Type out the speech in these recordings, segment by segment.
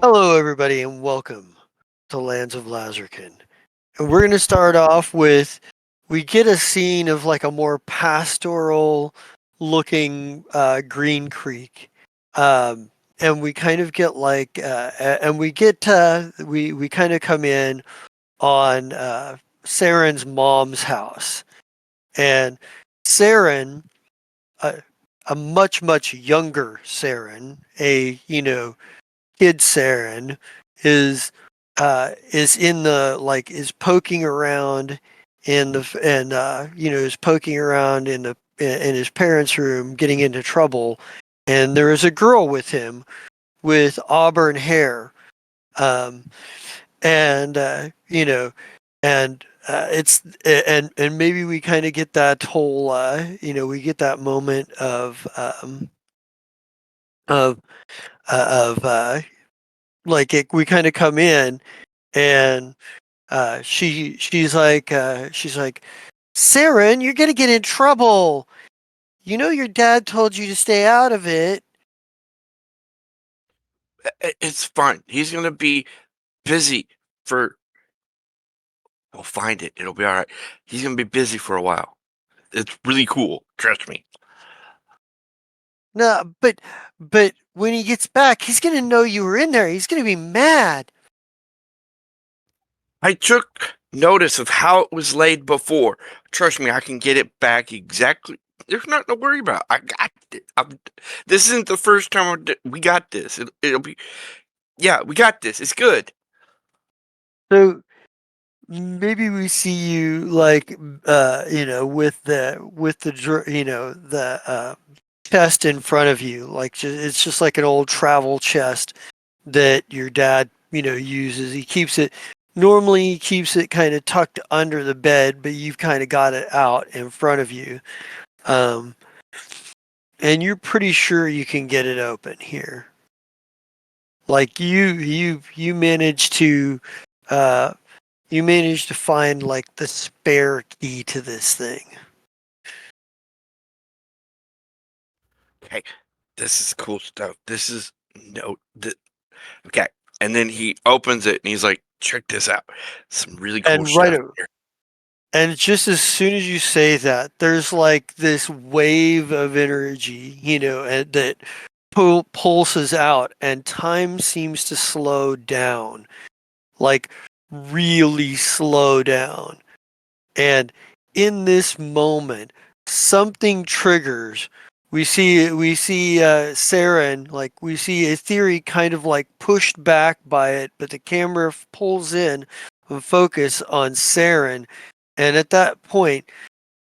Hello, everybody, and welcome to Lands of Lazrikaan. And we're going to start off with we get a scene of like a more pastoral looking Green Creek. And we kind of get like, and we get, we kind of come in on Saren's mom's house. And Saren, uh, a much younger Saren, kid Saren is in the like is poking around in the and is poking around in his parents' room getting into trouble, and there is a girl with him with auburn hair, um and and it's and maybe we kind of get that whole we get that moment of of like we kind of come in and she's like, Saren, you're gonna get in trouble. You know your dad told you to stay out of it. It's fine. He's gonna be busy for we'll find it. It'll be all right. He's gonna be busy for a while. It's really cool. Trust me. No, but when he gets back, he's gonna know you were in there. He's gonna be mad. I took notice of how it was laid before. Trust me, I can get it back exactly. There's nothing to worry about. I got it. This isn't the first time we got this. It'll be, yeah, we got this. It's good. So maybe we see you like with the chest in front of you, like it's just like an old travel chest that your dad uses. He keeps it normally he keeps it kind of tucked under the bed, but you've kind of got it out in front of you, um and you're pretty sure you can get it open here. Like you managed to uh find like the spare key to this thing. Okay, this is cool stuff. This is no. Okay, and then he opens it and he's like, "Check this out. Some really cool And right stuff here." and just as soon as you say that, there's like this wave of energy, and that pulses out, and time seems to slow down, like really slow down. And in this moment, something triggers. We see Saren, like we see a theory kind of like pushed back by it, but the camera pulls in and focus on Saren. And at that point,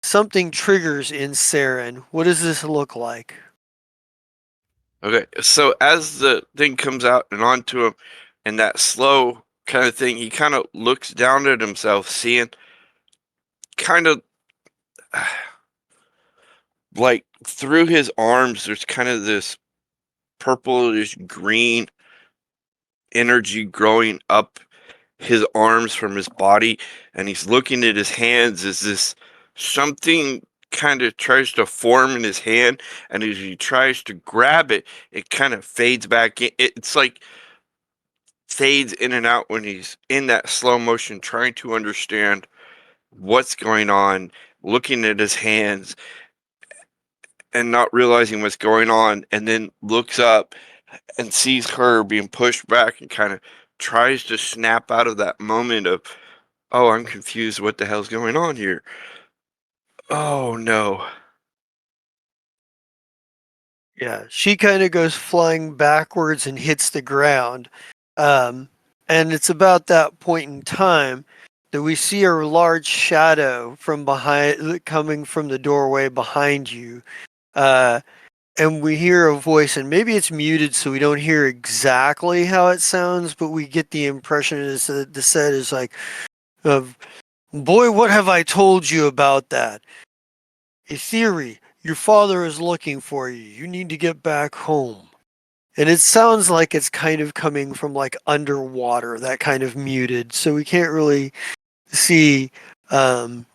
something triggers in Saren. What does this look like? Okay, so as the thing comes out and onto him, and that slow kind of thing, he kind of looks down at himself, seeing kind of like through his arms, there's kind of this purplish green energy growing up his arms from his body, and he's looking at his hands as this something kind of tries to form in his hand, and as he tries to grab it, it kind of fades back in. It's like fades in and out when he's in that slow motion trying to understand what's going on, looking at his hands and not realizing what's going on, and then looks up and sees her being pushed back and kind of tries to snap out of that moment of, oh, I'm confused. What the hell's going on here? Oh no. Yeah, she kind of goes flying backwards and hits the ground. Um, and it's about that point in time that we see a large shadow from behind, coming from the doorway behind you. Uh, and we hear a voice, and maybe it's muted, so we don't hear exactly how it sounds, but we get the impression is that the set is like, of, boy, what have I told you about that? A theory. Your father is looking for you. You need to get back home. And it sounds like it's kind of coming from like underwater, that kind of muted. So we can't really see, um,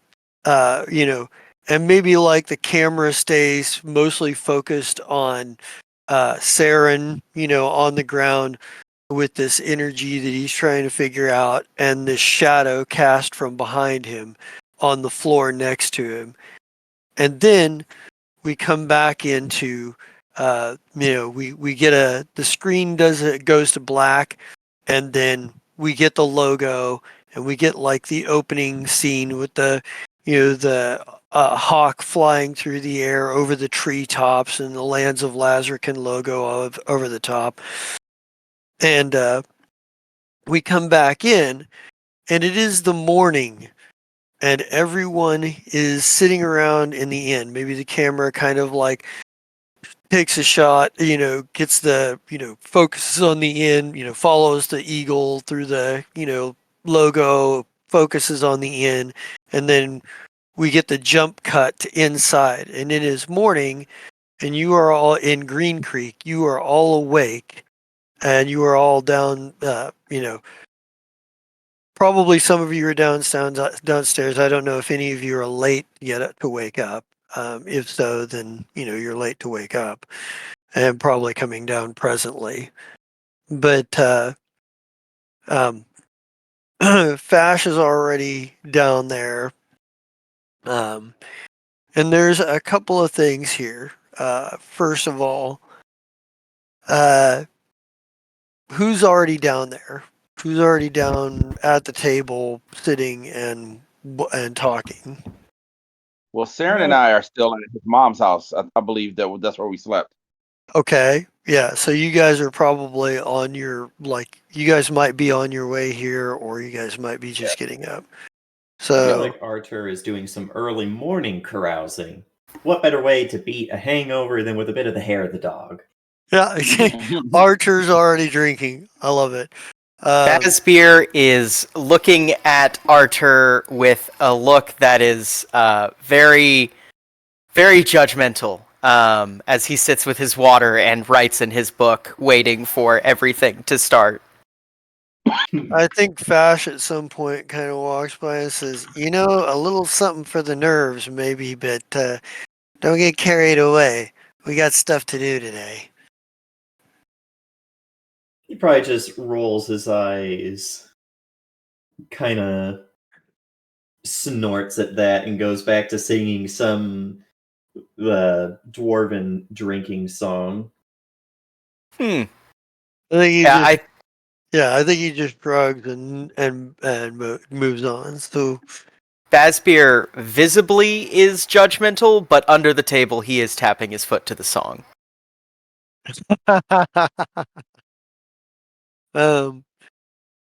uh, you know, and maybe like the camera stays mostly focused on Saren, on the ground with this energy that he's trying to figure out, and this shadow cast from behind him on the floor next to him. And then we come back into, we get the screen goes to black, and then we get the logo, and we get like the opening scene with the hawk flying through the air over the treetops and the Lands of Lazrikaan logo over the top. And we come back in, and it is the morning, and everyone is sitting around in the inn. Maybe the camera kind of like takes a shot, gets focuses on the inn, follows the eagle through the, logo, focuses on the inn, and then we get the jump cut to inside. And it is morning, and you are all in Green Creek. You are all awake, and you are all down, probably some of you are downstairs. I don't know if any of you are late yet to wake up. If so, then you're late to wake up, and probably coming down presently. But Fash is already down there, and there's a couple of things here. First of all, who's already down there? Who's already down at the table, sitting and talking? Well, Saren and I are still at his mom's house. I believe that's where we slept. Okay, yeah. So you guys are probably on you guys might be on your way here, or you guys might be just getting up. I feel So like Arthur is doing some early morning carousing. What better way to beat a hangover than with a bit of the hair of the dog? yeah, Archer's already drinking. I love it. Bazbeer is looking at Arthur with a look that is very, very judgmental as he sits with his water and writes in his book, waiting for everything to start. I think Fash at some point kind of walks by and says, a little something for the nerves, maybe, but don't get carried away. We got stuff to do today. He probably just rolls his eyes, kind of snorts at that, and goes back to singing some dwarven drinking song. I think I think he just shrugs and moves on. So Bazbeer visibly is judgmental, but under the table he is tapping his foot to the song.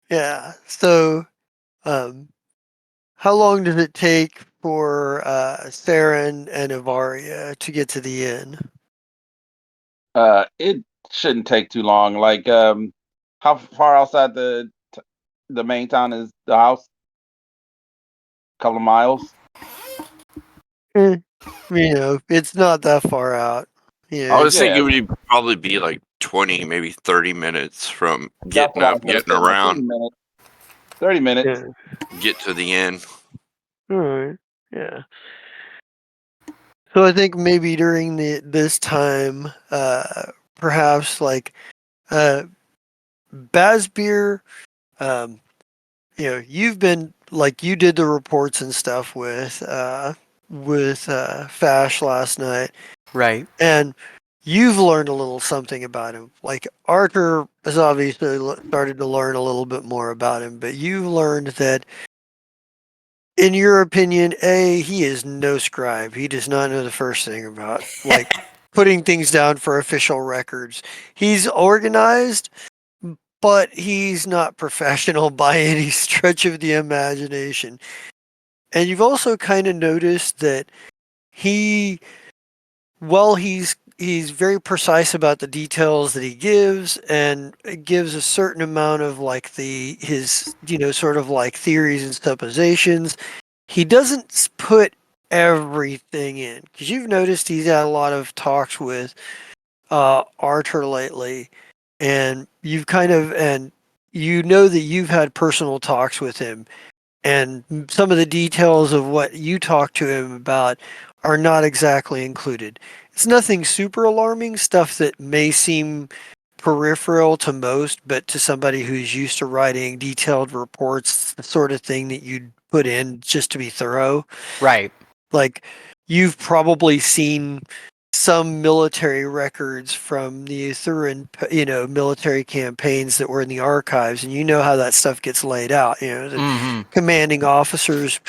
Yeah. So, how long does it take for Saren and Ivaria to get to the inn? It shouldn't take too long. Like, how far outside the main town is the house? A couple of miles. It's not that far out. I was thinking Yeah. it would probably be like 20, maybe 30 minutes from That's getting what I up, was gonna getting say, like around, 30 minutes. get to the inn. All right. Yeah. So I think maybe during this time, perhaps like Bazbeer, you've been like you did the reports and stuff with Fash last night, Right. and you've learned a little something about him. Like Arthur has obviously started to learn a little bit more about him, but you've learned that, in your opinion, he is no scribe. He does not know the first thing about like putting things down for official records. He's organized, but he's not professional by any stretch of the imagination. And you've also kind of noticed that he's very precise about the details that he gives, and it gives a certain amount of like his sort of like theories and suppositions. He doesn't put everything in, because you've noticed he's had a lot of talks with Arthur lately, and that you've had personal talks with him, and some of the details of what you talk to him about are not exactly included. It's nothing super alarming, stuff that may seem peripheral to most, but to somebody who's used to writing detailed reports, the sort of thing that you'd put in just to be thorough. Right. Like, you've probably seen some military records from the Uthuran, military campaigns that were in the archives, and you know how that stuff gets laid out. The Hmm. commanding officers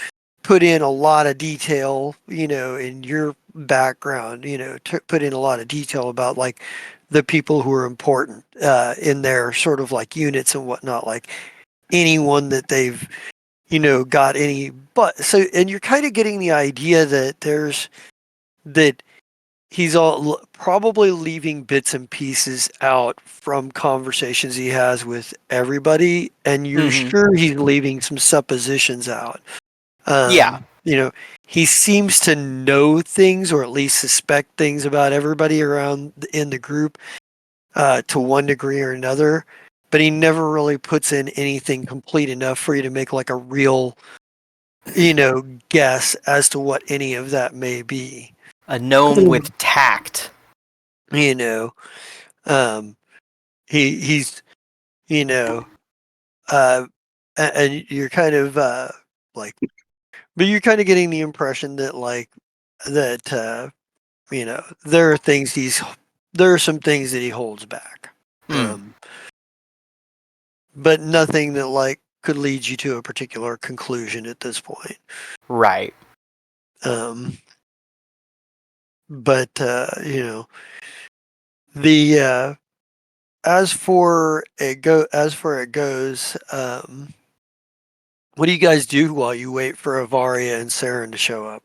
put in a lot of detail, in your background, put in a lot of detail about like the people who are important in their sort of like units and whatnot, like anyone that they've, got any, but so, and you're kind of getting the idea that that he's all probably leaving bits and pieces out from conversations he has with everybody, and you're Hmm. sure he's leaving some suppositions out. Yeah. He seems to know things, or at least suspect things about everybody around in the group, to one degree or another, but he never really puts in anything complete enough for you to make like a real, guess as to what any of that may be. A gnome with tact. You know, um, he's, you know, uh, and you're kind of like, but you're kind of getting the impression that like that, there are some things that he holds back, Mm. but nothing that like could lead you to a particular conclusion at this point. Right. But the as for it goes, what do you guys do while you wait for Avaria and Saren to show up?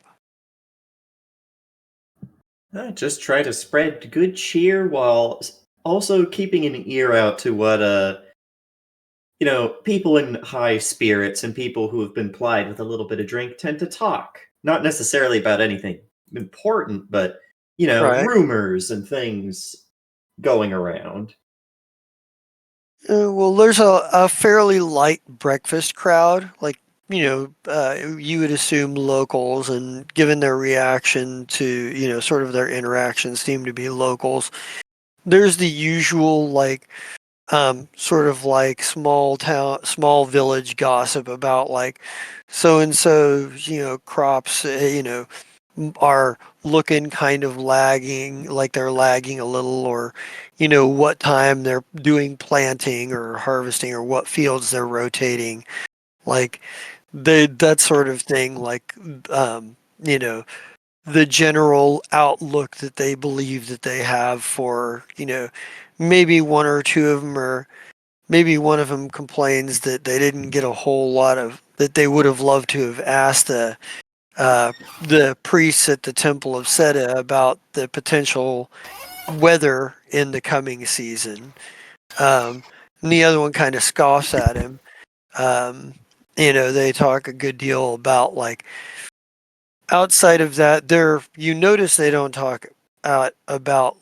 Just try to spread good cheer while also keeping an ear out to what people in high spirits and people who have been plied with a little bit of drink tend to talk. Not necessarily about anything important, but Right. rumors and things going around. Well, there's a fairly light breakfast crowd, like, you would assume locals, and given their reaction to, sort of their interactions seem to be locals. There's the usual, like, sort of like small village gossip about like so and so, crops, are looking kind of lagging, like they're lagging a little, or, what time they're doing planting or harvesting, or what fields they're rotating, like that sort of thing, like, the general outlook that they believe that they have for, maybe one or two of them, or maybe one of them complains that they didn't get a whole lot of that they would have loved to have asked the priests at the Temple of Seta about the potential weather in the coming season. And the other one kind of scoffs at him. They talk a good deal about like outside of that, you notice they don't talk about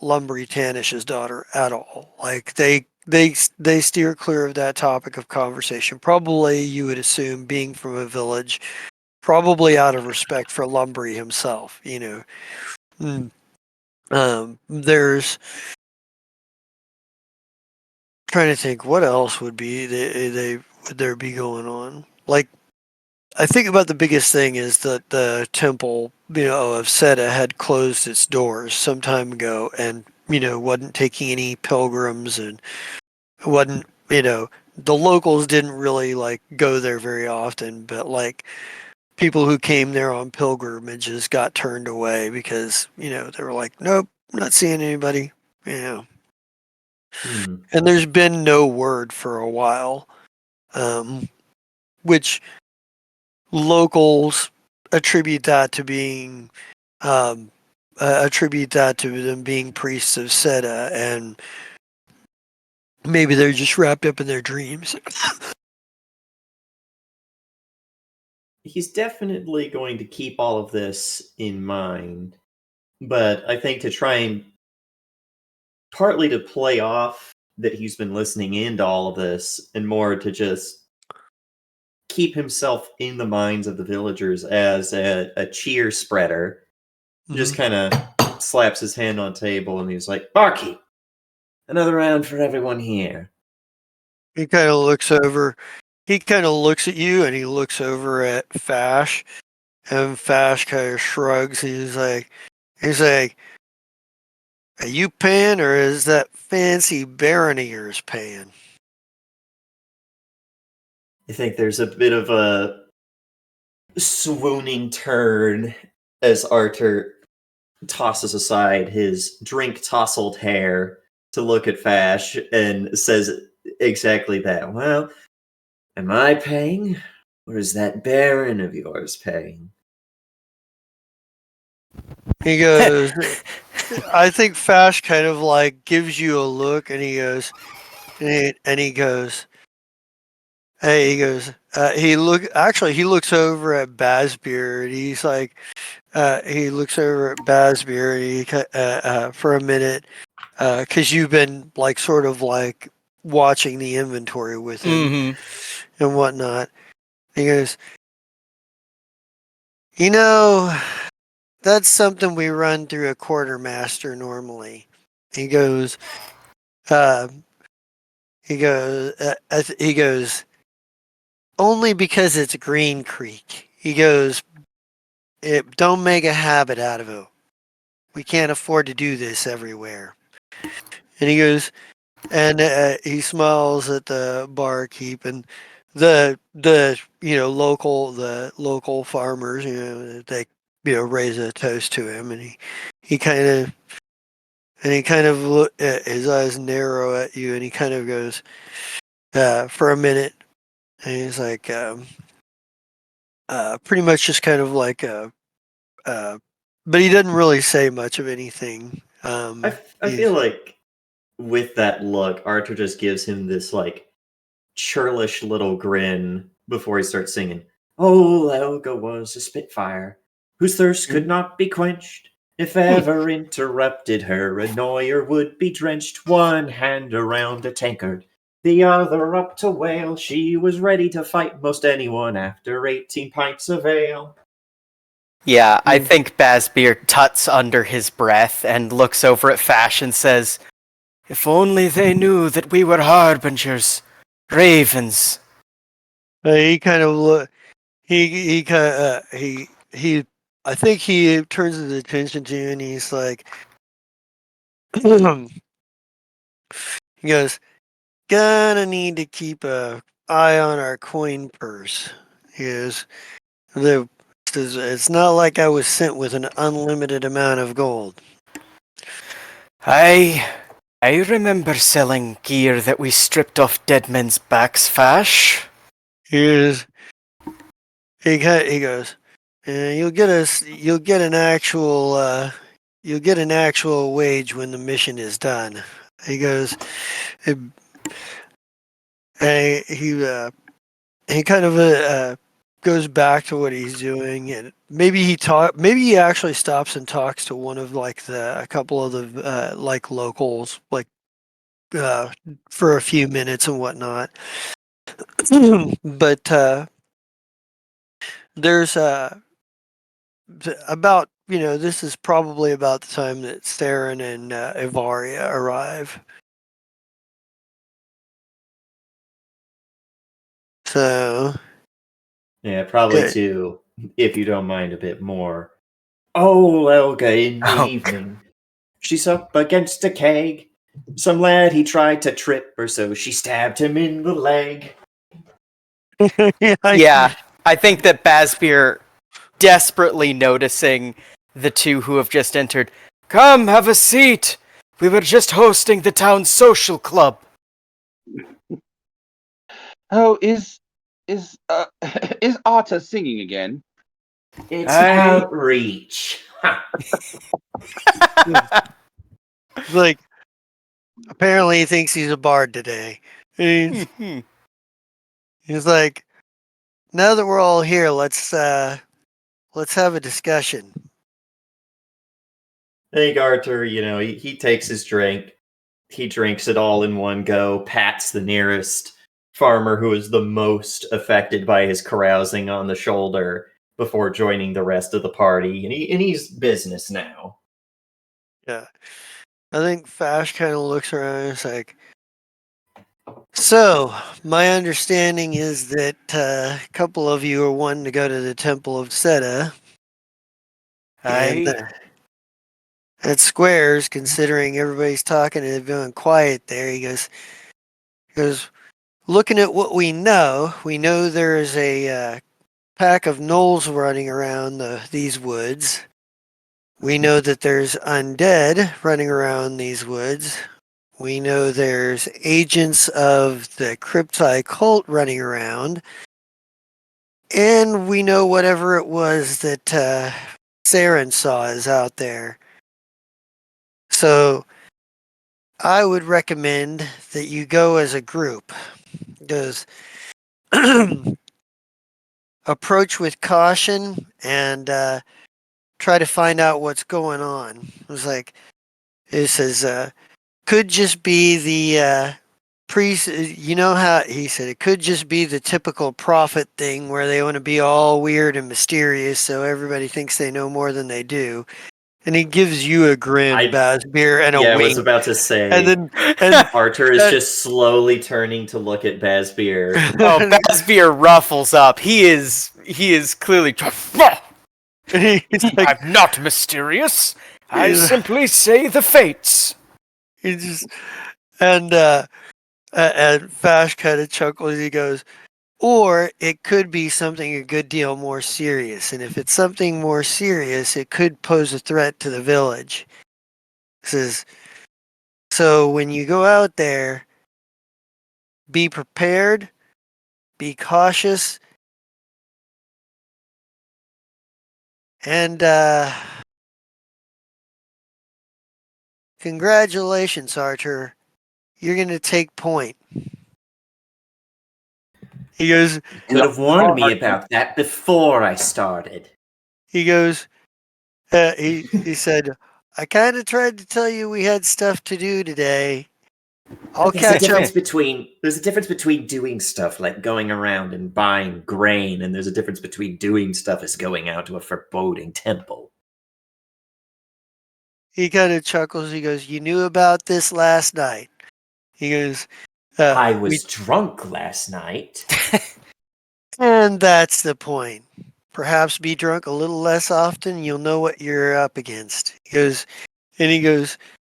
Lumbry Tanish's daughter at all. Like they steer clear of that topic of conversation. Probably you would assume, being from a village, probably out of respect for Lumbry himself. There's trying to think what else would would there be going on. Like, I think about the biggest thing is that the temple, of Seta had closed its doors some time ago, and wasn't taking any pilgrims, and wasn't, the locals didn't really like go there very often, but like people who came there on pilgrimages got turned away because they were like, nope, not seeing anybody, Hmm. and there's been no word for a while, which locals attribute that to being attribute that to them being priests of Seta, and maybe they're just wrapped up in their dreams. He's definitely going to keep all of this in mind, but I think to try and partly to play off that he's been listening into all of this, and more to just keep himself in the minds of the villagers as a cheer spreader, just kind of slaps his hand on the table and he's like, "Barkeep, Another round for everyone here. He kind of looks over. He kind of looks at you, and he looks over at Fash, and Fash kind of shrugs. He's like, "Are you paying, or is that fancy Baron of yours paying?" I think there's a bit of a swooning turn as Arthur tosses aside his drink-tousled hair to look at Fash and says exactly that. Well, am I paying, or is that Baron of yours paying? He goes, I think Fash kind of like gives you a look, and he goes, and he goes, hey, he goes, he looks over at Bazbeard. He's like, he looks over at Bazbeard, for a minute, because you've been like sort of like watching the inventory with him and whatnot. He goes, you know, that's something we run through a quartermaster normally. He goes, uh, he goes, only because it's Green Creek. He goes, don't make a habit out of it. We can't afford to do this everywhere. And he goes, and he smiles at the barkeep and the local farmers, they raise a toast to him, and he kind of look at his eyes narrow at you, and he kind of goes for a minute, and he's like pretty much just kind of like but he doesn't really say much of anything. I feel like with that look, Arthur just gives him this like churlish little grin before he starts singing. Oh, Elga was a spitfire, whose thirst could not be quenched. If ever interrupted, her annoyer would be drenched. One hand around a tankard, the other up to whale. She was ready to fight most anyone after 18 pints of ale. Yeah, I think Bazbeard tuts under his breath and looks over at Fash and says, if only they knew that we were harbingers, ravens. He kind of look. He kind of he. I think he turns his attention to you, and he's like, he goes, "Gonna need to keep a eye on our coin purse." He goes, It's not like I was sent with an unlimited amount of gold." I remember selling gear that we stripped off dead men's backs, Fash. He goes, you'll get an actual wage when the mission is done. He goes, and he kind of goes back to what he's doing, and maybe he actually stops and talks to one of like a couple of the like locals, like for a few minutes and whatnot. But there's about this is probably about the time that Theron and Evaria arrive. So Yeah, probably too, if you don't mind a bit more. Oh, Elga in the evening. She's up against a keg. Some lad he tried to trip her, so she stabbed him in the leg. Yeah, I think that Bazbeard, desperately noticing the two who have just entered, come, have a seat. We were just hosting the town's social club. Oh, is Arta singing again? It's outreach. Like, apparently he thinks he's a bard today. He's like, now that we're all here, let's have a discussion. I think Arthur, he takes his drink. He drinks it all in one go, pats the nearest farmer who is the most affected by his carousing on the shoulder before joining the rest of the party. And he's business now. Yeah. I think Fash kind of looks around and is like, so, my understanding is that a couple of you are wanting to go to the Temple of Seta, and I at Squares, considering everybody's talking and being quiet there, he goes, looking at what we know there is a pack of gnolls running around these woods. We know that there's undead running around these woods. We know there's agents of the Crypti cult running around. And we know whatever it was that Saren saw is out there. So I would recommend that you go as a group. Because approach with caution and try to find out what's going on. It says, could just be the priest. You know how he said it could just be the typical prophet thing where they want to be all weird and mysterious so everybody thinks they know more than they do. And he gives you a grin, Bazbeer, and a Yeah, I was wink. about to say. And then, and Arthur is just slowly turning to look at Bazbeer. Oh, Bazbeer ruffles up. He is clearly. he's like, I'm not mysterious. I he's- simply say the fates. he just and Fash kind of chuckles. He goes, or it could be something a good deal more serious. And if it's something more serious, it could pose a threat to the village. Says, so when you go out there, be prepared, be cautious, and congratulations, Archer. You're going to take point. He goes, You could have warned me about that before I started. he goes, he said, I kind of tried to tell you we had stuff to do today. I'll There's a catch up. difference between doing stuff like going around and buying grain, and there's a difference between doing stuff as going out to a foreboding temple. He kind of chuckles. He goes, you knew about this last night. He goes, I we was drunk last night. and that's the point. Perhaps be drunk a little less often, you'll know what you're up against. He goes,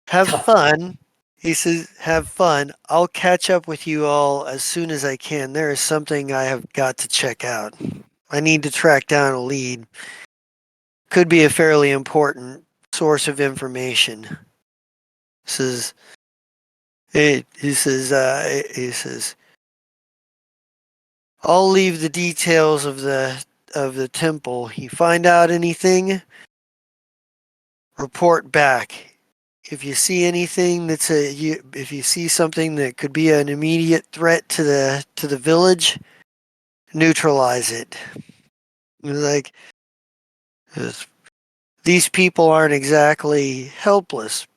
have fun. He says, have fun. I'll catch up with you all as soon as I can. There is something I have got to check out. I need to track down a lead. Could be a fairly important source of information. Says, he says, I'll leave the details of the temple. You find out anything, report back. If you see anything if you see something that could be an immediate threat to the village, neutralize it. Like these people aren't exactly helpless,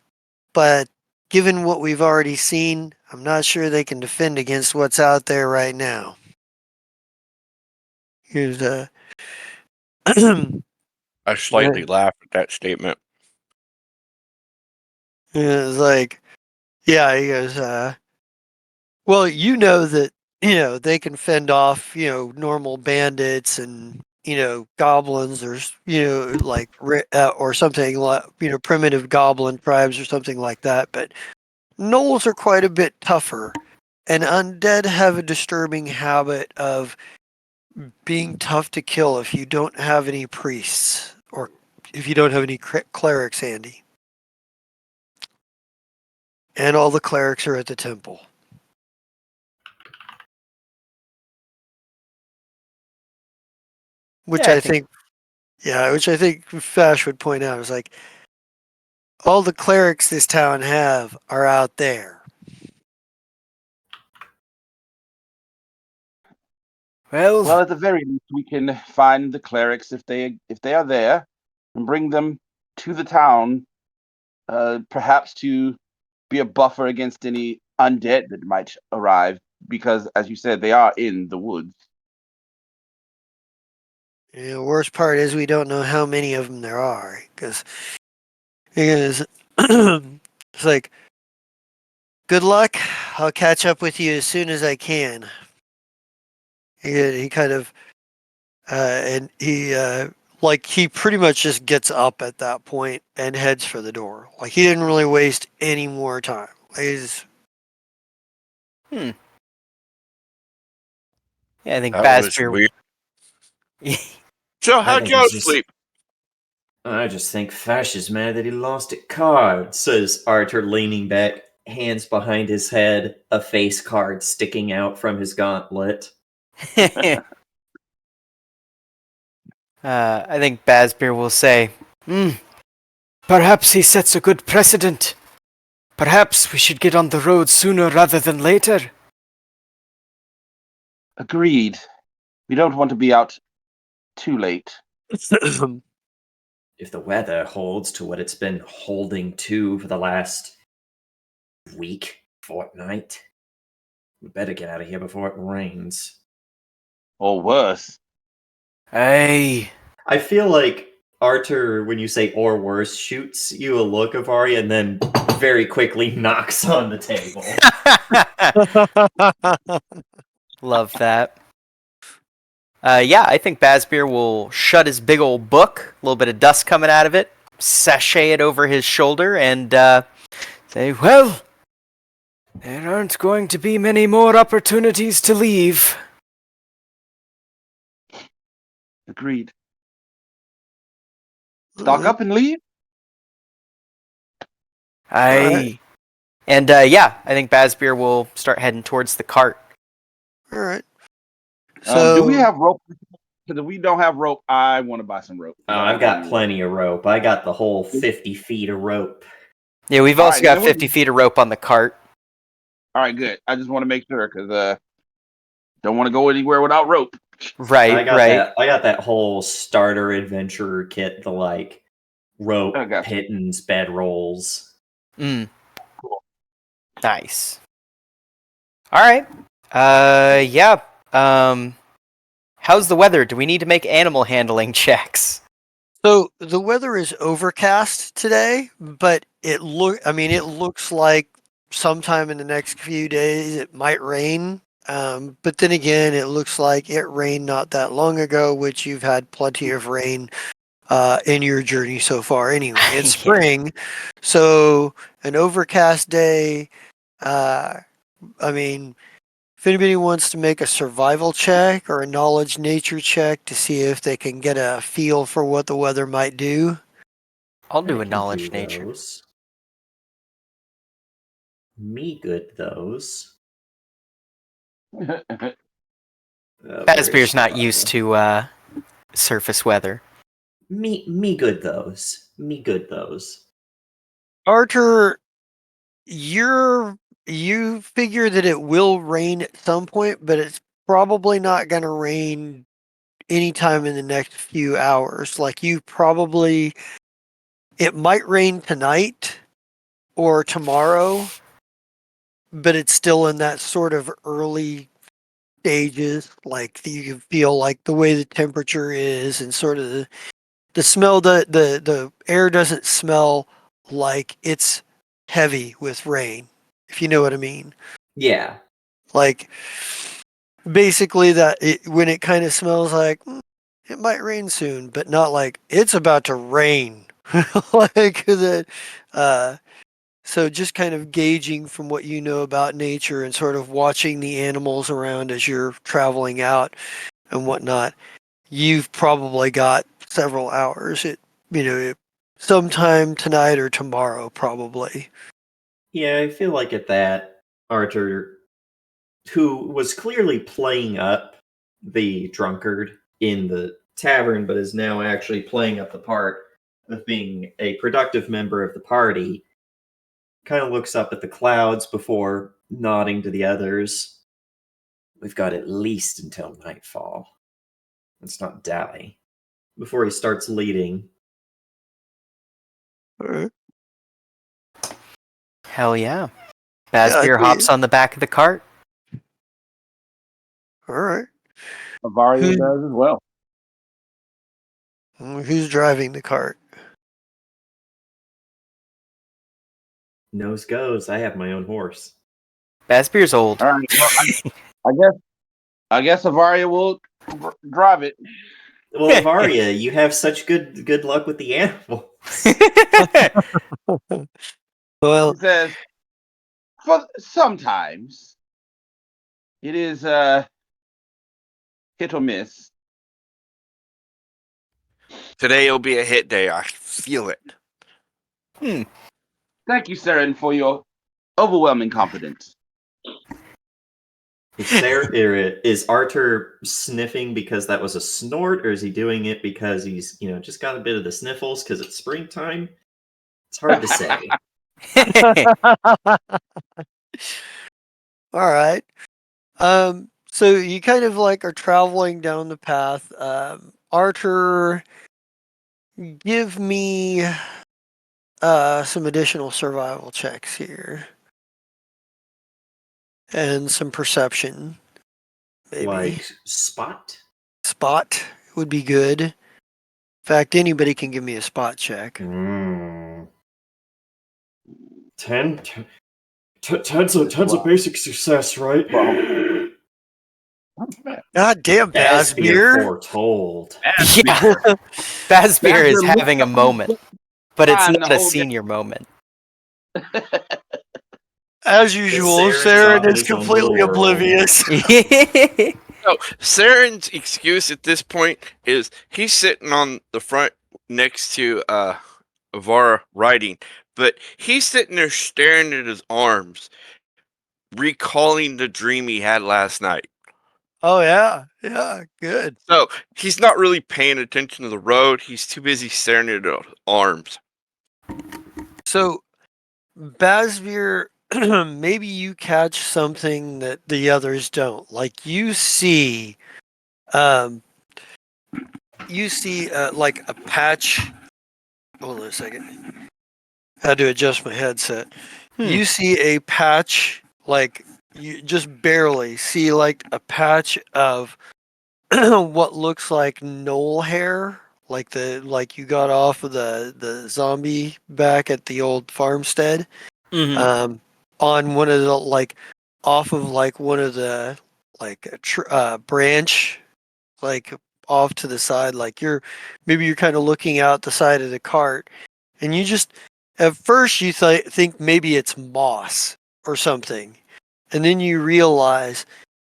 but given what we've already seen, I'm not sure they can defend against what's out there right now. Here's I slightly laughed at that statement. it's like, yeah, he goes, well, you know that, they can fend off, normal bandits and, goblins or, like, or something like, primitive goblin tribes or something like that. But gnolls are quite a bit tougher. And undead have a disturbing habit of being tough to kill if you don't have any priests or if you don't have any clerics handy. And all the clerics are at the temple. Which Yeah, I I think, which I think Fash would point out is like, all the clerics this town have are out there. Well, at the very least, we can find the clerics if they are there, and bring them to the town, perhaps to be a buffer against any undead that might arrive. Because, as you said, they are in the woods. The worst part is we don't know how many of them there are because It's like, good luck. I'll catch up with you as soon as I can. He kind of, and he pretty much just gets up at that point and heads for the door. Like, he didn't really waste any more time. He's, Yeah, I think That was Bazbeer. weird. So I how'd think y'all it's just- sleep? I just think Fash is mad that he lost at cards. Card, says Arthur, leaning back, hands behind his head, a face card sticking out from his gauntlet. I think Bazbeer will say, perhaps he sets a good precedent. Perhaps we should get on the road sooner rather than later. Agreed. We don't want to be out too late. If the weather holds to what it's been holding to for the last week, fortnight, we better get out of here before it rains. Or worse. Aye. I feel like Arthur, when you say or worse, shoots you a look, Avari, and then very quickly knocks on the table. Love that. Yeah, I think Bazbeer will shut his big old book, a little bit of dust coming out of it, sashay it over his shoulder, and say, well, there aren't going to be many more opportunities to leave. Agreed. Stock up and leave? Aye. Alright. And yeah, I think Bazbeer will start heading towards the cart. All right. So Do we have rope? Because if we don't have rope, I want to buy some rope. Oh, I've got plenty of rope. I got the whole 50 feet of rope. Yeah, we've All also right, got then 50 feet of rope on the cart. All right, good. I just want to make sure because don't want to go anywhere without rope. Right, I got right. that. I got that whole starter adventurer kit. The like rope, I got you. pittance, bed rolls. Cool. Nice. All right. Yeah. How's the weather? Do we need to make animal handling checks? So the weather is overcast today, but it looks like sometime in the next few days it might rain. But then again, it looks like it rained not that long ago, which you've had plenty of rain in your journey so far. Anyway, it's Yeah. spring, so an overcast day. If anybody wants to make a survival check or a knowledge nature check to see if they can get a feel for what the weather might do. I'll I do a can knowledge do nature. those. Me good those. Bazbeer's not used to surface weather. Me good those. Me good those. Arthur, you figure that it will rain at some point, but it's probably not going to rain anytime in the next few hours. Like it might rain tonight or tomorrow, but it's still in that sort of early stages. Like you can feel like the way the temperature is and sort of the smell. The air doesn't smell like it's heavy with rain, if you know what I mean. Yeah. Like basically when it kind of smells like it might rain soon, but not like it's about to rain. Like that. So just kind of gauging from what you know about nature and sort of watching the animals around as you're traveling out and whatnot, you've probably got several hours. Sometime tonight or tomorrow, probably. Yeah, I feel like at that, Arthur, who was clearly playing up the drunkard in the tavern, but is now actually playing up the part of being a productive member of the party, kind of looks up at the clouds before nodding to the others. We've got at least until nightfall. Let's not dally. Before he starts leading. All right. Hell yeah. Yeah, Bazbeer hops on the back of the cart. All right. Avario does as well. Who's driving the cart? Nose goes. I have my own horse. Basbeer's old. All right. Well, I guess Avaria will drive it. Well, Varia, you have such good luck with the animal. Well, He says, "For sometimes it is hit or miss." Today will be a hit day. I feel it. Thank you, Saren, for your overwhelming confidence. Is Arthur sniffing because that was a snort, or is he doing it because he's just got a bit of the sniffles because it's springtime? It's hard to say. all right. So you kind of like are traveling down the path. Arthur, give me some additional survival checks here. And some perception. Maybe. Like spot? Spot would be good. In fact, anybody can give me a spot check. 10. Ten's a basic success, right? God damn, Basbeer Basbeer. foretold. Yeah. Basbeer is Basbeer having a moment, but it's not a senior moment. As usual, Saren's off Saren in is his own completely little world. oblivious. So Saren's excuse at this point is he's sitting on the front next to Avara riding, but he's sitting there staring at his arms, recalling the dream he had last night. Oh, yeah. Yeah, good. So he's not really paying attention to the road. He's too busy staring at his arms. So, Basbeer, maybe you catch something that the others don't. Like you see like a patch. Hold on a second. I had to adjust my headset. You see a patch, like you just barely see like a patch of what looks like knoll hair, like you got off of the zombie back at the old farmstead. Mhm. On one of the off of one of the branch, like off to the side, like you're kind of looking out the side of the cart, and you just at first you think maybe it's moss or something, and then you realize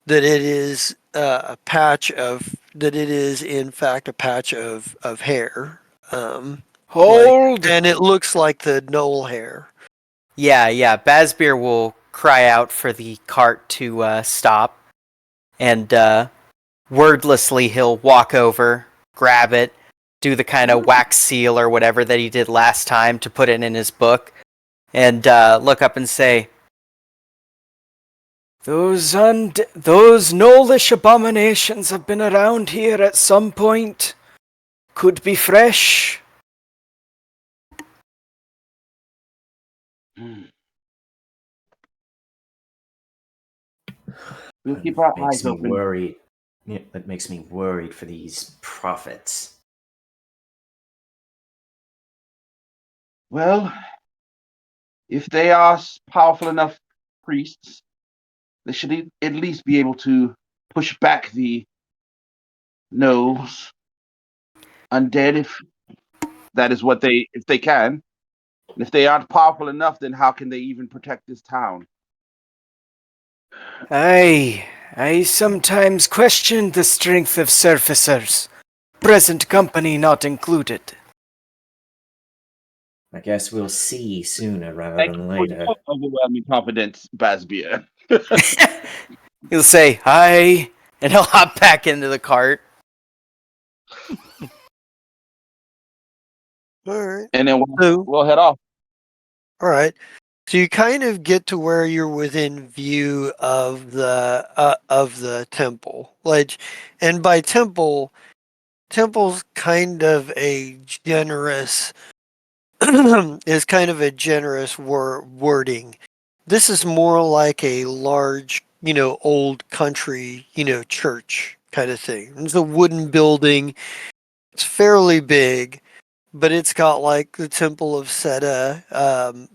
that it is that it is in fact a patch of hair. Hold. And it looks like the knoll hair. Yeah. Basbeer will cry out for the cart to stop, and wordlessly he'll walk over, grab it, do the kind of wax seal or whatever that he did last time to put it in his book, and look up and say, Those Knowlish abominations have been around here at some point. Could be fresh. We'll keep our Makes eyes me open. worried. Yeah, that makes me worried for these prophets. Well, if they are powerful enough priests, they should at least be able to push back the gnolls undead if that is if they can. And if they aren't powerful enough, then how can they even protect this town? I sometimes question the strength of surfacers, present company not included. I guess we'll see sooner rather Thank than you for later. your overwhelming confidence, Basbeer. He'll say, hi, and he'll hop back into the cart. All right. And then So, we'll head off. all right. So you kind of get to where you're within view of the temple. And by temple, temple's kind of a generous is kind of a generous wording. This is more like a large, old country, church kind of thing. It's a wooden building. It's fairly big. but it's got like the Temple of Seta,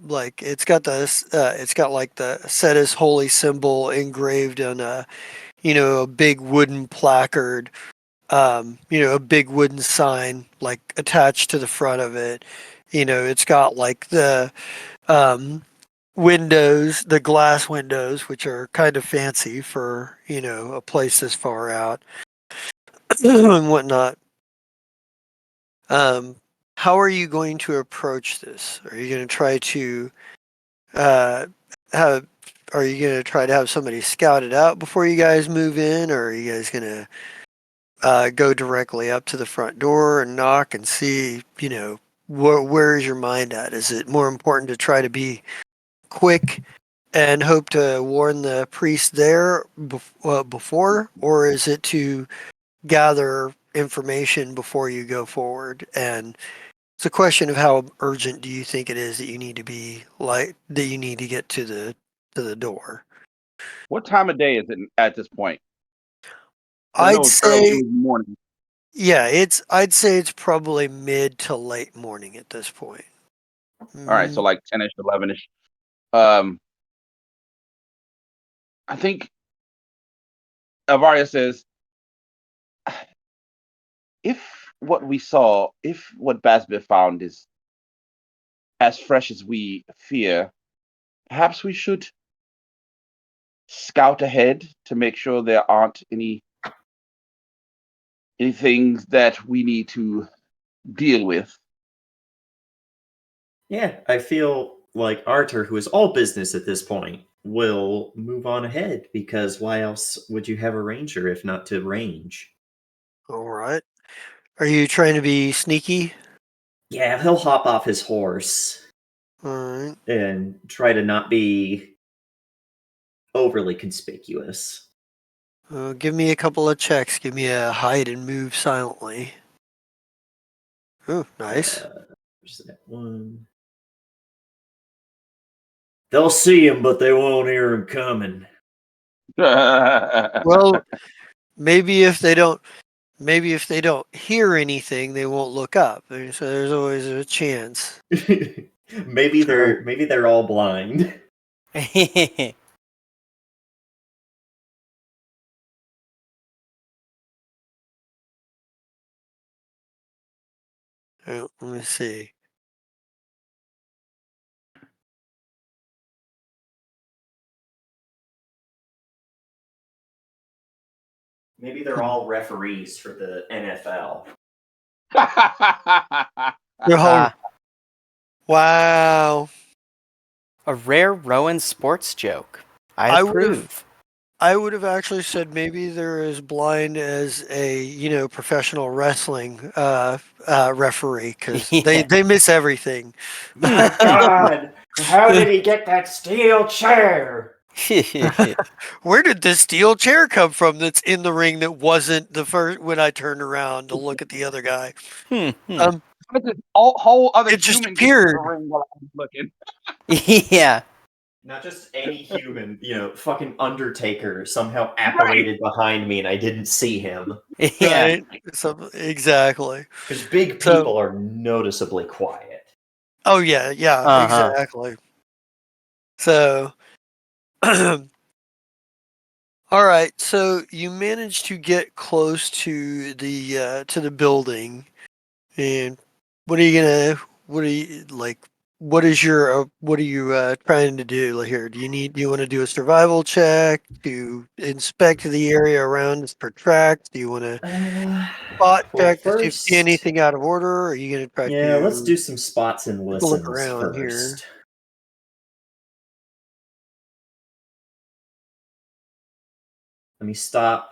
like it's got like the Seta's holy symbol engraved on a big wooden placard, a big wooden sign like attached to the front of it. It's got like the um, windows, the glass windows, which are kind of fancy for a place this far out and whatnot. Um, how are you going to approach this? Are you going to try to uh, have? Are you going to try to have somebody scout it out before you guys move in, or are you guys going to go directly up to the front door and knock and see? Where is your mind at? Is it more important to try to be quick and hope to warn the priest there before, or is it to gather information before you go forward? And it's a question of how urgent do you think it is that you need to get to the door. What time of day is it at this point? I I'd know it's early say, in the morning. yeah, I'd say it's probably mid to late morning at this point. All right, so like 10ish, 11ish. I think Avaria says, if what Basbit found is as fresh as we fear, perhaps we should scout ahead to make sure there aren't anything that we need to deal with. Yeah, I feel like Arthur, who is all business at this point, will move on ahead because why else would you have a ranger if not to range? All right. Are you trying to be sneaky? Yeah, he'll hop off his horse All right. and try to not be overly conspicuous. Give me a couple of checks. Give me a hide and move silently. Oh, nice. Where's that one? They'll see him, but they won't hear him coming. Well, maybe if they don't hear anything, they won't look up. So there's always a chance. maybe they're all blind. Let me see. Maybe they're all referees for the NFL. Oh, wow. A rare Rowan sports joke. I I approve. I would have actually said maybe they're as blind as a professional wrestling referee because Yeah. they miss everything. God, how did he get that steel chair? Where did this steel chair come from that's in the ring that wasn't the first when I turned around to look at the other guy? But this whole other It just human gets in the appeared. ring while I'm looking. Yeah. Not just any human, fucking Undertaker somehow apparated behind me and I didn't see him. Yeah. Right. So, exactly. Because big So- people are noticeably quiet. Oh yeah, Uh-huh. exactly. So all right, so you managed to get close to the building, and what are you like? What are you trying to do here? Do you want to do a survival check to inspect the area around us for tracks? Do you want to spot Well, check to see if you see first, anything out of order? Or are you going to try yeah, let's to do some spots and take a look listens around here? first. Let me stop,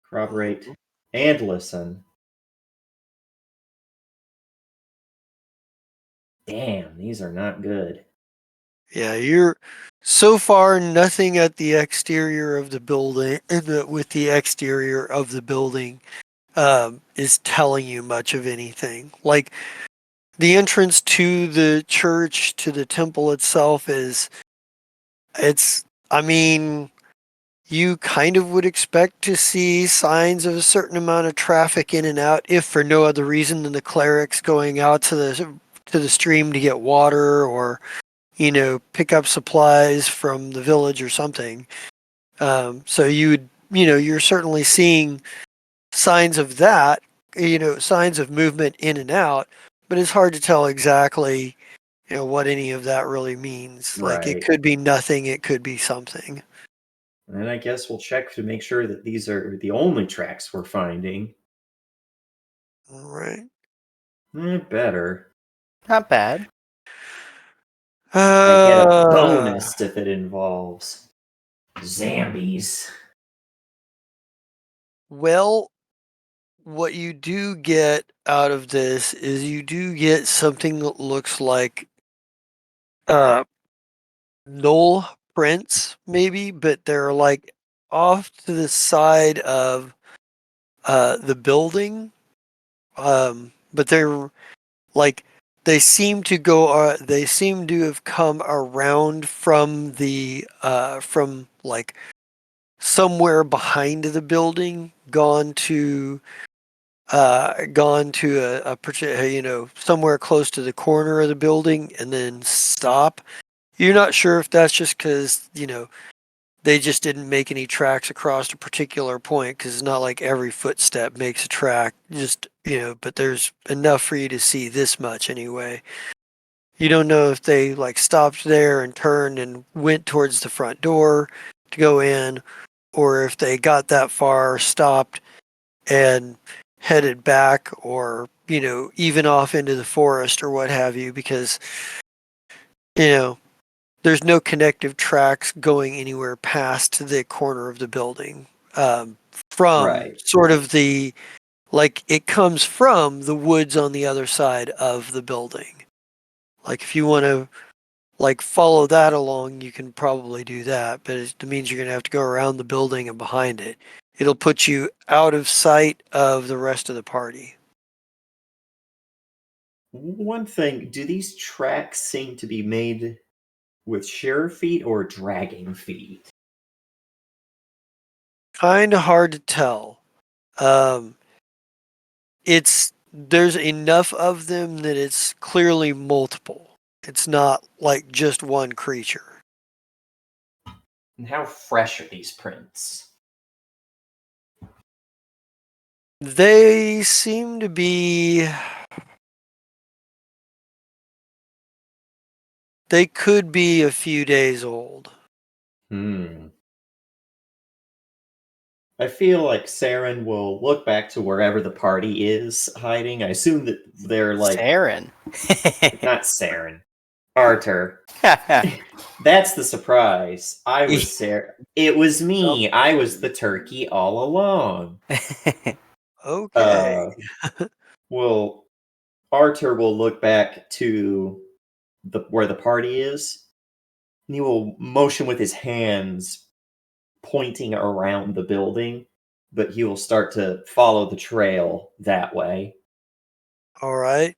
corroborate, and listen. Damn, these are not good. Yeah, you're so far nothing at the exterior of the building with the exterior of the building is telling you much of anything. Like the entrance to the church, to the temple itself I mean, you kind of would expect to see signs of a certain amount of traffic in and out, if for no other reason than the clerics going out to the stream to get water or, pick up supplies from the village or something. So you're certainly seeing signs of that, signs of movement in and out, but it's hard to tell exactly, what any of that really means. Like it Right. could be nothing, it could be something. And I guess we'll check to make sure that these are the only tracks we're finding. All right. Better. Not bad. I get a Uh, bonus if it involves zombies. well, what you do get out of this is you do get something that looks like uh knoll prints, maybe, but they're like off to the side of the building. But they're like they seem to have come around from the from like somewhere behind the building, gone to a particular, somewhere close to the corner of the building and then stop. You're not sure if that's just because, they just didn't make any tracks across a particular point, because it's not like every footstep makes a track, just, but there's enough for you to see this much anyway. You don't know if they like stopped there and turned and went towards the front door to go in, or if they got that far, stopped, and headed back, or even off into the forest or what have you, because there's no connective tracks going anywhere past the corner of the building, from Right. sort of it comes from the woods on the other side of the building. Like if you want to follow that along, you can probably do that, but it means you're going to have to go around the building and behind it. It'll put you out of sight of the rest of the party. One thing, do these tracks seem to be made with sure feet or dragging feet? Kind of hard to tell. Um, there's enough of them that it's clearly multiple. It's not like just one creature. And how fresh are these prints? They seem to be. They could be a few days old. I feel like Saren will look back to wherever the party is hiding. I assume that they're like Saren. not Saren. Arter. That's the surprise. I was Saren. It was me. I was the turkey all along. Okay. Well, Arter will look back to where the party is, and he will motion with his hands, pointing around the building, but he will start to follow the trail that way. All right.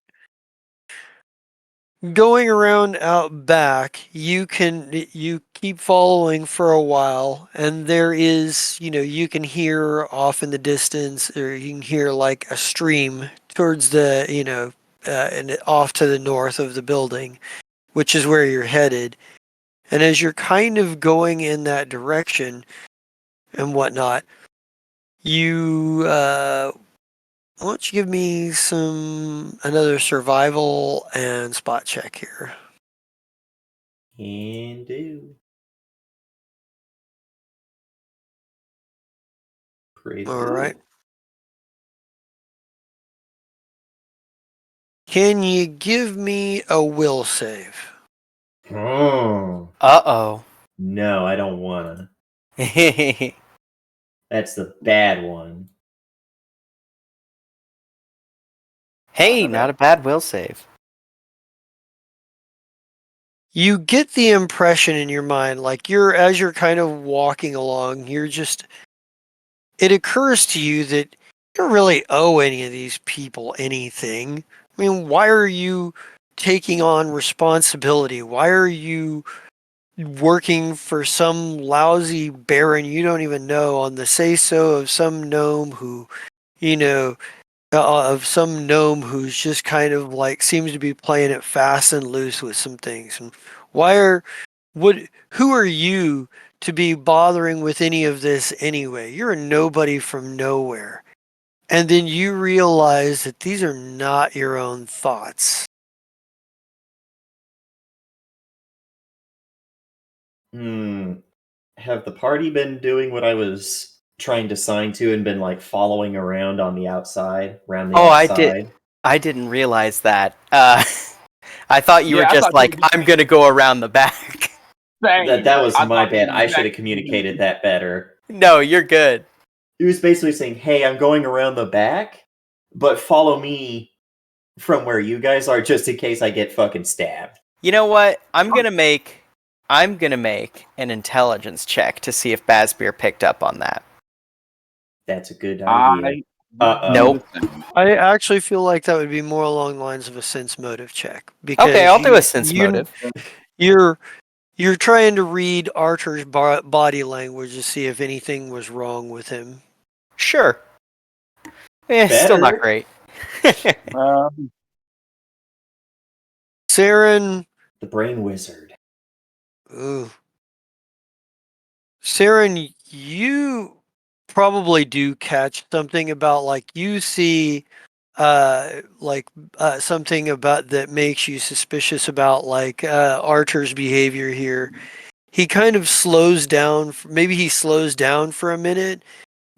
Going around out back, you keep following for a while, and there is, you can hear off in the distance, or you can hear like a stream towards the, and off to the north of the building, which is where you're headed. And as you're kind of going in that direction and whatnot, you why don't you give me another survival and spot check here? And do. Pretty All good. right. Can you give me a will save? Oh. Uh-oh. No, I don't wanna. Hey, That's the bad one. not a bad will save. You get the impression in your mind, like as you're kind of walking along, it occurs to you that you don't really owe any of these people anything. I mean, why are you taking on responsibility? Why are you working for some lousy baron you don't even know on the say-so of some gnome who, of some gnome who's just kind of like seems to be playing it fast and loose with some things. And who are you to be bothering with any of this anyway? You're a nobody from nowhere. And then you realize that these are not your own thoughts. Have the party been doing what I was trying to sign to and been like following around on the outside, around the outside? I didn't realize that. I thought you were I just thought you like, were I'm gonna go around the back. That was I my thought bad. the I should exact have communicated that better. No, you're good. He was basically saying, "Hey, I'm going around the back, but follow me from where you guys are, just in case I get fucking stabbed." You know what? I'm gonna make an intelligence check to see if Basbeer picked up on that. That's a good idea. Nope. I actually feel like that would be more along the lines of a sense motive check. Because Okay, I'll do a sense motive. You're trying to read Arthur's body language to see if anything was wrong with him. Sure. Still not great. Saren. The brain wizard. Ooh. Saren, you probably do catch something about like you see something about that makes you suspicious about like Arthur's behavior here. He kind of slows down, maybe he slows down for a minute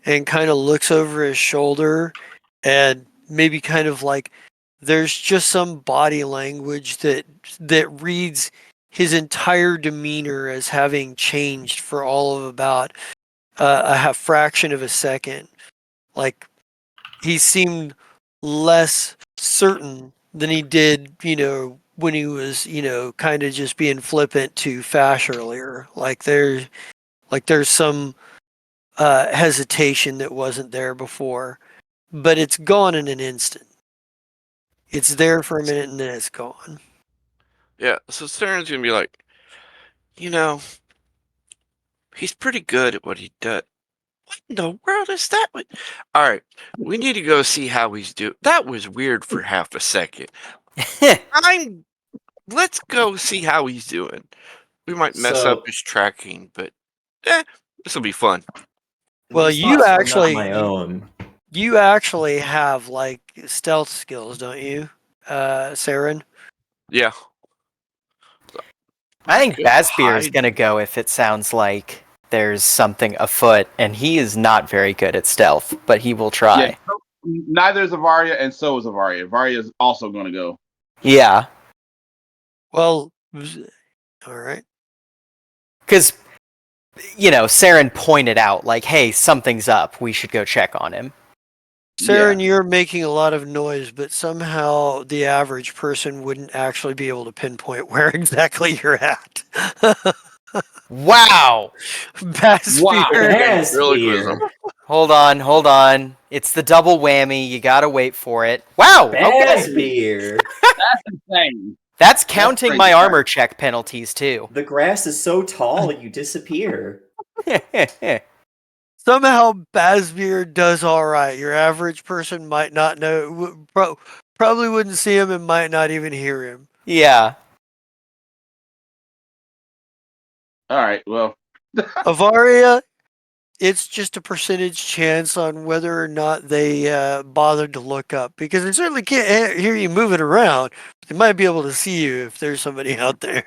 and kind of looks over his shoulder and maybe kind of like there's just some body language that reads his entire demeanor as having changed for all of about a fraction of a second. Like he seemed less certain than he did, when he was, kind of just being flippant to Fash earlier. Like there's some hesitation that wasn't there before, but it's gone in an instant. It's there for a minute and then it's gone. Yeah, so Saren's gonna be like, he's pretty good at what he does. What in the world is that? All right, we need to go see how he's doing. That was weird for half a second. Let's go see how he's doing. We might mess up his tracking, but this will be fun. Well, you actually my own. You actually have like stealth skills, don't you, Saren? Yeah. I think Basbeer is gonna go if it sounds like there's something afoot, and he is not very good at stealth, but he will try. Yeah, neither is Avaria, and so is Avaria. Avaria is also going to go. Yeah. Well, all right. Because, Saren pointed out, like, hey, something's up. We should go check on him. Saren, you're making a lot of noise, but somehow the average person wouldn't actually be able to pinpoint where exactly you're at. Wow! Basbeer. Hold on. It's the double whammy. You gotta wait for it. Wow! Basbeer. That's insane. That's counting my armor check penalties, too. The grass is so tall you disappear. Somehow Basbeer does all right. Your average person might not know, probably wouldn't see him and might not even hear him. Yeah. All right, well. Avaria, it's just a percentage chance on whether or not they bothered to look up, because they certainly can't hear you moving around. They might be able to see you if there's somebody out there.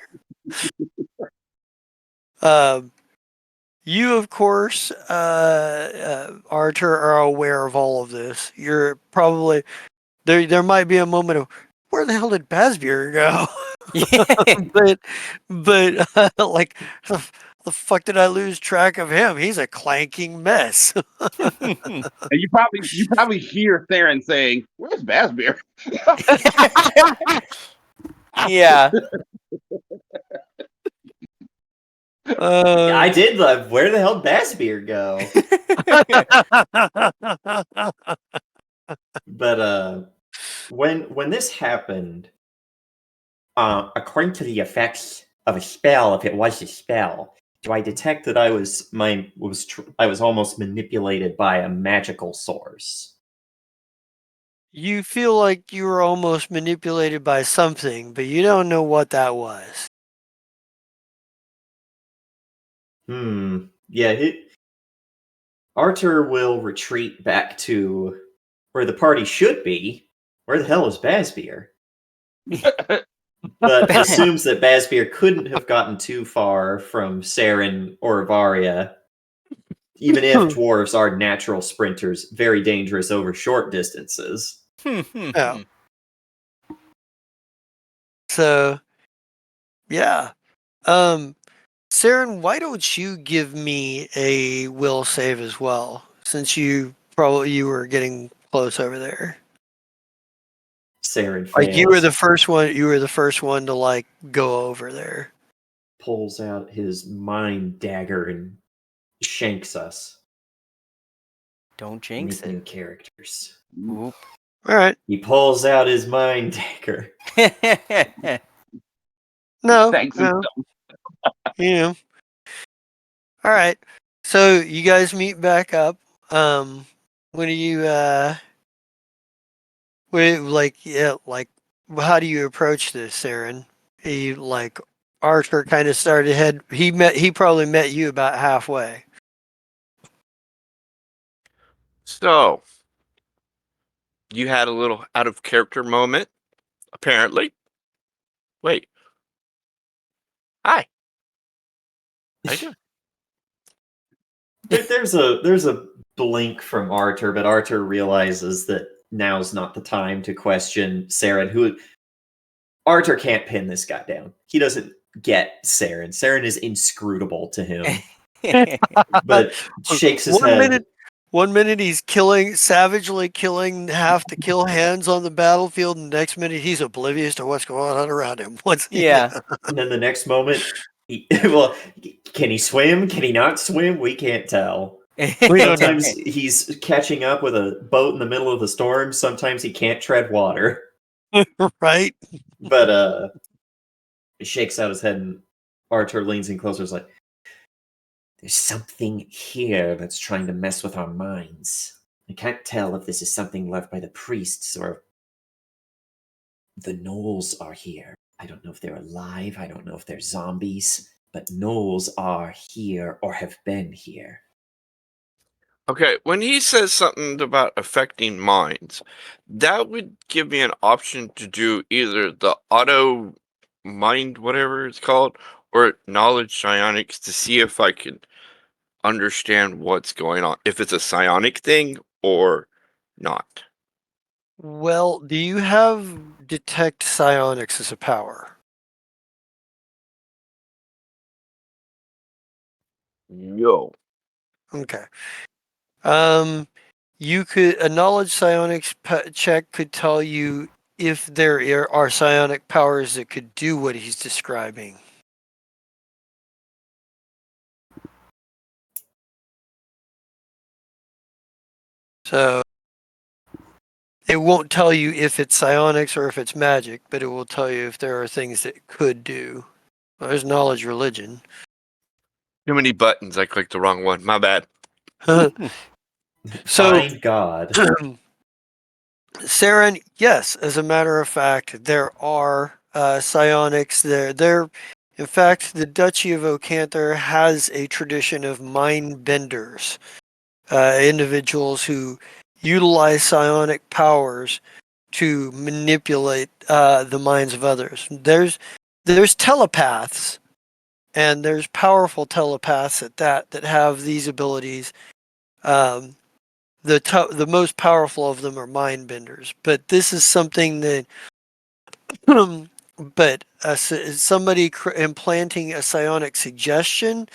You, of course, Arthur, are aware of all of this. You're probably there might be a moment of, where the hell did Basbeer go? but like, the fuck did I lose track of him? He's a clanking mess. And you probably hear Theron saying, "Where's Basbeer?" Yeah. I did love. Where the hell Basbeer go? But when this happened, according to the effects of a spell if it was a spell. Do I detect that I was almost manipulated by a magical source? You feel like you were almost manipulated by something, but you don't know what that was. Yeah, Arthur will retreat back to where the party should be. Where the hell is Basbier? But assumes that Basbier couldn't have gotten too far from Saren or Varia, even if dwarves are natural sprinters, very dangerous over short distances. Yeah. So, yeah. Saren, why don't you give me a will save as well, since you were getting close over there. Saren fails. Like you were the first one. You were the first one to like go over there. Pulls out his mind dagger and shanks us. Don't jinx Making it. characters. Oop. All right. He pulls out his mind dagger. No. Thanks. No. You know. All right. So you guys meet back up. When do you how do you approach this, Saren? He like Arthur kind of started head. He probably met you about halfway. So, you had a little out of character moment, apparently. Wait. Hi. How you doing? There's a blink from Arthur, but Arthur realizes that now's not the time to question Saren. Who Arthur can't pin this guy down. He doesn't get Saren. Saren is inscrutable to him, but shakes his head. 1 minute he's savagely killing half the kill hands on the battlefield, and the next minute he's oblivious to what's going on around him. Yeah. And then the next moment, well, can he swim? Can he not swim? We can't tell. We don't know. Sometimes he's catching up with a boat in the middle of the storm. Sometimes he can't tread water. Right? But he shakes out his head, and Arthur leans in closer. Is like, "There's something here that's trying to mess with our minds. I can't tell if this is something left by the priests or the gnolls are here. I don't know if they're alive. I don't know if they're zombies, but gnolls are here or have been here." Okay, when he says something about affecting minds, that would give me an option to do either the auto mind, whatever it's called, or knowledge psionics to see if I can understand what's going on, if it's a psionic thing or not. Well, do you have detect psionics as a power? No. Okay. You could a knowledge psionics check could tell you if there are psionic powers that could do what he's describing. So it won't tell you if it's psionics or if it's magic, but it will tell you if there are things that it could do. Well, there's knowledge religion. Too many buttons. I clicked the wrong one. My bad. So, Find God. Saren, yes, as a matter of fact, there are psionics there. In fact, the Duchy of Ocanther has a tradition of mind benders, individuals who utilize psionic powers to manipulate the minds of others. There's telepaths, and there's powerful telepaths at that have these abilities. The most powerful of them are mind benders, but this is something that but somebody implanting a psionic suggestion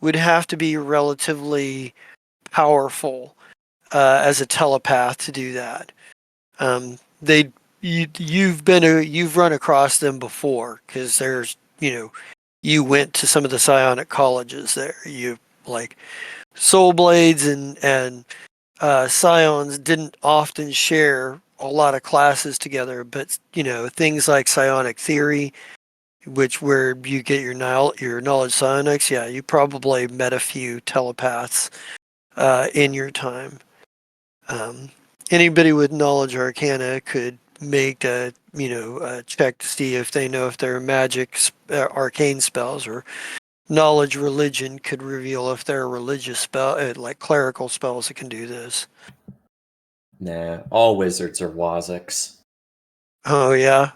would have to be relatively powerful as a telepath to do that. You've run across them before because there's you went to some of the psionic colleges there. You like soul blades and scions didn't often share a lot of classes together, but things like psionic theory which where you get your knowledge psionics. Yeah, you probably met a few telepaths in your time. Anybody with knowledge arcana could make a check to see if they know if they're magic arcane spells, or knowledge religion could reveal if they're religious spell like clerical spells that can do this. Nah, all wizards are Waziks. Oh yeah.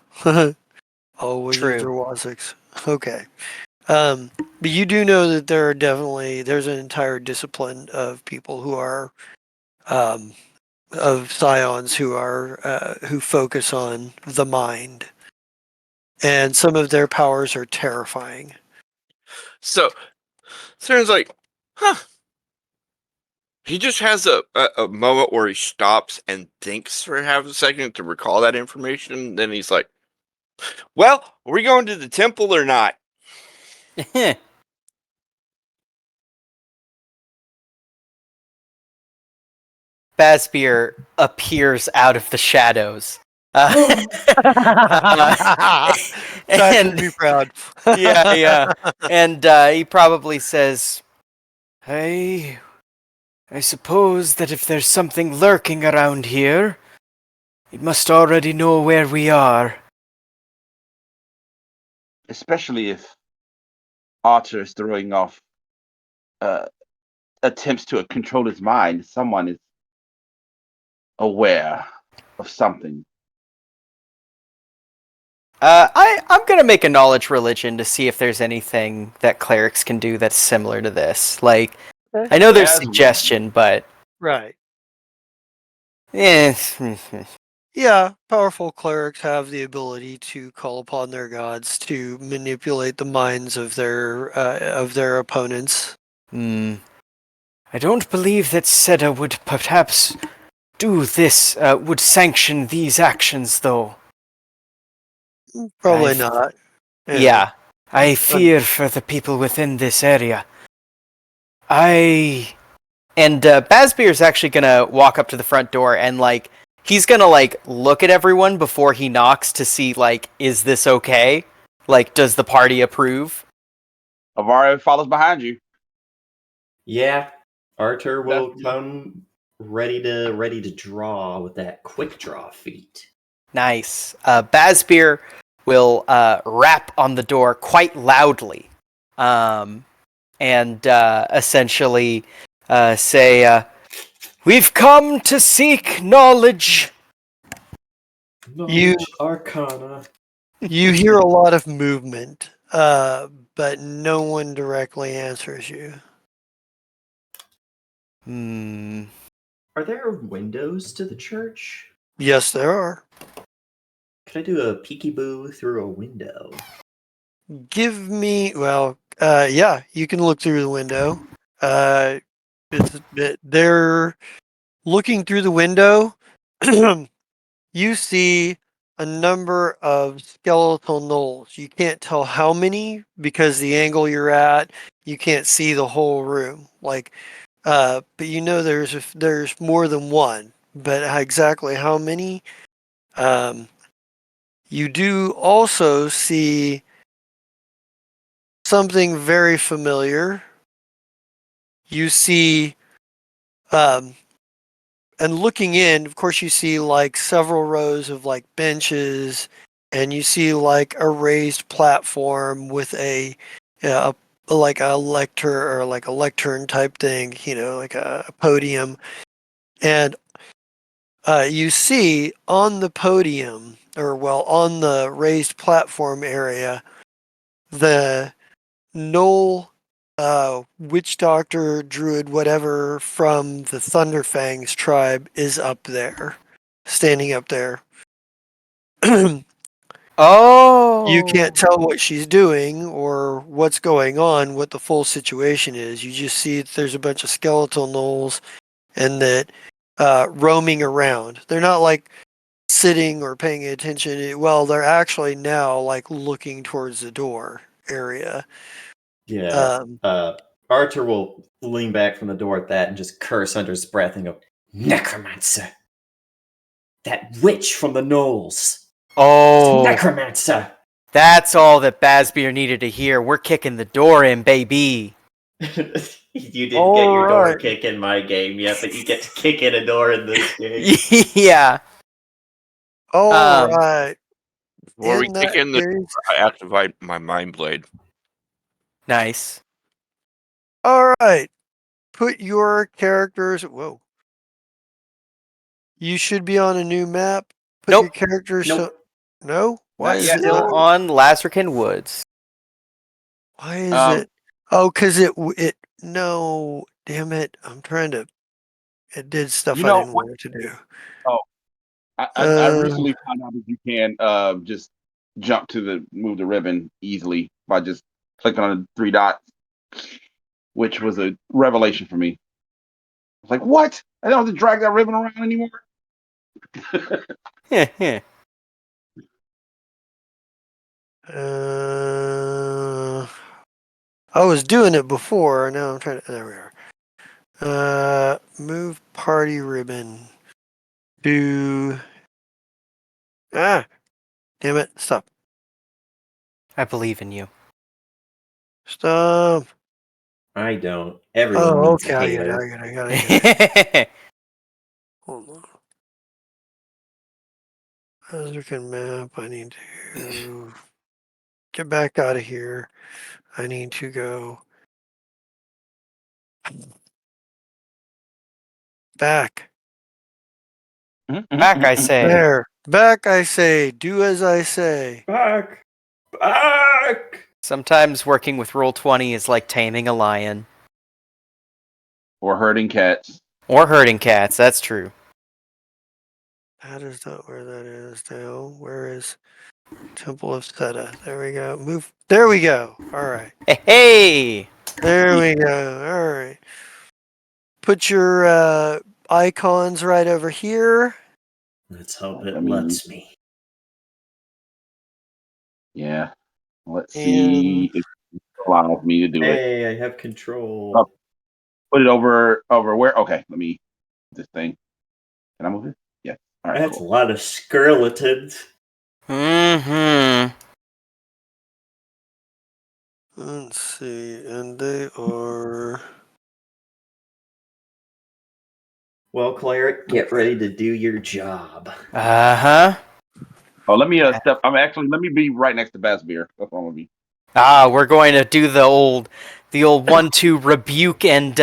All wizards True. are Waziks. Okay. But you do know that there's an entire discipline of people who are of scions who focus on the mind, and some of their powers are terrifying. So Saren's like, huh. He just has a moment where he stops and thinks for half a second to recall that information. Then he's like, well, are we going to the temple or not? Bazbeer appears out of the shadows. That And would be proud. yeah. And he probably says, I suppose that if there's something lurking around here, it must already know where we are. Especially if Archer is throwing off attempts to control his mind. Someone is aware of something. I'm gonna make a knowledge religion to see if there's anything that clerics can do that's similar to this. Like, I know there's As- suggestion, but Right. eh. Yeah, powerful clerics have the ability to call upon their gods to manipulate the minds of their opponents. I don't believe that Seda would perhaps do this, would sanction these actions, though. Probably I've- not. Yeah. I fear for the people within this area. And Bazbeer's actually gonna walk up to the front door and, like, he's gonna, like, look at everyone before he knocks to see, like, is this okay? Like, does the party approve? Avario follows behind you. Yeah, Arthur will That's- come ready to draw with that quick draw feat. Nice. Bazbeer will rap on the door quite loudly, and essentially say, "We've come to seek knowledge." You- Arcana. You hear a lot of movement, but no one directly answers you. Are there windows to the church? Yes, there are. Could I do a peekaboo through a window? Give me, yeah, you can look through the window. They're looking through the window. You see a number of skeletal gnolls. You can't tell how many because the angle you're at, you can't see the whole room. But you know there's more than one. But exactly how many? You do also see something very familiar. You see, and looking in, of course, you see like several rows of like benches, and you see like a raised platform with like a lector or like a lectern type thing, like a podium. And you see on the podium, on the raised platform area, the Knoll witch doctor, druid, whatever from the Thunderfangs tribe is up there, standing up there. Oh. You can't tell what she's doing or what's going on, what the full situation is. You just see that there's a bunch of skeletal gnolls and that roaming around. They're not like sitting or paying attention. Well, they're actually now like looking towards the door area. Yeah. Arthur will lean back from the door at that and just curse under his breath and go, "Necromancer! That witch from the Knolls! Oh. Necromancer!" That's all that Bazbeer needed to hear. We're kicking the door in, baby. You didn't get your door Alright. kick in my game yet, but you get to kick in a door in this game. Yeah. All right. Before we In kick that in the door, case, I activate my mind blade. Nice. all right. Put your characters. Whoa. You should be on a new map. Put your Nope. characters. Nope. No. Why Not is yet. it? Still on Lazrikaan Woods. Why is it? Oh, cause it. No. Damn it! I'm trying to. It did stuff You I know didn't what? want it to do. I recently found out that you can just move the ribbon easily by just clicking on the three dots, which was a revelation for me. I was like, what? I don't have to drag that ribbon around anymore. I was doing it before. Now I'm trying to. There we are. Move party ribbon. Do. Ah. Damn it! Stop. I believe in you. Stop. I don't. Everyone Oh, needs okay. a I Halo. got it. Hold on. Lazrikaan map. I need to get back out of here. I need to go back. Back, I say. There. Back, I say. Do as I say. Back! Back! Sometimes working with Roll20 is like taming a lion. Or herding cats. Or herding cats, that's true. That is not where that is now. Where is Temple of Seta? There we go. Move. There we go. All right. Hey! There we go. All right. Put your icons right over here. Let's hope it I mean- lets me. Yeah. Let's And- see if it allows me to do it. Hey, I have control. Oh. Put it over where? Okay, let me this thing. Can I move it? Yeah. All right. That's Cool. a lot of skeletons. Mm-hmm. Let's see. And they are. Well, Cleric, get ready to do your job. Uh-huh. Oh, let me step. Let me be right next to Bass Beer. That's what I'm gonna be. Ah, we're going to do the old 1-2 rebuke and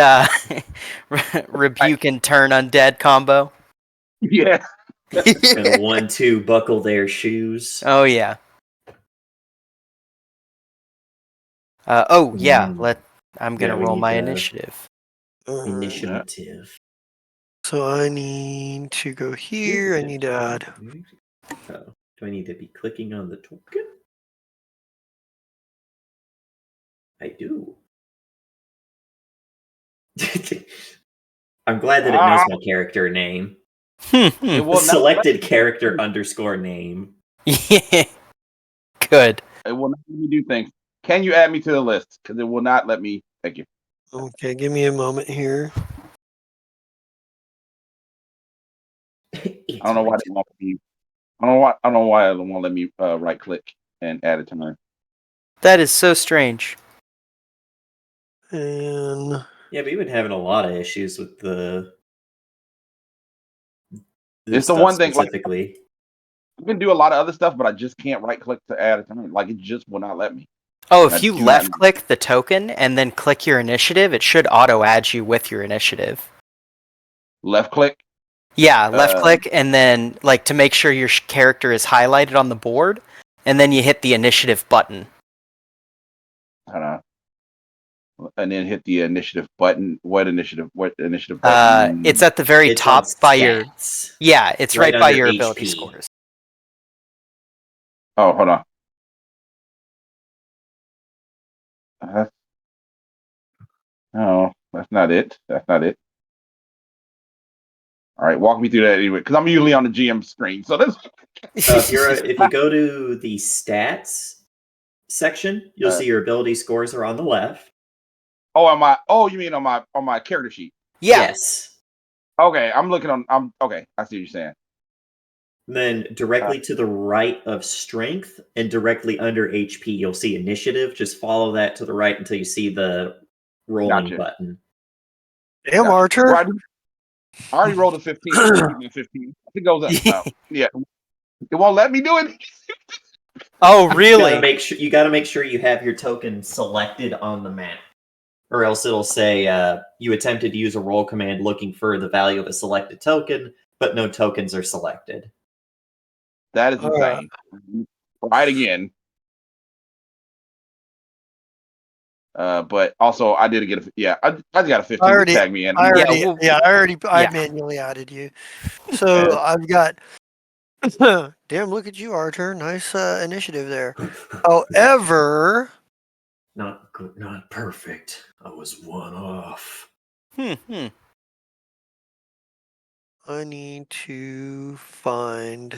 rebuke and turn undead combo. Yeah. And a 1-2 buckle their shoes. Oh yeah. Yeah. I'm gonna Yeah, we roll need my the initiative. All right. Initiative. So I need to go here. I need to add. Oh, do I need to be clicking on the token? I do. I'm glad that it knows my character name. It will not Selected character _ name. Yeah. Good. It will not let me do things. Can you add me to the list? Because it will not let me. Thank you. Okay, give me a moment here. I don't know why they won't let me. I don't know why it won't let me right click and add it to my. That is so strange. And Yeah, we've been having a lot of issues with the It's the stuff one thing, like- specifically. I can do a lot of other stuff, but I just can't right click to add it to my. Like it just will not let me. Oh, I if you do not- left click the token and then click your initiative, it should auto add you with your initiative. Left click. Yeah, left click and then like to make sure your character is highlighted on the board, and then you hit the initiative button. Hold on. And then hit the initiative button. What initiative? What initiative button? It's at the very It's top on by your. stats. Yeah, it's Right right by under your HP. ability scores. Oh, hold on. No, that's not it. That's not it. All right, walk me through that anyway, because I'm usually on the GM screen. So this. If you go to the stats section, you'll see your ability scores are on the left. Oh, on my. Oh, you mean on my character sheet? Yeah. Yes. Okay, I'm looking on. Okay, I see what you're saying. Then directly to the right of strength and directly under HP, you'll see initiative. Just follow that to the right until you see the rolling Gotcha. button. Damn, Well, Archer. I already rolled a 15. So I'm keeping the 15. It goes up. Yeah. It won't let me do it. Oh, You gotta really? make sure you have your token selected on the map, or else it'll say you attempted to use a roll command looking for the value of a selected token, but no tokens are selected. That is insane. Right again. But also I did get I got a 15 to tag me in. I manually added you. So I've got damn, look at you, Archer. Nice initiative there. However, Not good, not perfect. I was one off. Hmm. I need to find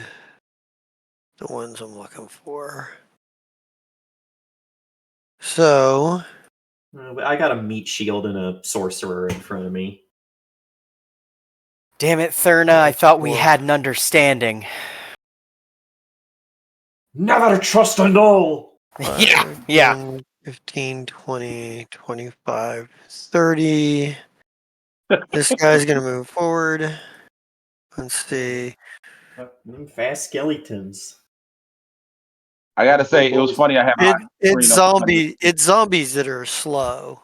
the ones I'm looking for. So I got a meat shield and a sorcerer in front of me. Damn it, Thurna, I thought we had an understanding. Never trust a gnoll. 5, 10, 15, 20, 25, 30. This guy's going to move forward. Let's see. Fast skeletons. I gotta say, it was funny. I had my It's zombies that are slow.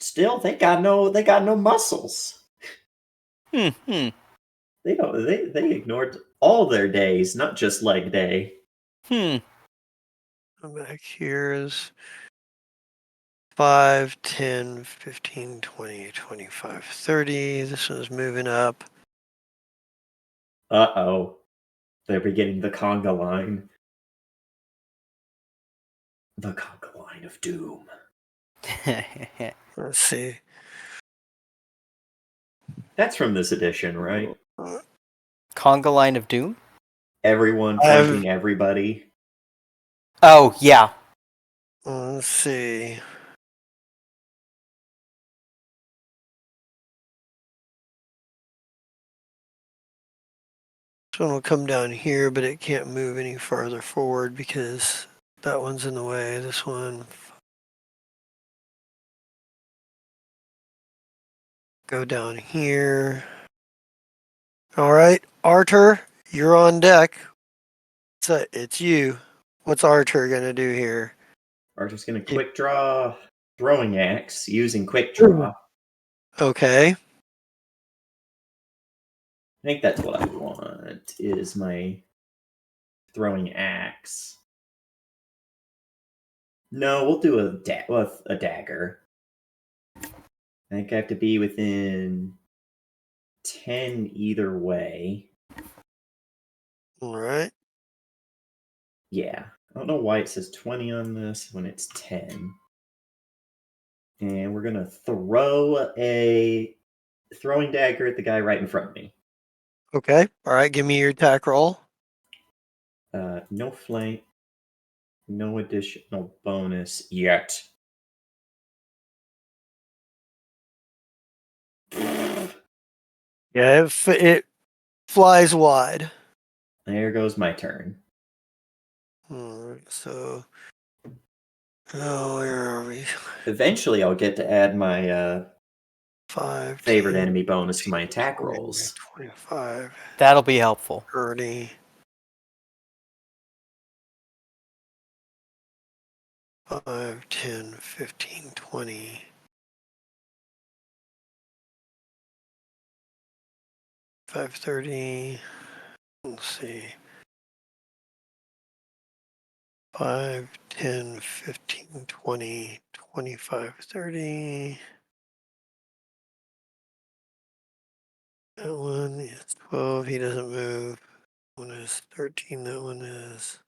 Still, they got no muscles. Hmm. They don't. They ignored all their days, not just leg day. Come back here is 5, 10, 15, 20, 25, 30. This one's moving up. Uh-oh. They're beginning the conga line. The conga line of doom. Let's see. That's from this edition, right? Conga line of doom? Everyone flanking everybody. Oh, yeah. Let's see. This one will come down here, but it can't move any farther forward because that one's in the way. This one. Go down here. All right, Archer, you're on deck. It's you. What's Archer gonna do here? Archer's gonna quick draw throwing axe using quick draw. Okay. I think that's what I want, is my throwing axe. No, we'll do a dagger. I think I have to be within 10 either way. All right. Yeah. I don't know why it says 20 on this when it's 10. And we're going to throw a throwing dagger at the guy right in front of me. Okay. All right. Give me your attack roll. No flank. No additional bonus yet. Yeah, it flies wide. There goes my turn. All right. So, where are we? Eventually, I'll get to add my 5, favorite 10, enemy bonus to my attack 20, rolls. 25, That'll be helpful. 30. 5, 10, 15, 20. 530. Let's see. 5, 10, 15, 20, 25, 30. That one is 12. He doesn't move. One is 13. That one is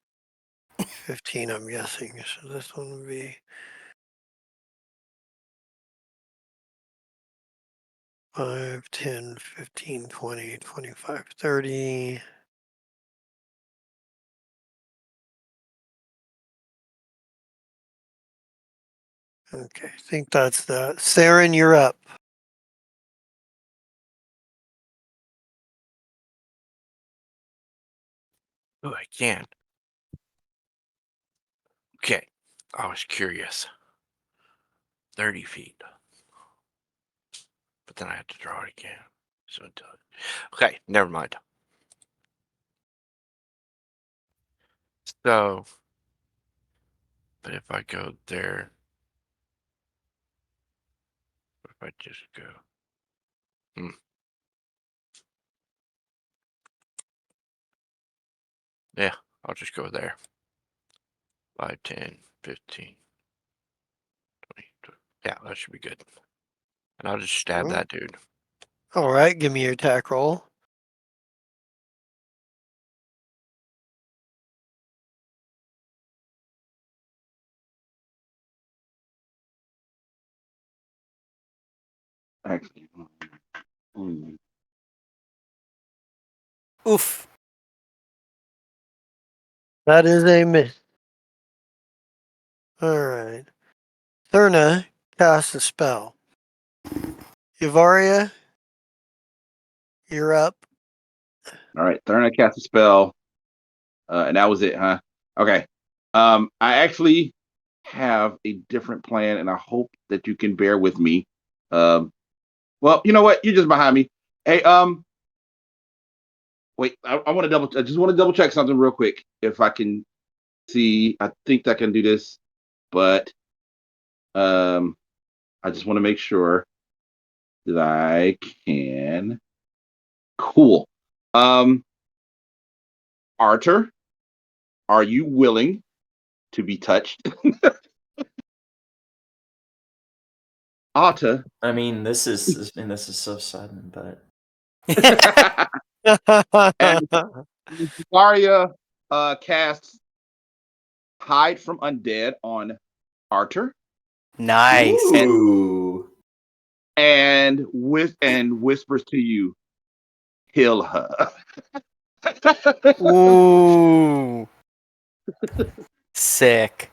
15, I'm guessing. So this one would be 5, 10, 15, 20, 25, 30. Okay, I think that's that. Saren, you're up. Oh, I can. Okay. I was curious. 30 feet. But then I had to draw it again. So okay, never mind. So, but if I go there, what if I just go? Yeah, I'll just go there. 5, 10, 15, 20. Yeah, that should be good. And I'll just stab that dude. All right, give me your attack roll. Actually, Oof. That is a miss. All right. Thurna casts a spell. Ivaria, you're up. all right, Therna cast a spell, and that was it, huh? Okay. I actually have a different plan, and I hope that you can bear with me. Well, you know what? You're just behind me. Hey, wait. I want to double. I just want to double check something real quick. If I can see, I think I can do this, but I just want to make sure that I can. Cool. Um, Arthur, are you willing to be touched? Arthur. I mean, this is so sudden, but And Daria casts Hide from Undead on Arthur Nice. ooh, and whispers to you, heal her. Ooh. Sick.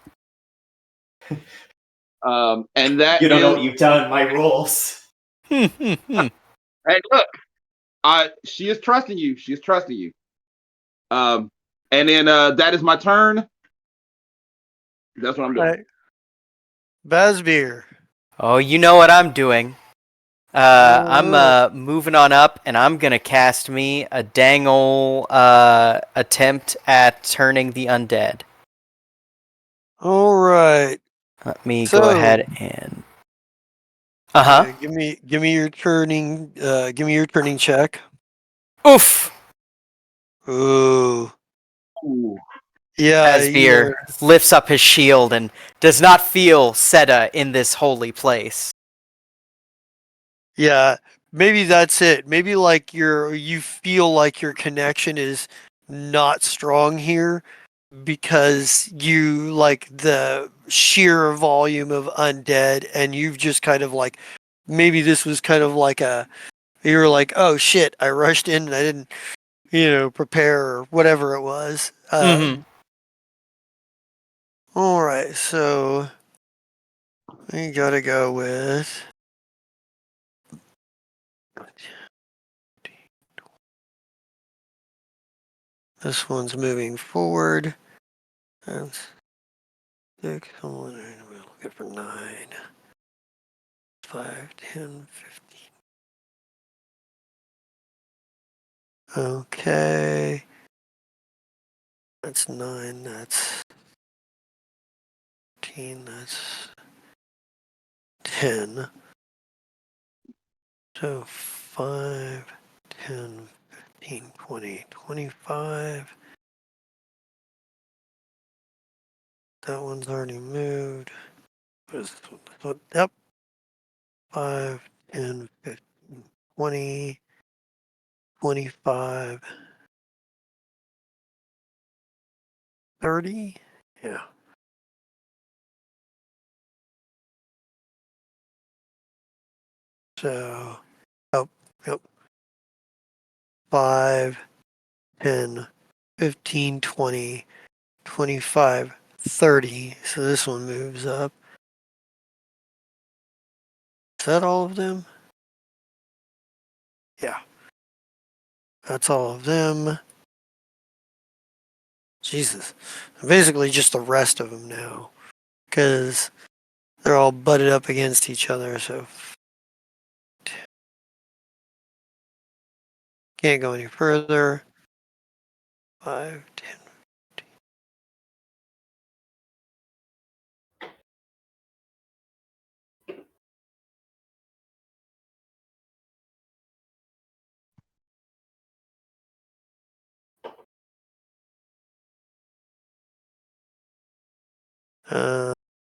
And that you don't know is, what you've done. My rules. hey, look, she is trusting you. She is trusting you. And then that is my turn. That's what I'm doing. Right. Basbeer. Oh, you know what I'm doing. I'm moving on up, and I'm gonna cast me a dang ol' attempt at turning the undead. All right. Let me go So, ahead and. Uh huh. give me your turning check. Oof. Ooh. Ooh. Yeah, Asbeer lifts up his shield and does not feel Seta in this holy place. yeah. Maybe that's it. Maybe like you feel like your connection is not strong here because you like the sheer volume of undead and you've just kind of like maybe this was kind of like you were like, oh shit, I rushed in and I didn't, prepare or whatever it was. Mm-hmm. All right, so we gotta go with this one's moving forward. That's 6, looking for 9, 5, 10, 15. Okay. That's 9, that's 15, that's 10. So 5, 10, 15, 20, 25. That one's already moved. Yep. 5, 10, 15, 20, 25, 30. Yeah. So, oh, yep. 5, 10, 15, 20, 25, 30. So this one moves up. Is that all of them? Yeah. That's all of them. Jesus. Basically just the rest of them now. Because they're all butted up against each other, so can't go any further. 5, 10.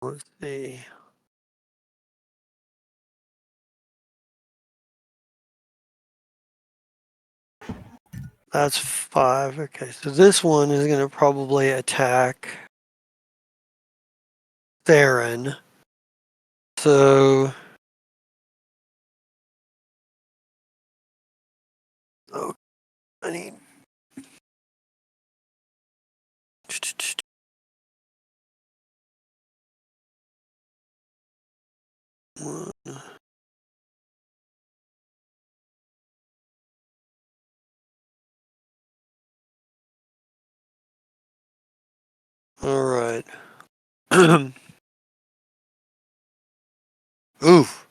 Let's see. That's 5. Okay, so this one is going to probably attack Theron. So. Oh, I need. All right. Oof.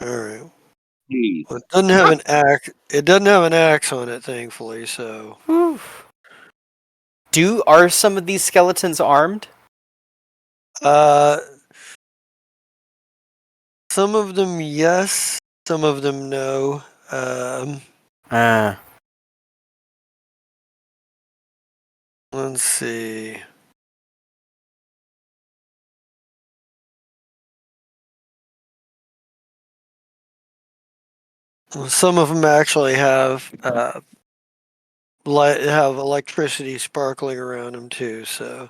All right. Well, it doesn't have an axe. It doesn't have an axe on it, thankfully. So. Are some of these skeletons armed? Uh, some of them yes, some of them no. Ah. Let's see. Well, some of them actually have have electricity sparkling around them too. So.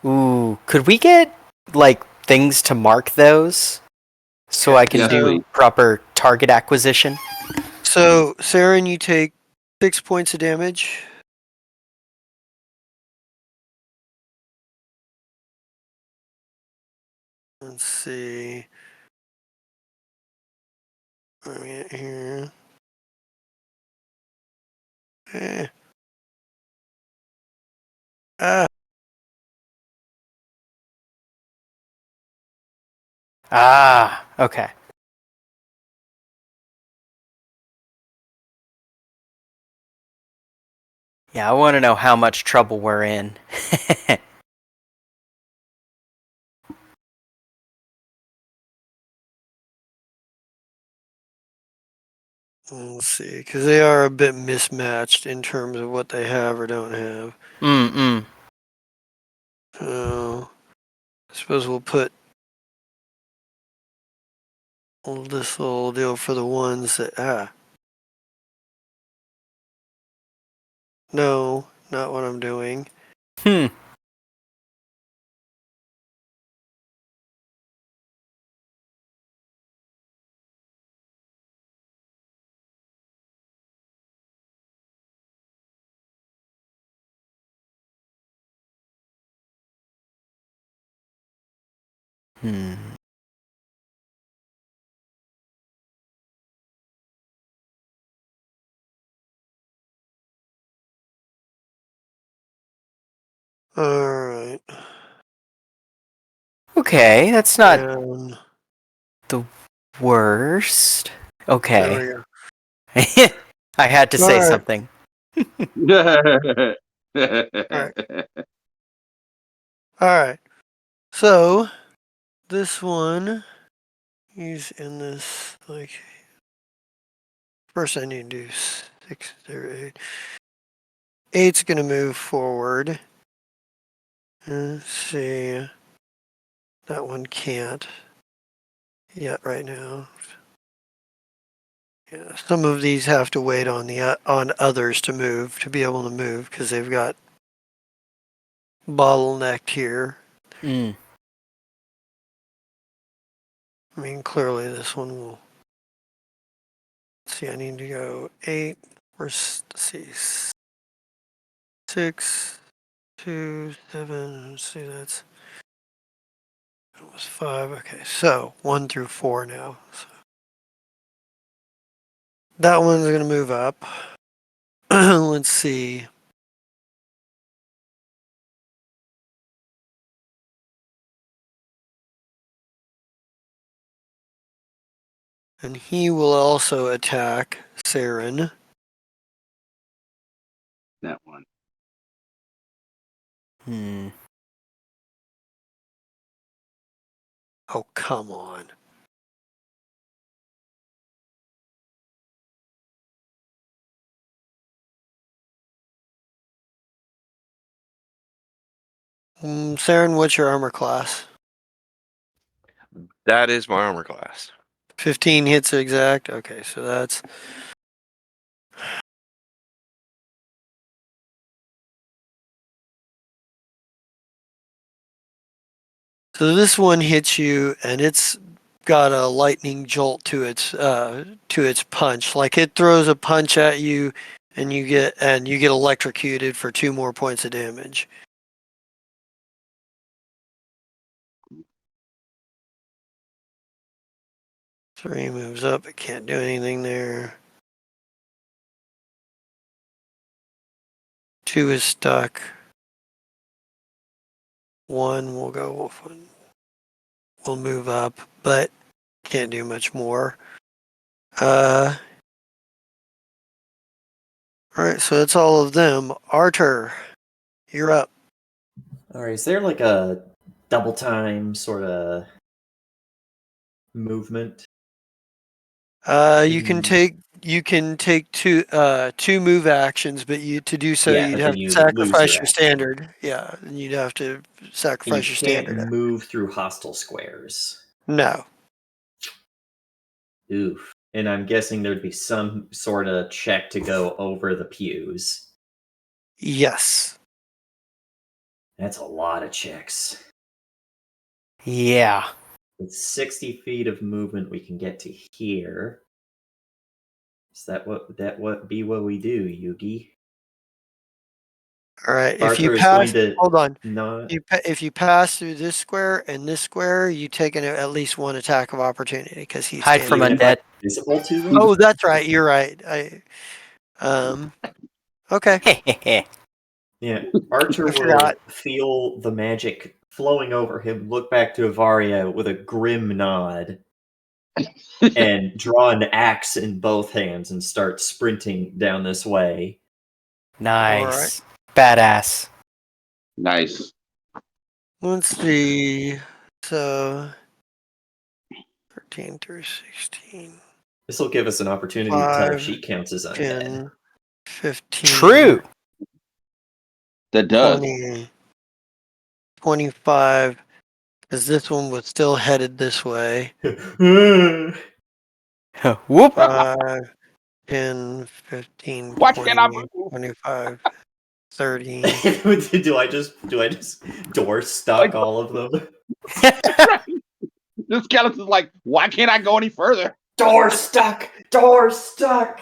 Ooh, could we get like things to mark those so I can Yes, do please. proper target acquisition? So, Saren, you take 6 points of damage. Let's see. Where are we at here? Eh. Ah. Ah, okay. Yeah, I want to know how much trouble we're in. Let's see, because they are a bit mismatched in terms of what they have or don't have. Mm-mm. So, I suppose we'll put this little deal for the ones that. No, not what I'm doing. Hmm. Hmm. Alright. Okay, that's not And the worst. there Okay. we go. I had to say Alright, something. alright, alright. So, this one, he's in this, like, first I need to do 6 or 8. 8's gonna move forward. Let's see. That one can't yet right now. Yeah, some of these have to wait on the on others to move to be able to move because they've got bottlenecked here. Mm. I mean, clearly this one will. Let's see, I need to go 8. Let's see, 6, 2, 7. Let's see, that was 5. Okay, so 1 through 4 now. So that one's gonna move up. Let's see. And he will also attack Saren. That one. Hmm. Oh, come on. Saren, what's your armor class? That is my armor class. 15 hits exact. Okay, so that's... So this one hits you, and it's got a lightning jolt to its punch. Like it throws a punch at you, and you get electrocuted for 2 more points of damage. Three moves up. It can't do anything there. 2 is stuck. 1 will go. We'll move up, but can't do much more. All right, so that's all of them. Artur, you're up. All right, is there like a double time sort of movement? You can take two move actions, but to do so Yeah, you'd but have then to you lose sacrifice your your action. standard. Yeah, and you'd have to And sacrifice you your can't standard. move through hostile squares. No. Oof. And I'm guessing there'd be some sort of check to go over the pews. Yes. That's a lot of checks. Yeah. With 60 feet of movement, we can get to here. Is that what we do, Yugi? All right. If you Arthur is pass, going to hold on. not. If you pass through this square and this square, you take at least 1 attack of opportunity because he's Hide from standing. Even if I'm undead. visible to them? Oh, that's right. You're right. Okay. Yeah. Archer I forgot. will feel the magic flowing over him, look back to Avaria with a grim nod, and draw an axe in both hands and start sprinting down this way. Nice. Badass. Nice. Let's see. So 13 through 16. This will give us an opportunity to tell if 5, she counts as undead. 10, 15. True. That does. 20, 25. Because this one was still headed this way. Whoop. 5, 10, 15, Watch 20, can I move? 25, 30. do I just door stuck all of them? Right. This skeleton's like, why can't I go any further? Door stuck! Door stuck!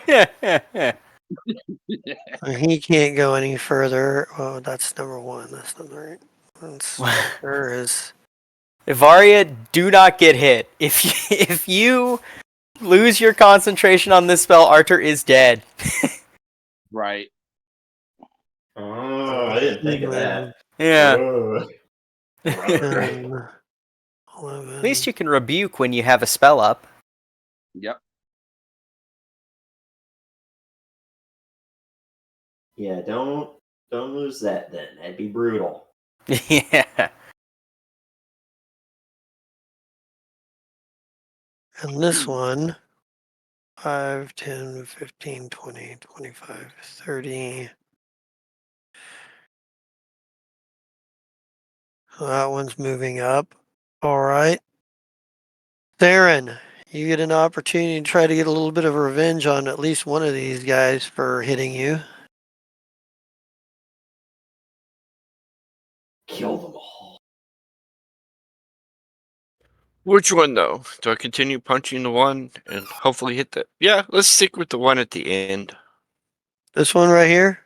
He can't go any further. Oh, that's number 1. That's not right. There is. Ivaria, do not get hit. If you lose your concentration on this spell, Arthur is dead. Right. Oh, I didn't think of that. Yeah. Oh. 10, 11. At least you can rebuke when you have a spell up. Yep. Yeah, don't lose that then. That'd be brutal. Yeah. And this one, 5, 10, 15, 20, 25, 30. So that one's moving up. All right. Theron, you get an opportunity to try to get a little bit of revenge on at least one of these guys for hitting you. Kill them all. Which one though? Do I continue punching the one and hopefully hit the? Yeah, let's stick with the one at the end. This one right here?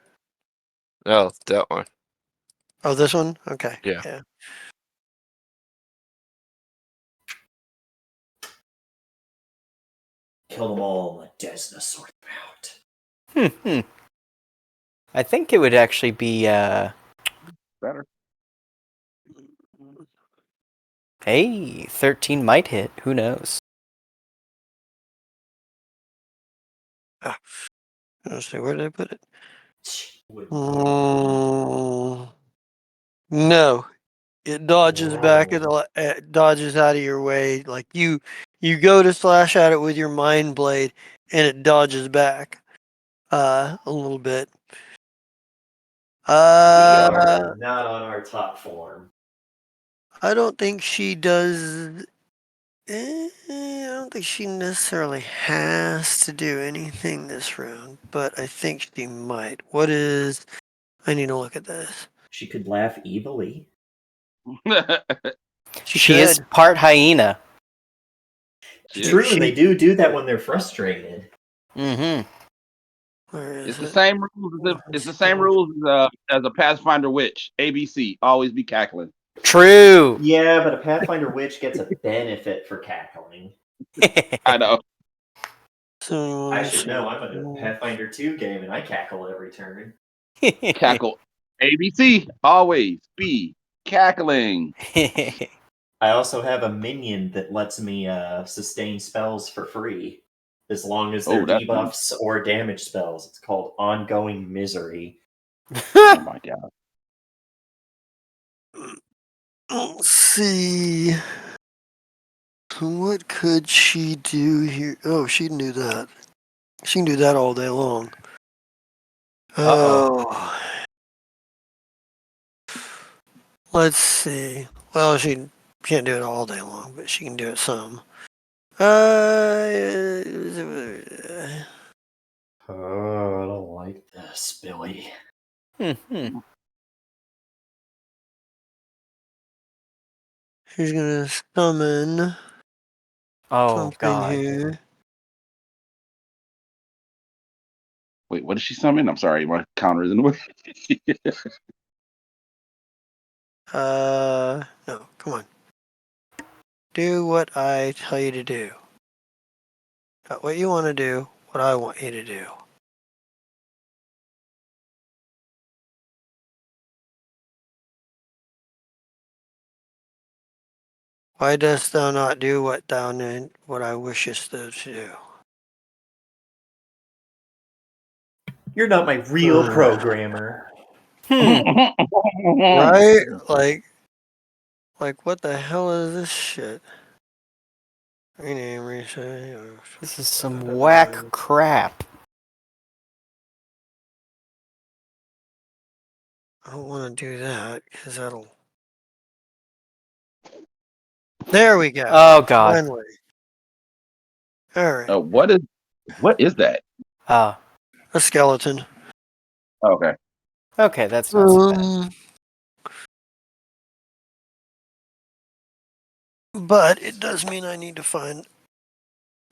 Oh, that one. Oh, this one? Okay. Yeah. Kill them all and let Desna sort them out. I think it would actually be Better. hey, 13 might hit. Who knows? Let's see, where did I put it? Would- No, it dodges back. It dodges out of your way. Like you go to slash at it with your mind blade, and it dodges back a little bit. We are not on our top form. I don't think she does. I don't think she necessarily has to do anything this round, but I think she might. What is? I need to look at this. She could laugh evilly. She is part hyena. True, and they do that when they're frustrated. Mm-hmm. Where is It's the it? same rules. It's the same rules as a Pathfinder witch. ABC, always be cackling. True. Yeah, but a Pathfinder witch gets a benefit for cackling. I know. So I should know. I'm in a Pathfinder 2 game, and I cackle every turn. Cackle. ABC, always be cackling. I also have a minion that lets me sustain spells for free, as long as they're that's debuffs or damage spells. It's called Ongoing Misery. Oh my god. let's see. What could she do here? Oh, she can do that. She can do that all day long. Uh-oh. Oh. Let's see. Well, she can't do it all day long, but she can do it some. Oh, I don't like this, Billy. Mhm. She's gonna summon Oh something God. here. Wait, what is she summoning? I'm sorry, my counter is in the way. No, come on. Do what I tell you to do. Not what you want to do, what I want you to do. Why dost thou not do what what I wishest thou to do? You're not my real programmer. Hmm. Right? Like what the hell is this shit? Rename, reset. This is some whack crap. I don't want to do that because that'll. There we go. Oh God. Finally. All right. What is that? Ah. A skeleton. Okay. Okay, that's not so bad. But it does mean I need to find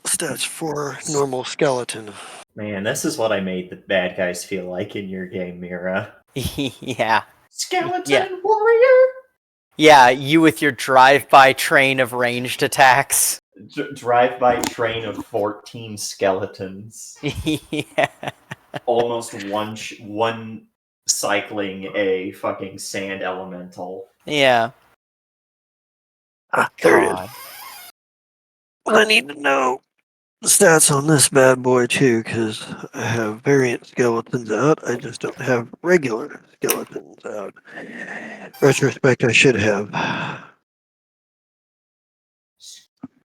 stats for normal skeleton. Man, this is what I made the bad guys feel like in your game, Mira. Yeah. Skeleton Yeah. warrior! Yeah, you with your drive-by train of ranged attacks. Drive-by train of 14 skeletons. Yeah. Almost one cycling a fucking sand elemental. Yeah. There it is. God. I need to know the stats on this bad boy too, because I have variant skeletons out. I just don't have regular skeletons out. Retrospect, I should have.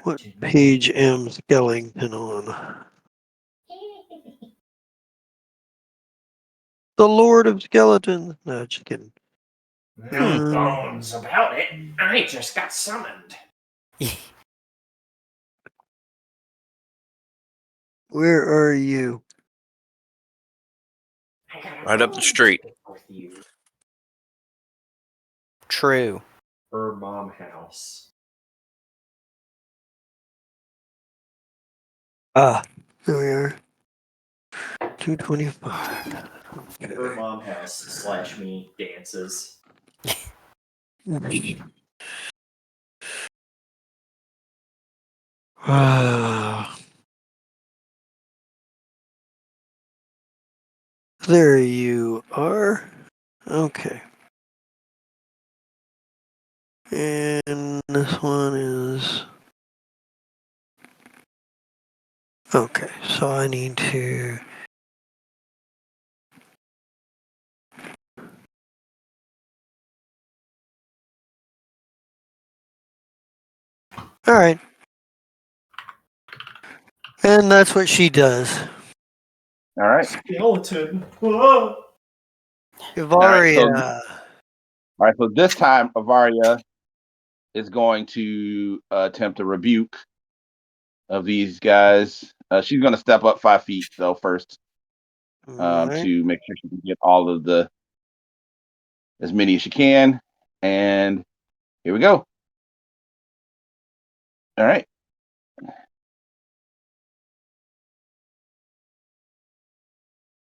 What page am skeleton on? The Lord of Skeletons. No, just kidding. No bones about it. I just got summoned. Where are you? I got a Right up the bone street. to pick with you. True. Her mom house. Ah, there we are. 225. Her Okay. mom house / me dances. There you are. Okay. And this one is Okay, so I need to. All right. And that's what she does. All right. Skeleton. Whoa. Ivaria. All right. So this time, Avaria is going to attempt a rebuke of these guys. She's going to step up 5 feet though first Alright. to make sure she can get all of as many as she can. And here we go. All right.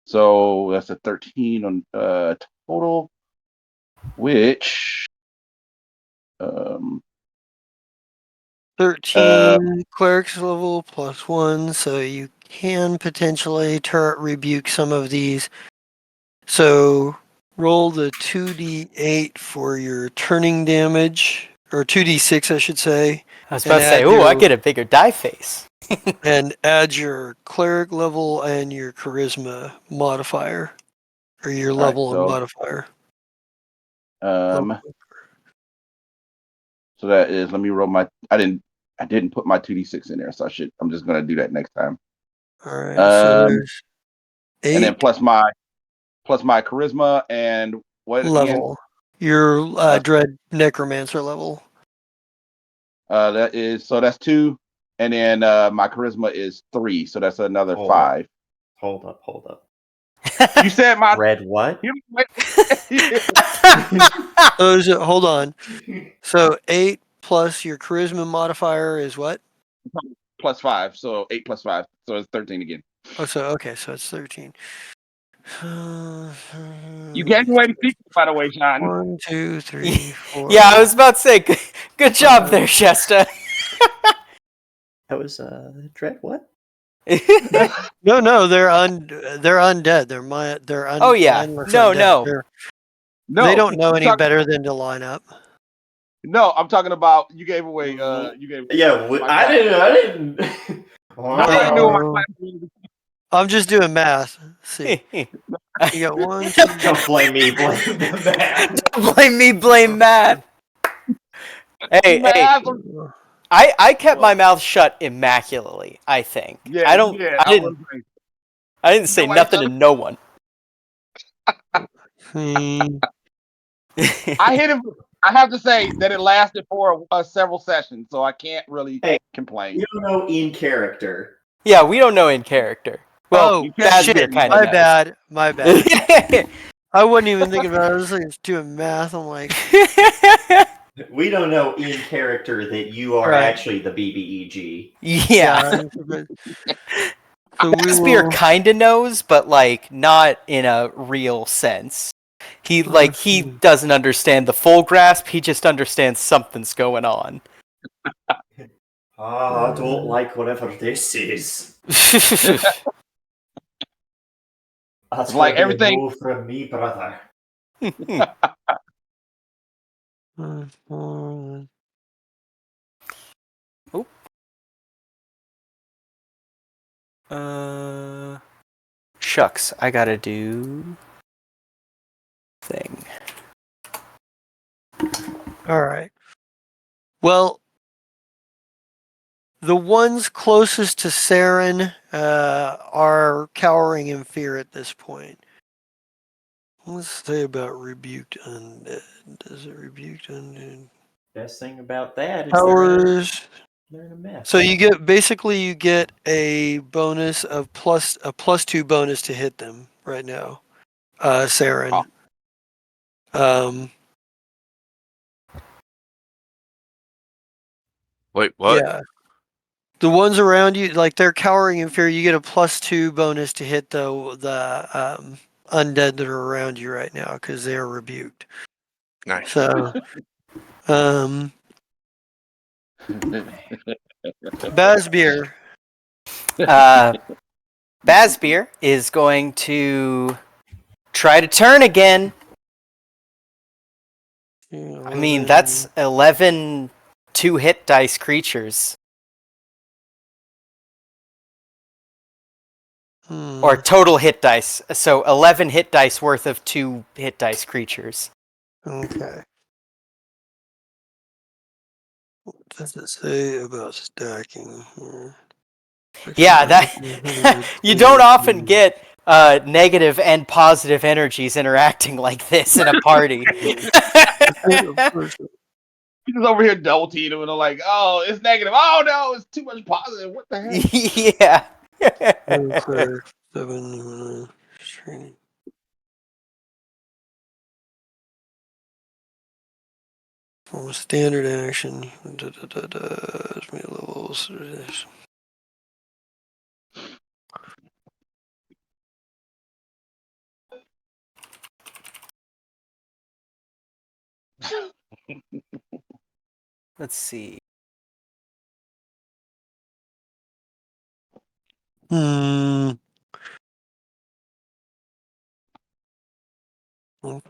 So that's a 13 on total, which 13 cleric's level +1, so you can potentially turret rebuke some of these. So roll the 2d8 for your turning damage, or 2d6, I should say. I was about to say, ooh, I get a bigger die face. And add your cleric level and your charisma modifier, or your level and modifier. so that is, let me roll my. I didn't put my 2d6 in there, so I'm just gonna do that next time. All right. So there's 8 and then plus my charisma and what level. again? Your dread necromancer level. That is, so that's 2, and then my charisma is 3, so that's another Hold 5. Hold up. You said my Red what? Hold on. So 8 plus your charisma modifier is what? plus 5, so 8 plus 5, so it's 13 again. Oh, so okay, so it's 13. You gave away the secret, by the way, Sean. 1, 2, 3, 4. Yeah, I was about to say, good job there, Shesta. That was Dread what? No, they're undead. They're Oh, yeah. mindless No, undead. no. They don't know any better than to line up. No, I'm talking about you gave away. Yeah, I didn't. Nobody knew my class. I'm just doing math. Let's see. You got 1, 2. Don't blame me. Blame Matt. Don't blame me. Blame Matt. Hey, I kept my mouth shut immaculately. I think. Yeah, I didn't say nothing to no one. I hit him. I have to say that it lasted for several sessions, so I can't really complain. You don't know in character. Yeah, we don't know in character. Well, shit, kind of. My bad. I wasn't even thinking about it. I was like doing math. I'm like, we don't know in character that you are actually the BBEG. Yeah. So Spear kind of knows, but like not in a real sense. He doesn't understand the full grasp. He just understands something's going on. I don't like whatever this is. That's like everything from me, brother. Shucks, I gotta do thing. All right. Well, the ones closest to Saren are cowering in fear at this point. Let's say about rebuked undead. Does it rebuked undead? Best thing about that is Powers. they're in a mess. So you get a bonus of a +2 bonus to hit them right now, Saren. Wait, what? Yeah. The ones around you, like they're cowering in fear, you get a +2 bonus to hit the undead that are around you right now because they are rebuked. Nice. So, Bazbeer. Bazbeer is going to try to turn again. I mean, that's 11 2-hit dice creatures. Or total hit dice. So 11 hit dice worth of 2 hit dice creatures. Okay. What does it say about stacking here? Yeah, that you don't often get negative and positive energies interacting like this in a party. He's just over here double teaming and like, oh, it's negative. Oh no, it's too much positive. What the heck? Yeah. Cleric, 7 training. From standard action. As many levels. Let's see.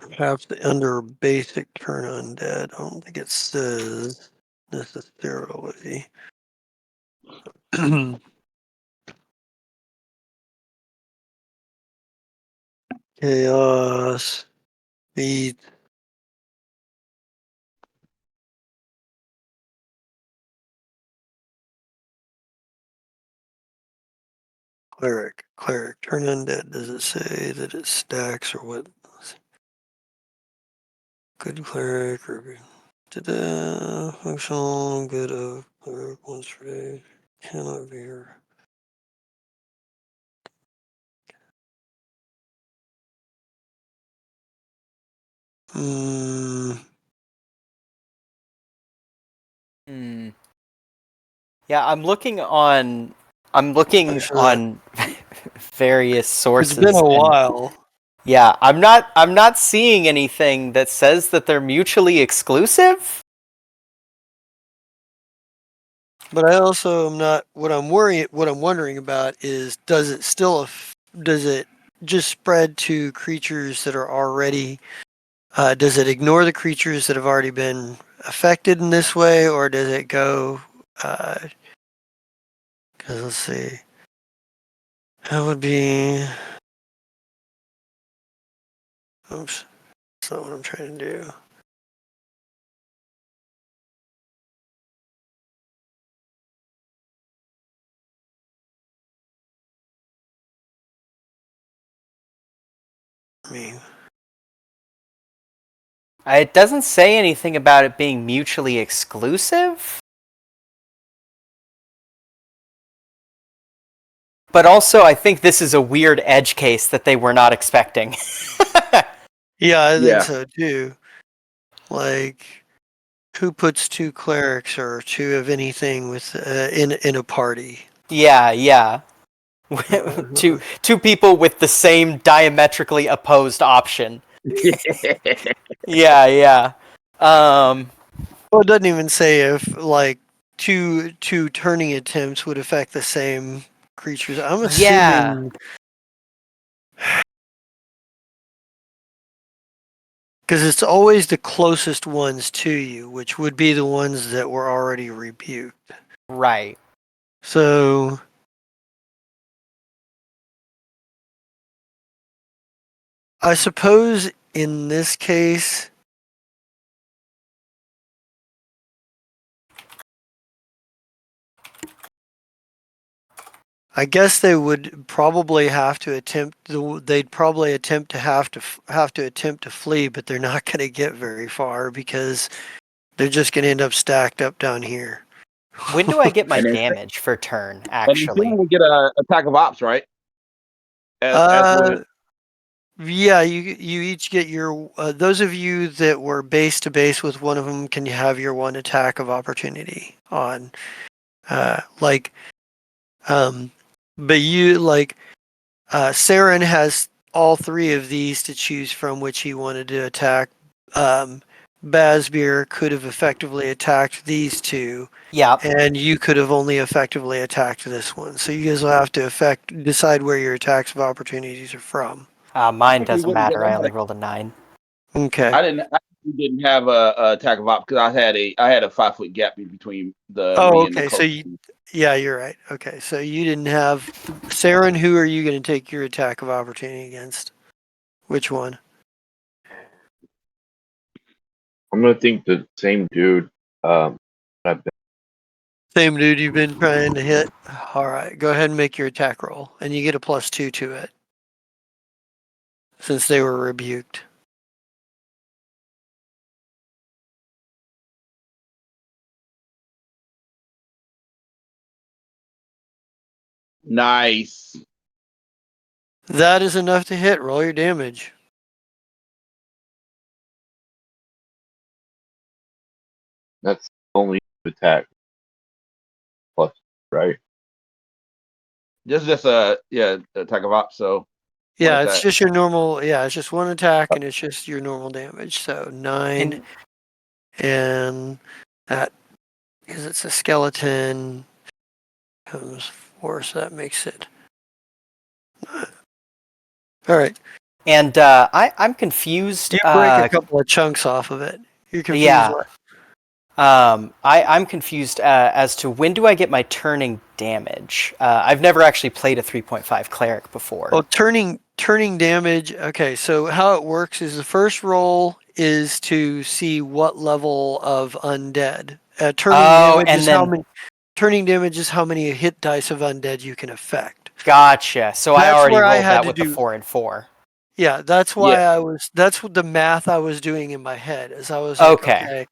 Perhaps under basic turn undead. I don't think it says necessarily. Chaos. Beat. Cleric. Cleric. Turn undead. Does it say that it stacks or what? Good cleric or functional good of cleric once per day. Cannot be here. Yeah, I'm looking on various sources. It's been a while. Yeah, I'm not seeing anything that says that they're mutually exclusive. But I also am not. What I'm wondering about is, does it just spread to creatures that are already? Does it ignore the creatures that have already been affected in this way, or does it go? Because let's see, that would be. Oops, that's not what I'm trying to do. I mean, It doesn't say anything about it being mutually exclusive. But also, I think this is a weird edge case that they were not expecting. yeah, I think Yeah. so too. Like, who puts 2 clerics or 2 of anything with in a party? Yeah. two people with the same diametrically opposed option. Yeah. Well, it doesn't even say if like two turning attempts would affect the same creatures. I'm assuming because it's always the closest ones to you, which would be the ones that were already rebuked. Right. So I suppose in this case, I guess they would probably have to they'd probably attempt to have to attempt to flee, but they're not going to get very far because they're just going to end up stacked up down here. When do I get my And then- damage for turn, And actually? then we get a attack of ops, right? Yeah, you each get your those of you that were base to base with one of them can have your one attack of opportunity on but you like Saren has all 3 of these to choose from which he wanted to attack. Basbeer could have effectively attacked these 2. Yeah. And you could have only effectively attacked this one. So you guys will have to decide where your attacks of opportunities are from. Mine doesn't matter. I only rolled a 9. Okay. I didn't have a attack of ops because I had a 5-foot gap between me and the okay. close. Yeah, you're right. Okay, so you didn't have. Saren, who are you going to take your attack of opportunity against? Which one? I'm gonna think the same dude. I've been Same dude you've been trying to hit. All right, go ahead and make your attack roll, and you get a +2 to it since they were rebuked. Nice. That is enough to hit. Roll your damage. that's only attack plus, right? Just attack of ops. So one Yeah, it's attack. just your normal. Yeah, it's just one attack, and it's just your normal damage. So 9, and that because it's a skeleton comes 4, so that makes it. All right, And I'm confused. you break a couple of chunks off of it. You're confused. Yeah. What? I'm confused as to when do I get my turning damage? I've never actually played a 3.5 cleric before. Oh, turning damage. Okay, so how it works is the first roll is to see what level of undead. Turning damage is how many hit dice of undead you can affect. Gotcha. So I That's already where I rolled had that to with do- the 4 and 4. Yeah, that's why that's what the math I was doing in my head as I was like, Okay.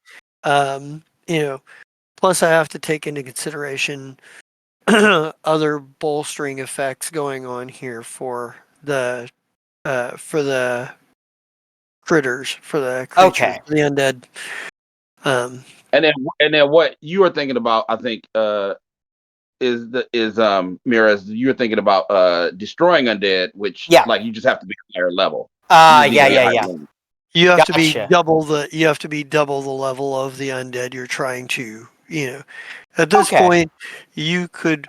plus I have to take into consideration other bolstering effects going on here for the critters, for the creatures, Okay. the undead. And then what you were thinking about, I think, is Mira, you were thinking about destroying undead, which Yeah. like you just have to be a higher level. You just need to be a higher Yeah. level. You have to be Gotcha. double the level of the undead you're trying to, At this Okay. point, you could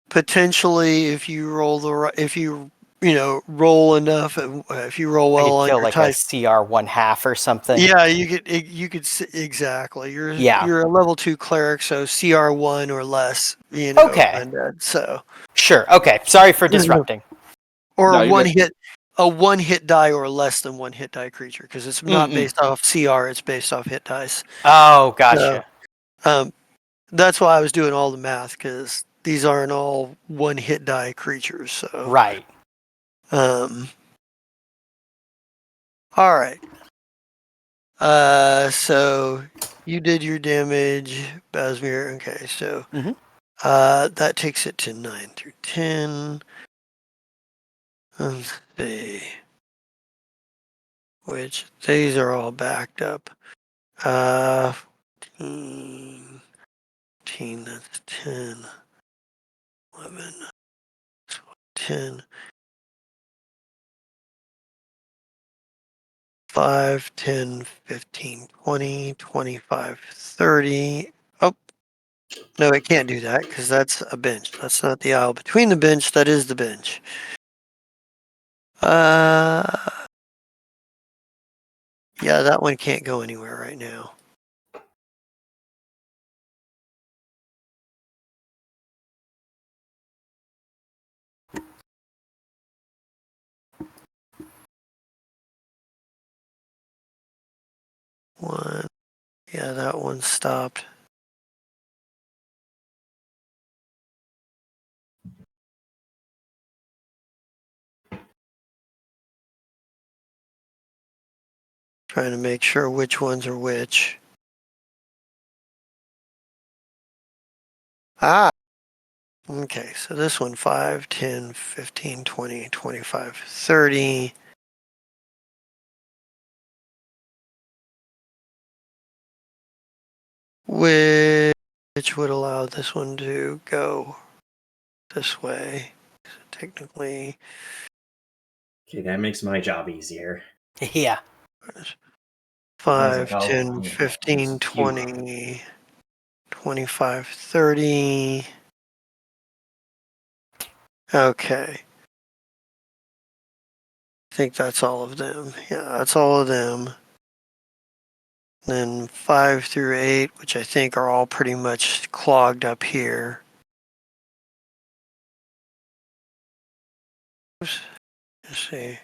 potentially, if you roll roll enough, if you roll I well could on kill your like a type. CR 1/2 or something. Yeah, exactly. Yeah. You're a level 2 cleric, so CR1 or less, Okay. undead. So Sure. Okay. Sorry for disrupting. or No, a you're one good. hit a one hit die or less than one hit die creature, because it's not Mm-mm. based off CR, it's based off hit dice. Oh, So, gotcha. that's why I was doing all the math, because these aren't all one hit die creatures. So Right. all right. So you did your damage, Basmir. Okay, so Mhm. that takes it to 9 through 10. Let's see. Which these are all backed up. 15, that's 10, 11, 10, 5, 10, 15, 20, 25, 30. Oh, no, it can't do that because that's a bench. That's not the aisle between the bench. That is the bench. Yeah, that one can't go anywhere right now. One. Yeah, that one stopped. Trying to make sure which ones are which. Ah, okay, so this one 5, 10, 15, 20, 25, 30. Which would allow this one to go this way. So technically, Okay, that makes my job easier. Yeah. I was 5, like, oh, 10, yeah, 15, phew. 20, 25, 30. Okay. I think that's all of them. Yeah, that's all of them. Then 5 through 8, which I think are all pretty much clogged up here. Oops. Let's see.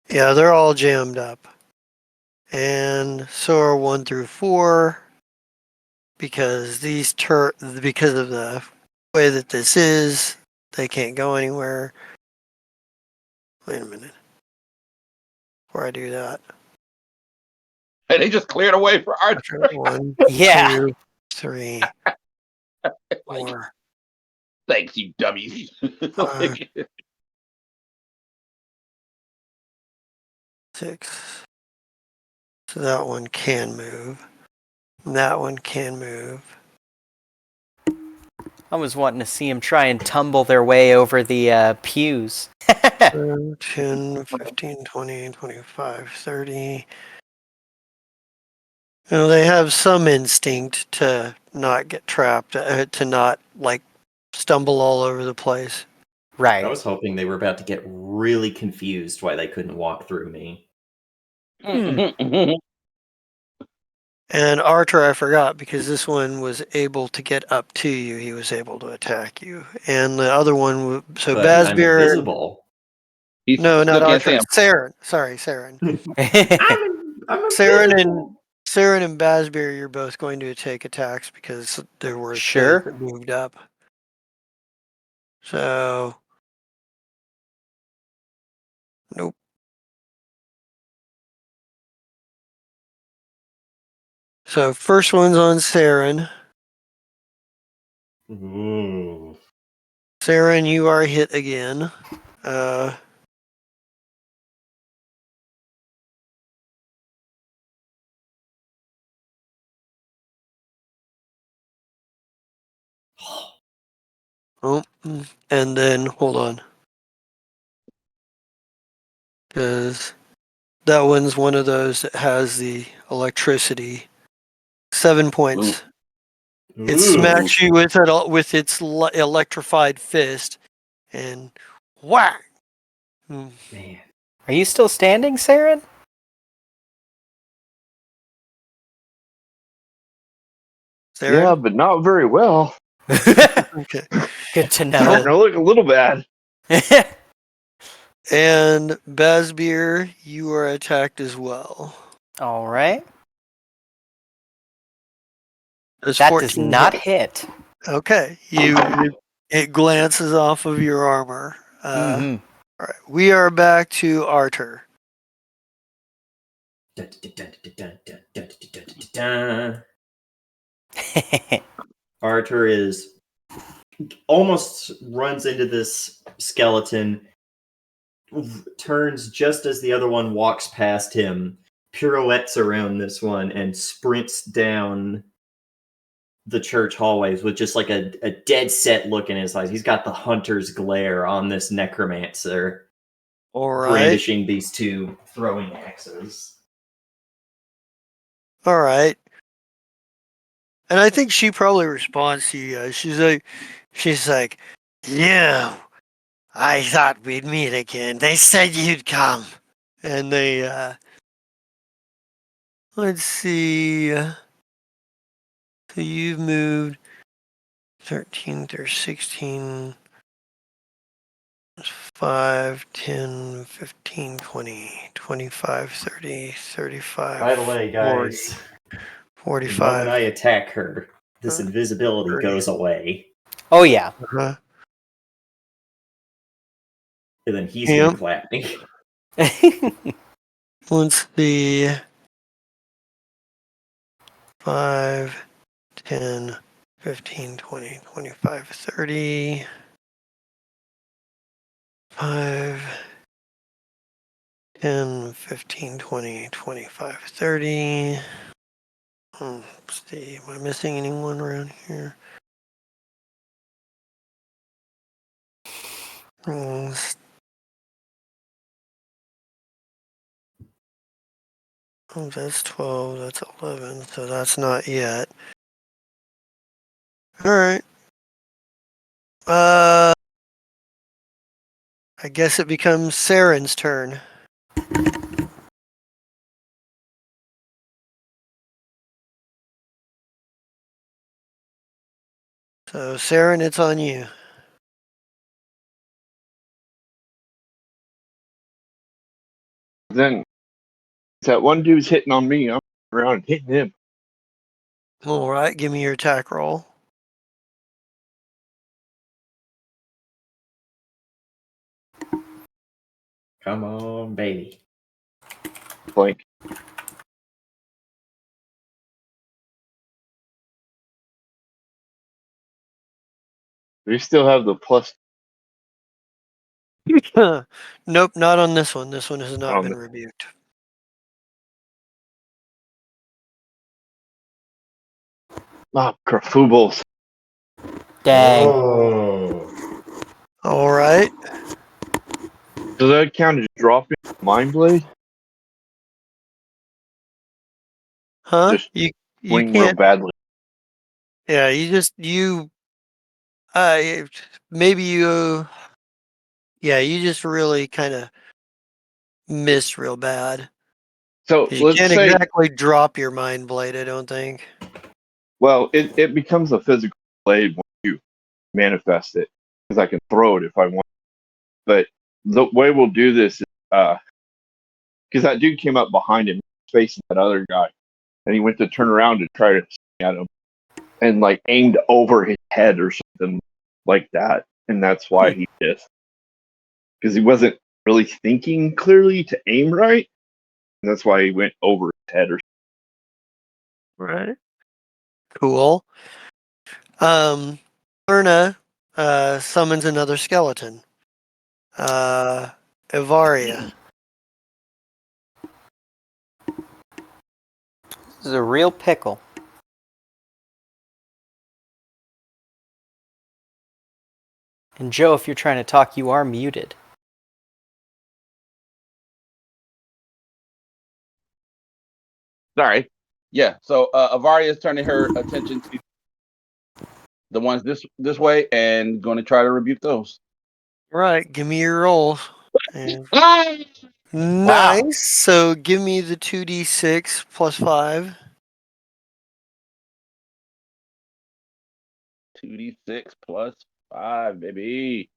Yeah, they're all jammed up. And so are 1 through 4 because because of the way that this is, they can't go anywhere. Wait a minute. Before I do that. And they just cleared away for our After 1, Yeah. 2, 3, 4, Thanks, you dummies. 5, 6. So that one can move. And that one can move. I was wanting to see them try and tumble their way over the pews. 10, 15, 20, 25, 30. You know, they have some instinct to not get trapped, to not like stumble all over the place. I Right. was hoping they were about to get really confused why they couldn't walk through me. And Archer, I forgot because this one was able to get up to you. He was able to attack you. And the other one, so But I'm Basbeer. invisible. He No, not still can't see Archer. him. Saren. Sorry, Saren. I'm Saren invisible. and Basbeer, you're both going to take attacks because there were things Sure. that moved up. So, nope. So first one's on Saren. Ooh. Saren, you are hit again. Uh, oh, and then hold on, because that one's one of those that has the electricity. 7 points. It smacks you with it with its electrified fist, and whack. Man. Are you still standing, Saren? Saren? Yeah, but not very well. Okay. Good to Starting know. to look a little bad. And Basbeer, you are attacked as well. All right. Does That 14 does not hit? hit. Okay. It glances off of your armor. Mm-hmm. All right. We are back to Arthur. Arthur is almost runs into this skeleton, turns just as the other one walks past him, pirouettes around this one, and sprints down the church hallways with just like a dead set look in his eyes. He's got the hunter's glare on this necromancer, All right. brandishing these two throwing axes. All right. And I think she probably responds to you guys. She's like, yeah, I thought we'd meet again. They said you'd come. And they, let's see. So you've moved 13 through 16, 5, 10, 15, 20, 25, 30, 35. By the way, 40, guys, the 45. moment I attack her, this invisibility Great. goes away. Oh, yeah. Uh-huh. And then he's Yep. gonna clap me. Let's see. 5, 10, 15, 20, 25, 30. 5, 10, 15, 20, 25, 30. Let's see. Am I missing anyone around here? Oh, that's 12, that's 11, so that's not yet. Alright. I guess it becomes Saren's turn. So, Saren, it's on you. Then that one dude's hitting on me. I'm around and hitting him. All right, give me your attack roll. Come on, baby. Like, we still have the plus Nope, not on this one. This one has not on been the- rebuked. Krafubles. Dang. Oh. All right. Does that count as dropping Mind Blade? Huh? Just You swing real can't. badly. Yeah, uh maybe you yeah, you just really kind of missed real bad. So 'Cause you let's can't say, exactly drop your mind blade, I don't think. well, it becomes a physical blade when you manifest it, because I can throw it if I want. But the way we'll do this is, because that dude came up behind him, facing that other guy, and he went to turn around to try to swing at him, and like aimed over his head or something like that, and that's why he missed, because he wasn't really thinking clearly to aim right, and that's why he went over his head or. Right. Cool. Lurna summons another skeleton. Evaria. This is a real pickle. And Joe, if you're trying to talk, you are muted. Sorry. Yeah. So Avaria is turning her attention to the ones this way and going to try to rebuke those. Right, give me your rolls. And Wow. nice. So give me the 2d6 plus 5. 2d6 plus 5, baby.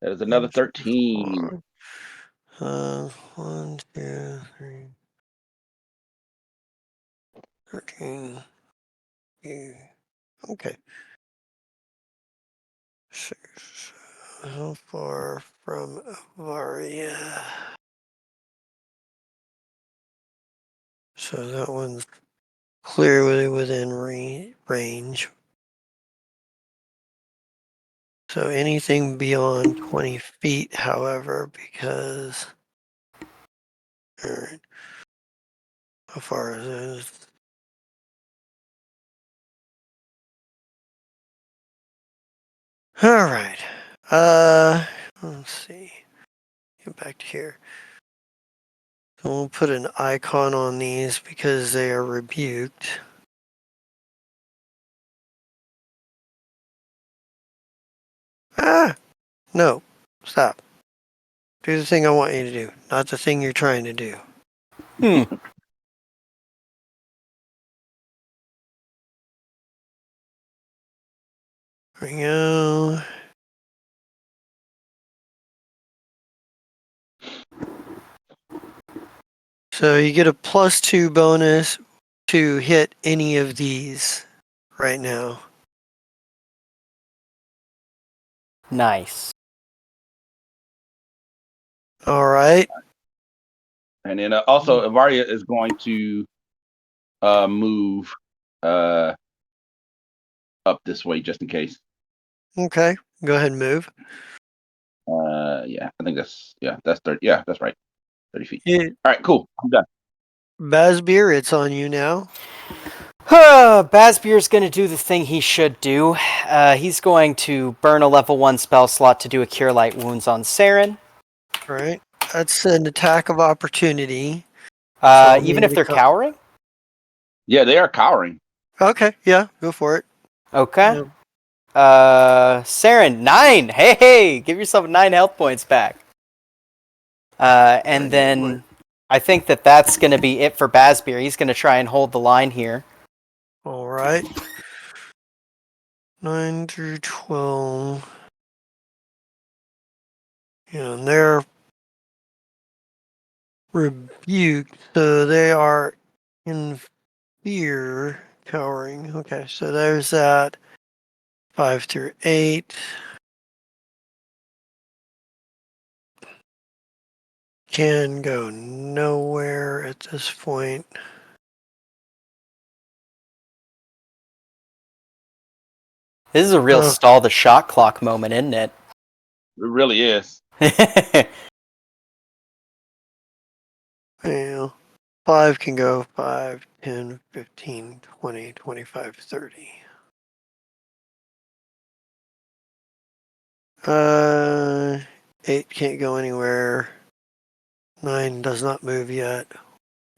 That is another 13. 1, 2, 3, 13. Yeah. Okay. How far from Varia? So that one's clearly within range. So anything beyond 20 feet, however, because. Alright. How far is this? Alright. Let's see. Get back to here. So we'll put an icon on these because they are rebuked. Ah! No. Stop. Do the thing I want you to do, not the thing you're trying to do. Hmm. There we go. So you get a +2 bonus to hit any of these right now. Nice. All right. And then also Avaria is going to move up this way just in case. Okay. Go ahead and move. Yeah, I think that's 30. Yeah, that's right. 30 feet. Yeah. All right, cool. I'm done. Bazbeer, it's on you now. Bazbeer's going to do the thing he should do. He's going to burn a level 1 spell slot to do a Cure Light Wounds on Saren. All right. That's an attack of opportunity. So Even if they're cowering? Yeah, they are cowering. Okay. Yeah. Go for it. Okay. Yeah. Saren, 9! Hey! Give yourself 9 health points back. And then I think that's going to be it for Bazbeer. He's going to try and hold the line here. All right. 9 through 12. Yeah, and they're rebuked, so they are in fear, cowering. Okay, so there's that. 5 through 8. Can go nowhere at this point. This is a real stall the shot clock moment, isn't it? It really is. Yeah. 5 can go 5, 10, 15, 20, 25, 30. 8 can't go anywhere. 9 does not move yet.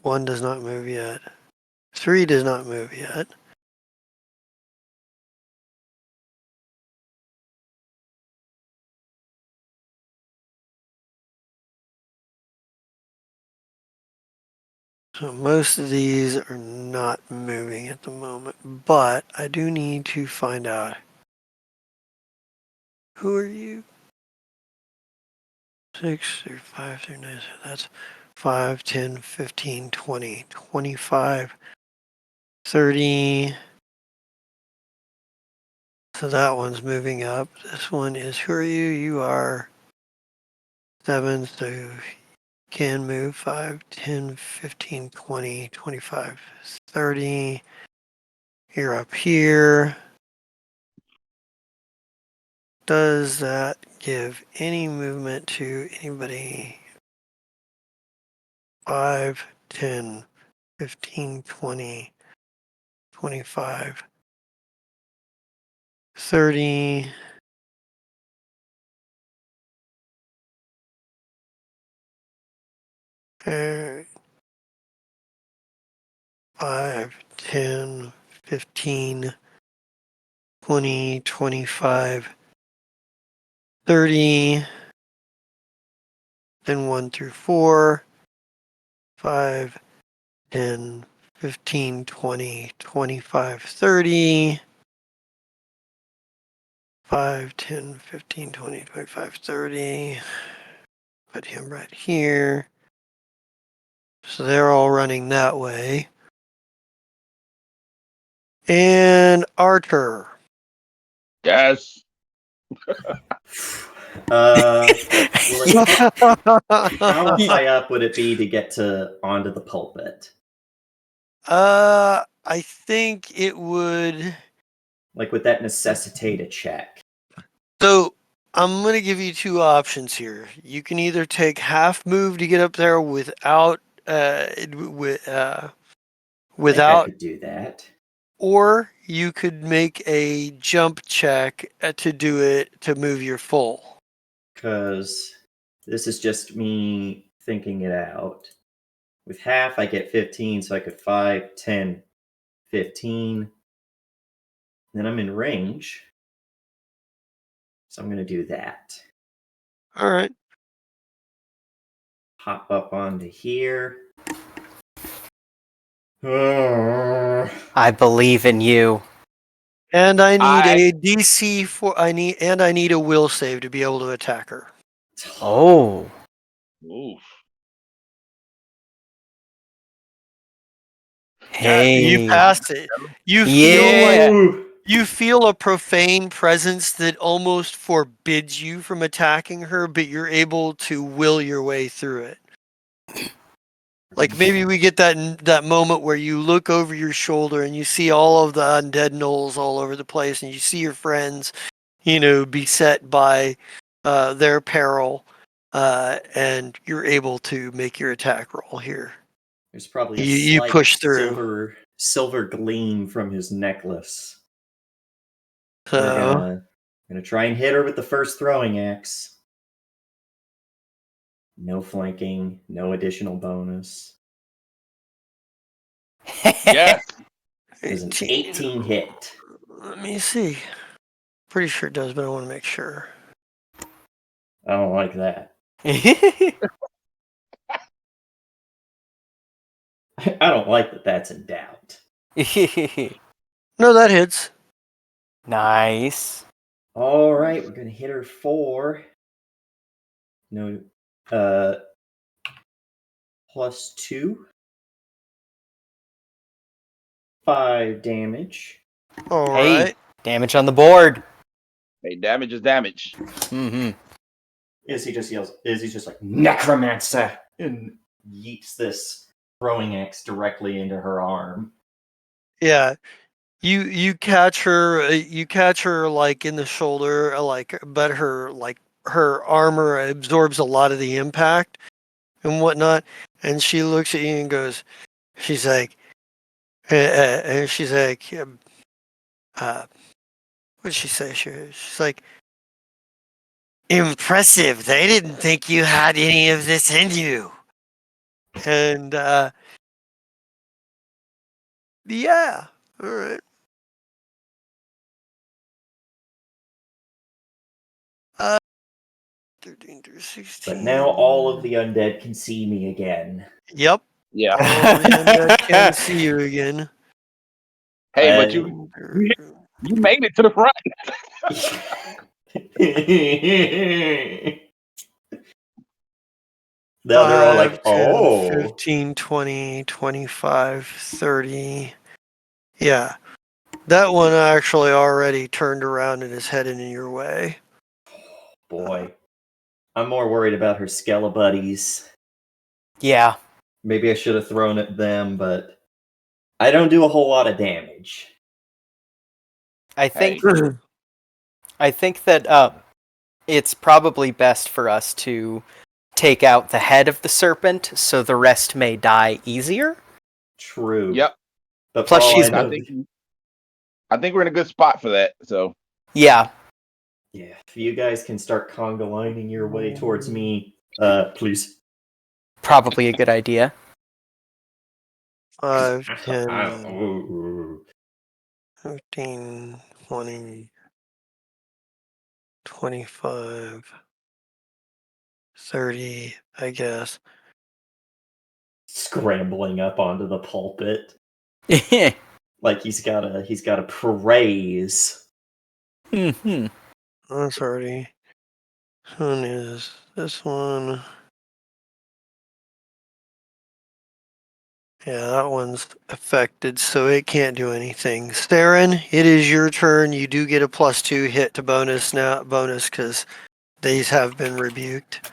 1 does not move yet. 3 does not move yet. So most of these are not moving at the moment, but I do need to find out. Who are you? 6 through 5 through 9. So that's 5, 10, 15, 20, 25, 30. So that one's moving up. This one is, who are you? You are 7, so you can move 5, 10, 15, 20, 25, 30. You're up here. Does that give any movement to anybody? 5, 10, 15, 20, 25, 30. Uh, 5, 10, 15, 20, 25, 30. Then 1 through 4. 5, 10, 15, 20, 25, 30. 5, 10, 15, 20, 25, 30. Put him right here. So they're all running that way. And Arthur. Yes. How high up would it be to get to onto the pulpit? I think it would. Like, would that necessitate a check? So I'm going to give you two options here. You can either take half move to get up there without, I without, could do that. or you could make a jump check to do it to move your full. Because this is just me thinking it out. With half, I get 15, so I could 5, 10, 15. Then I'm in range. So I'm going to do that. All right. Hop up onto here. I believe in you. And I need a DC for I need a will save to be able to attack her. Oh. Oof. Hey. You passed it. You Yeah. you feel a profane presence that almost forbids you from attacking her, but you're able to will your way through it. Like maybe we get that moment where you look over your shoulder and you see all of the undead gnolls all over the place, and you see your friends, beset by their peril, and you're able to make your attack roll here. There's probably a You slight push through. silver gleam from his necklace. So We're gonna try and hit her with the first throwing axe. No flanking, no additional bonus. Yes. There's an 18 hit. Let me see. Pretty sure it does, but I want to make sure. I don't like that. I don't like that that's in doubt. No, that hits. Nice. All right, we're gonna hit her 4. No, +2. 5 damage. All Hey, right. damage on the board. Hey, damage is damage. Mm-hmm. Izzy just yells. Izzy's just like necromancer and yeets this throwing axe directly into her arm. Yeah. You catch her. You catch her like in the shoulder, but her armor absorbs a lot of the impact and whatnot. And she looks at you and goes, she's like, and she's like, what did she say? She's like, impressive. They didn't think you had any of this in you. And yeah, all right. 13 through 16. But now all of the undead can see me again. Yep. Yeah. All the undead can see you again. Hey, but I- you made it to the front. Now they're all like, 5, 10, oh. 15, 20, 25, 30. Yeah. That one actually already turned around and is heading in your way. Boy. I'm more worried about her Skelebuddies. Yeah. Maybe I should have thrown at them, but I don't do a whole lot of damage. I think Hey. I think that it's probably best for us to take out the head of the serpent so the rest may die easier. True. Yep. But Plus for all she's- I I know, think we're in a good spot for that. So Yeah. yeah, if you guys can start conga lining your way towards me, please. Probably a good idea. 5, I 10, don't- ooh. 15, 20, 25, 30, I guess. Scrambling up onto the pulpit Mhm. like he's got a praise. That's already. This one is this one. Yeah, that one's affected, so it can't do anything. Theron, it is your turn. You do get a +2 hit to bonus because these have been rebuked.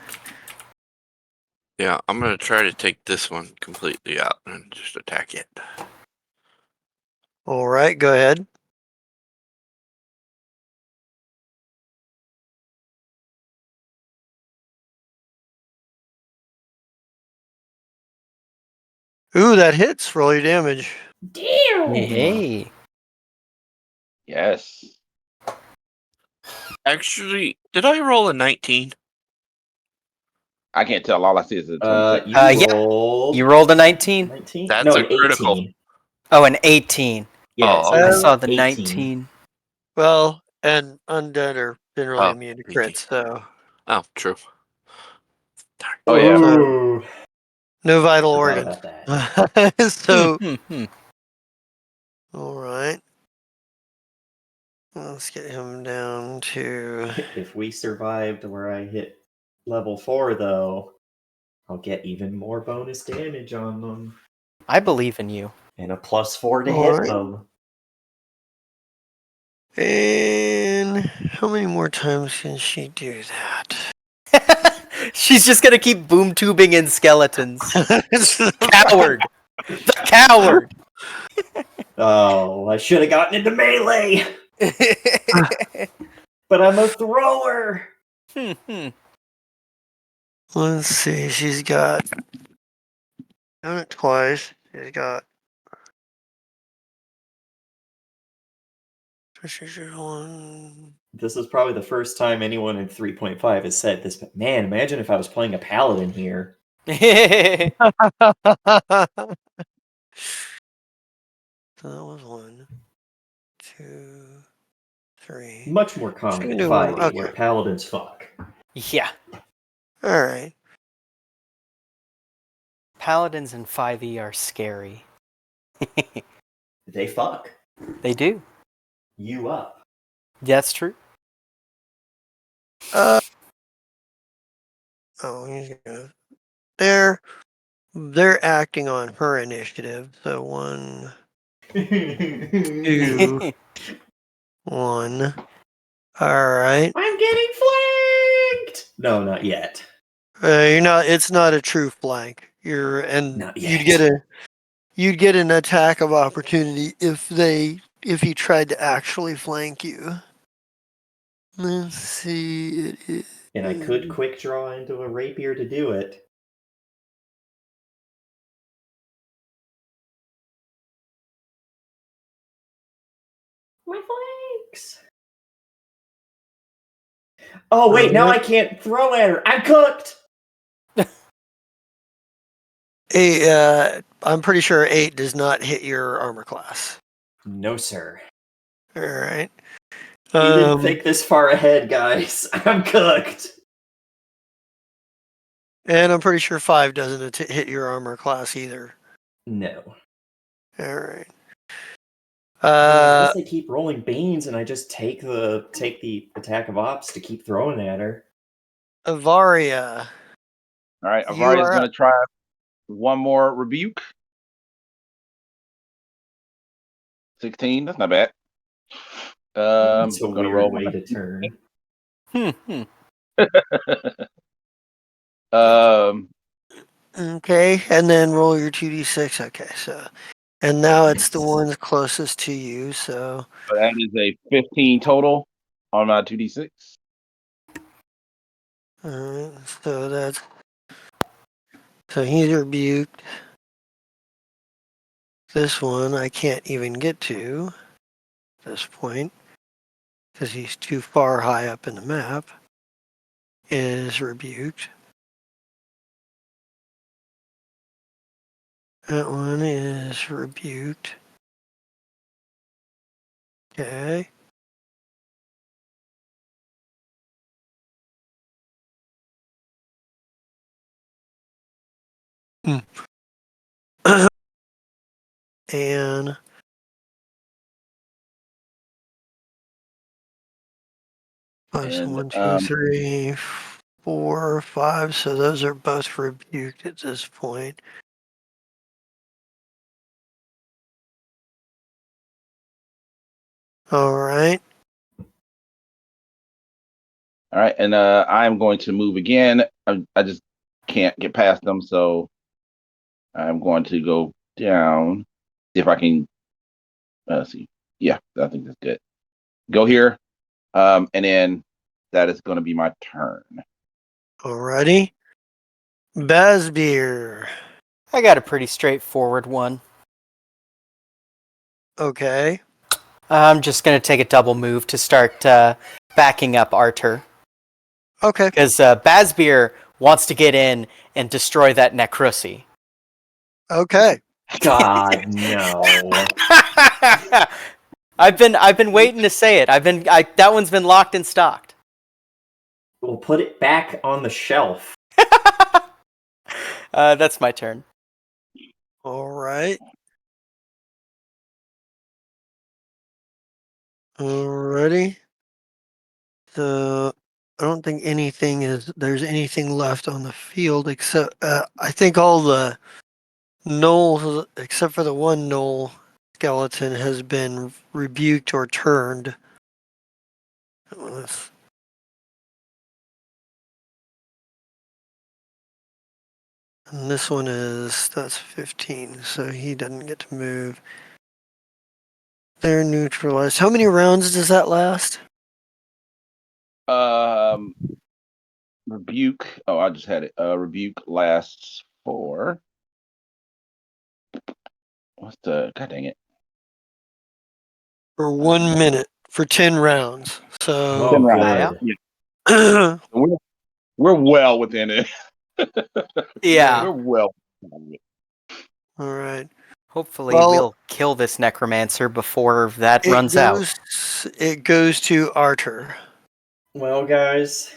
Yeah, I'm gonna try to take this one completely out and just attack it. All right, go ahead. Ooh, that hits. Roll your damage. Damn! Hey. yes. Actually, did I roll a 19? I can't tell. All I see is a 26. You Yeah. rolled You rolled a 19? 19? That's no, a an critical. 18. Oh, an 18. Yes, Oh, I okay. saw the 18. 19. Well, and undead are generally Oh, immune to 18. crits, so Oh, true. Darn. Oh yeah. Ooh. no vital Forgot organs. about that. So, Hmm. all right. Let's get him down to. If we survived where I hit level 4, though, I'll get even more bonus damage on them. I believe in you. And a +4 to All hit right. them. And how many more times can she do that? She's just gonna keep boom tubing in skeletons. Coward! The coward! Oh, I should have gotten into melee! But I'm a thrower! Let's see. She's got. Done it twice. She's got. One. This is probably the first time anyone in 3.5 has said this, but man, imagine if I was playing a paladin here. So that was 1, 2, 3. Much more common can in do one 5e, more. where Okay. paladins fuck. Yeah. All right. Paladins in 5e are scary. They fuck They do. you up. That's true. Oh, he's gonna. They're acting on her initiative. So 1, 2, 1. All right. I'm getting flanked. No, not yet. You're not. It's not a true flank. Not You'd yet. get an attack of opportunity if he tried to actually flank you. Let's see. And I could quick draw into a rapier to do it. My flanks. Oh wait, now I can't throw at her. I'm cooked. I'm pretty sure 8 does not hit your armor class. No, sir. All right. You didn't think this far ahead, guys. I'm cooked. And I'm pretty sure 5 doesn't hit your armor class either. No. All right. I guess they keep rolling beans, and I just take the attack of ops to keep throwing at her. Avaria. All right, You Avaria's are going to try one more rebuke. 16, that's not bad. That's a I'm going to weird roll way my... to turn. Okay, and then roll your 2d6. Okay, so, and now it's the one closest to you. So that is a 15 total on my 2d6. So he's rebuked. This one I can't even get to at this point because he's too far high up in the map. Is rebuked. That one is rebuked. Okay. And And, 1, 2, 3, 4, 5. So those are both rebuked at this point. All right. all right, and I'm going to move again. I just can't get past them, so I'm going to go down. See if I can see. Yeah, I think that's good. Go here, and then that is going to be my turn. Alrighty. Bazbeer. I got a pretty straightforward one. Okay. I'm just going to take a double move to start backing up Artur. Okay. Because Bazbeer wants to get in and destroy that Necrosi. Okay. God, no. I've been waiting to say it. That one's been locked and stocked. We'll put it back on the shelf. That's my turn. All right. Alrighty. So I don't think there's anything left on the field except I think all the gnolls except for the one gnoll skeleton has been rebuked or turned. And this one that's 15, so he doesn't get to move. They're neutralized. How many rounds does that last? Rebuke. Oh, I just had it. Rebuke lasts for. What's the? God dang it. For 1 minute for 10 rounds. So 10 rounds. Good. Yeah. We're well within it. Yeah. We're well within it. all right. Hopefully Well, we'll kill this necromancer before that runs out. It goes to Artur. Well, guys,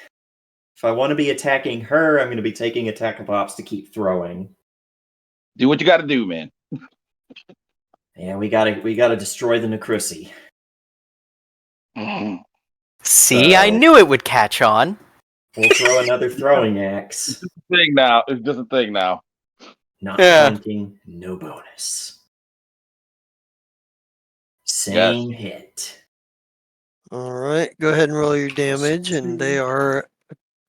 if I want to be attacking her, I'm going to be taking attack of ops to keep throwing. Do what you got to do, man. Yeah, we gotta destroy the Necrosi. See, I knew it would catch on. We'll throw another throwing axe. Thing now. It's just a thing now. Not Yeah. flanking, no bonus. Same hit. All right, go ahead and roll your damage, and they are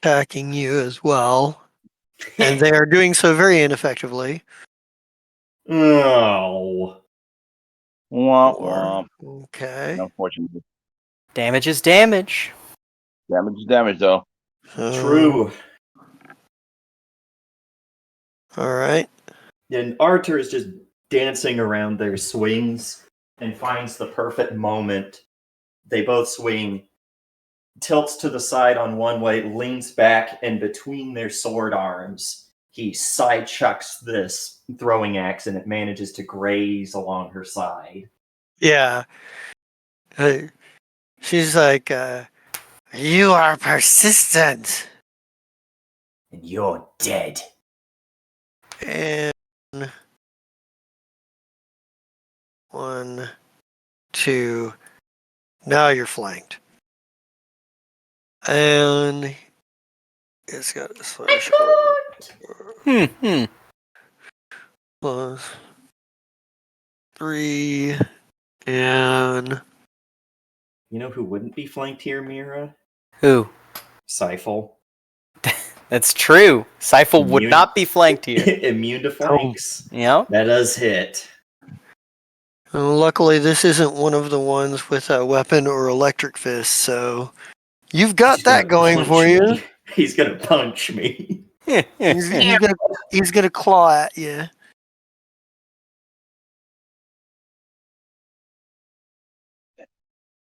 attacking you as well, and they are doing so very ineffectively. Oh. Womp Four. womp. Okay. Unfortunately. Damage is damage. Damage is damage, though. True. All right. And Arthur is just dancing around their swings and finds the perfect moment. They both swing, tilts to the side on one way, leans back, and between their sword arms, he side chucks this throwing axe and it manages to graze along her side. Yeah. She's like, you are persistent. And you're dead. And 1, 2. Now you're flanked. And it's got a slash plus 3 and You know who wouldn't be flanked here, Mira? Who? Seifel. That's true. Seifel would Immune- not be flanked here. Immune to flanks. Yep. That does hit. luckily this isn't one of the ones with a weapon or electric fist, so you've got He's that gonna going punch for you. me. He's gonna punch me. He's gonna claw at you.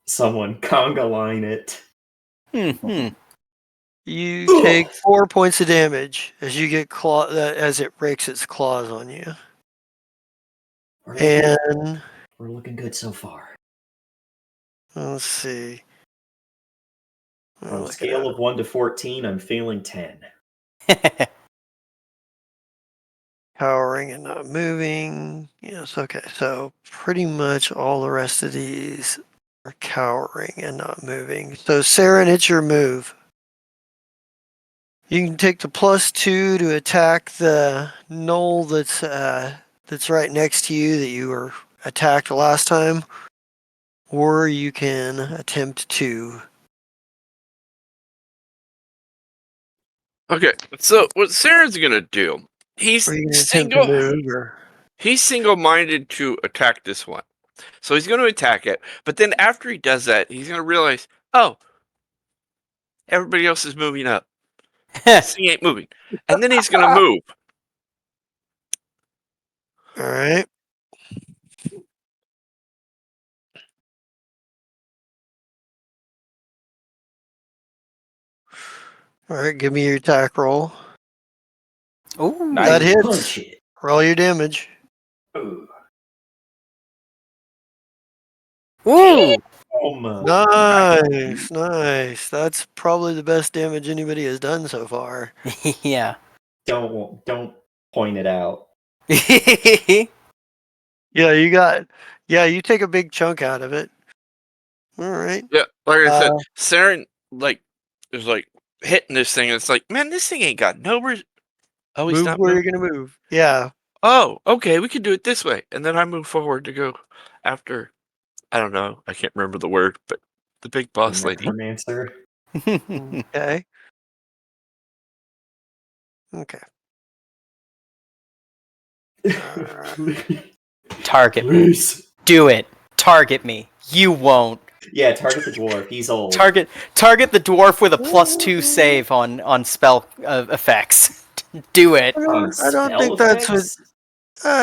Someone conga line it. You take 4 points of damage as you get as it rakes its claws on you. And We're looking good so far. let's see. On a scale of 1 to 14, I'm feeling 10. Cowering and not moving. Yes, okay. So pretty much all the rest of these are cowering and not moving. So Saren, it's your move. You can take the +2 to attack the knoll that's right next to you that you were attacked last time, or you can attempt to. Okay, so what Sarah's gonna do? He's Or you can attempt to move, or he's single-minded to attack this one, so he's going to attack it. But then after he does that, he's going to realize, oh, everybody else is moving up. This thing ain't moving, and then he's going to move. all right. All right, give me your attack roll. Ooh. That hits. Punch it. Roll your damage. Ooh. Ooh. Almost. Nice. That's probably the best damage anybody has done so far. Yeah. Don't point it out. Yeah, you take a big chunk out of it. All right. Yeah, like I said, Saren is hitting this thing, and it's like, man, this thing ain't got no. Oh, he's Move not where moving. you're gonna move. Yeah. Oh, okay, we can do it this way, and then I move forward to go after. I don't know. I can't remember the word, but the big boss lady. Necromancer. Okay. Okay. Target me. Please. Do it. Target me. You won't. Yeah, target the dwarf. He's old. Target the dwarf with a +2 save on spell effects. Do it. I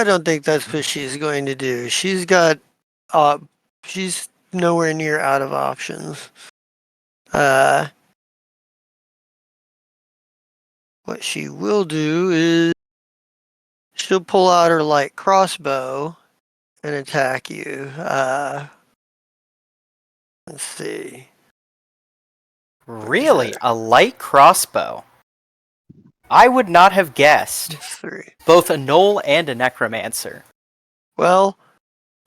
don't think that's what she's going to do. She's got she's nowhere near out of options. What she will do is she'll pull out her light crossbow and attack you. Let's see. Really? A light crossbow? I would not have guessed. 3. Both a gnoll and a necromancer. Well,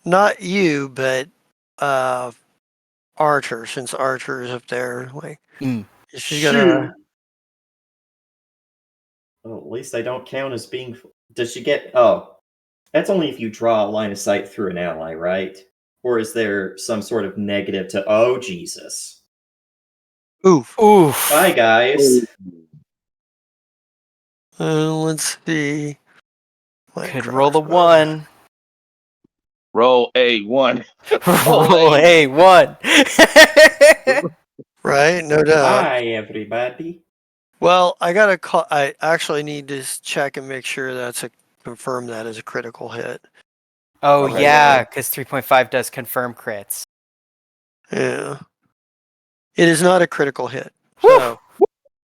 not you, but Archer, since Archer is up there. Like, Mm. she's gonna. Well, at least I don't count as being. Does she get? Oh, that's only if you draw a line of sight through an ally, right? Or is there some sort of negative to? Oh Jesus! Oof. Oof. Bye, guys. Let's see. Could roll a 1. Roll A1. Roll a 1. Right, no doubt. Bye, everybody. Well, I gotta call. I actually need to check and make sure confirm that as a critical hit. Oh, Okay. yeah, because 3.5 does confirm crits. Yeah, it is not a critical hit. Woo! So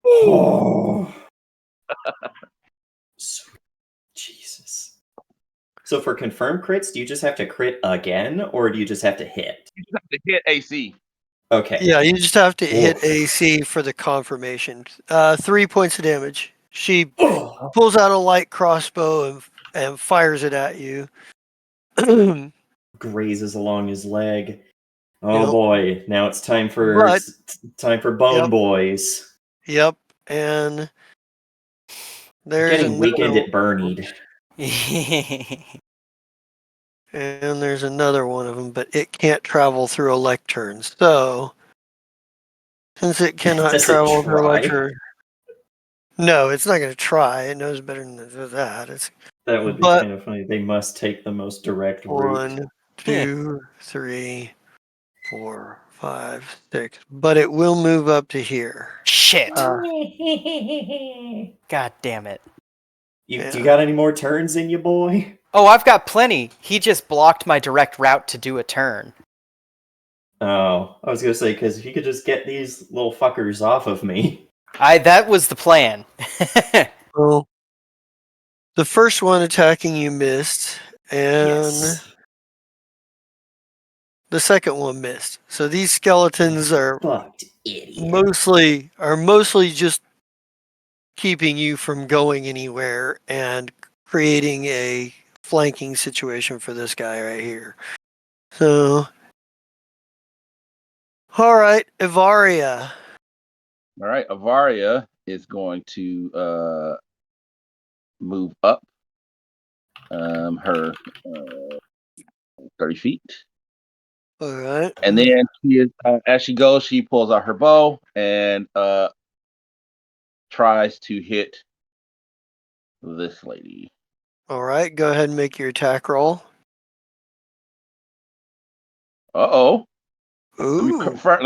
Oh. Jesus. So for confirmed crits, do you just have to crit again, or do you just have to hit? You just have to hit AC. Okay. yeah, you just have to hit Oof. AC for the confirmation. 3 points of damage. She Oh. pulls out a light crossbow and fires it at you. Grazes along his leg. Oh Yep. boy! Now it's time for But- Bone Yep. Boys. Yep, and there's Getting another weakened one. at Bernied. And there's another one of them, but it can't travel through a lectern. So, since it cannot Does it travel through a try? lectern, no, it's not going to try. It knows better than that. It's That would be But- kind of funny. They must take the most direct route. 1, 2, 3, 4, 5, 6. But it will move up to here. Shit. Uh, God damn it. Yeah. You got any more turns in you, boy? Oh, I've got plenty. He just blocked my direct route to do a turn. Oh, I was gonna say, because if you could just get these little fuckers off of me. That was the plan. Well, the first one attacking you missed, and Yes. the second one missed. So these skeletons are Fucked idiot. mostly just keeping you from going anywhere and creating a flanking situation for this guy right here. So, all right, Evaria. All right, Avaria is going to move up her 30 feet. All right. And then she is, as she goes, she pulls out her bow and tries to hit this lady. All right, go ahead and make your attack roll. Uh-oh. Let me Ooh. confirm.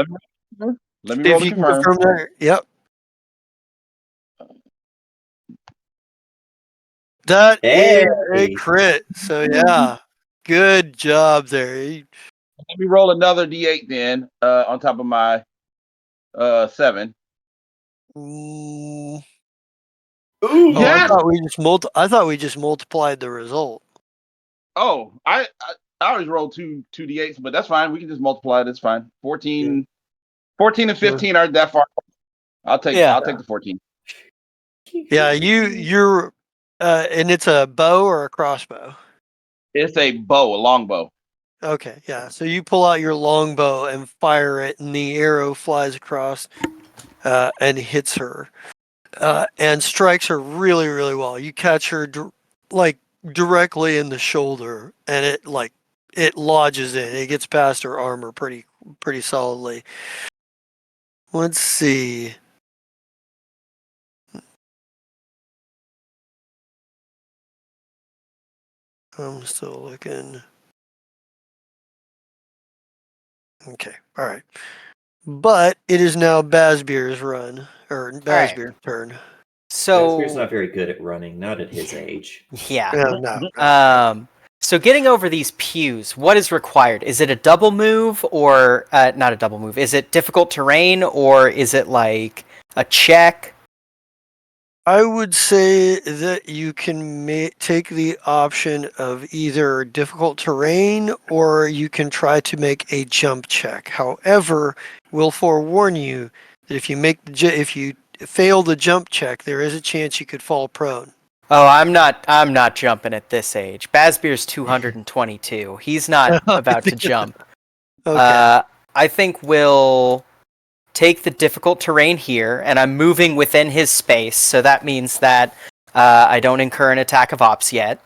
Let me See roll if to you can confirm. confirm that. Yep. That is a Hey. crit. So yeah, good job there. Let me roll another D8 then, on top of my 7. Mm, Ooh. oh, Yes! I thought we just multiplied the result. Oh, I always rolled two D8s, but that's fine. We can just multiply it. It's fine. 14 and 15 aren't that far. I'll take the 14. Yeah, you're and it's a bow or a crossbow. It's a bow, a long bow. Okay, yeah. So you pull out your longbow and fire it, and the arrow flies across and hits her and strikes her really, really well. You catch her directly in the shoulder, and it lodges in. It gets past her armor pretty solidly. Let's see. I'm still looking. Okay, all right. But it is now Bazbeer's run, or Bazbeer's turn. Shakespeare's So, not very good at running, not at his age. yeah. No. So getting over these pews, what is required? Is it a double move or not a double move? Is it difficult terrain or is it like a check? I would say that you can take the option of either difficult terrain or you can try to make a jump check. However, we'll forewarn you that if you fail the jump check, there is a chance you could fall prone. Oh, I'm not jumping at this age. Bazbeer's 222. He's not about to jump. Okay. I think we'll take the difficult terrain here, and I'm moving within his space, so that means that I don't incur an attack of ops yet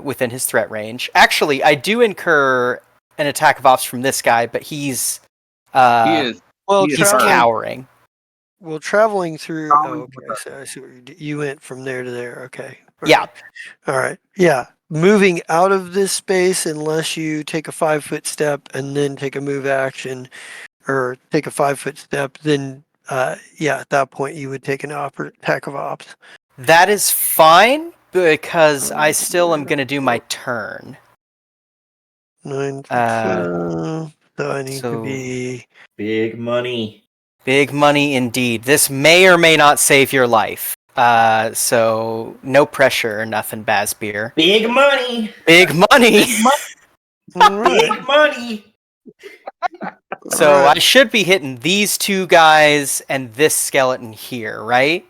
within his threat range. Actually, I do incur an attack of ops from this guy, but he's He is. Well, He is he's hurt. cowering. Well, traveling through. Oh, Traveling okay. I see what you went from there to there. Okay. Yeah. All right. Yeah. Moving out of this space, unless you take a 5-foot step and then take a move action, or take a 5-foot step, then yeah, at that point you would take an attack of ops. That is fine because I still am going to do my turn. 9 to Uh, 12. So I need to so- be. Big money. Big money indeed. This may or may not save your life. So no pressure or nothing, Bazbeer. Big money. Big money. All right. Big money. So All right. I should be hitting these two guys and this skeleton here, right?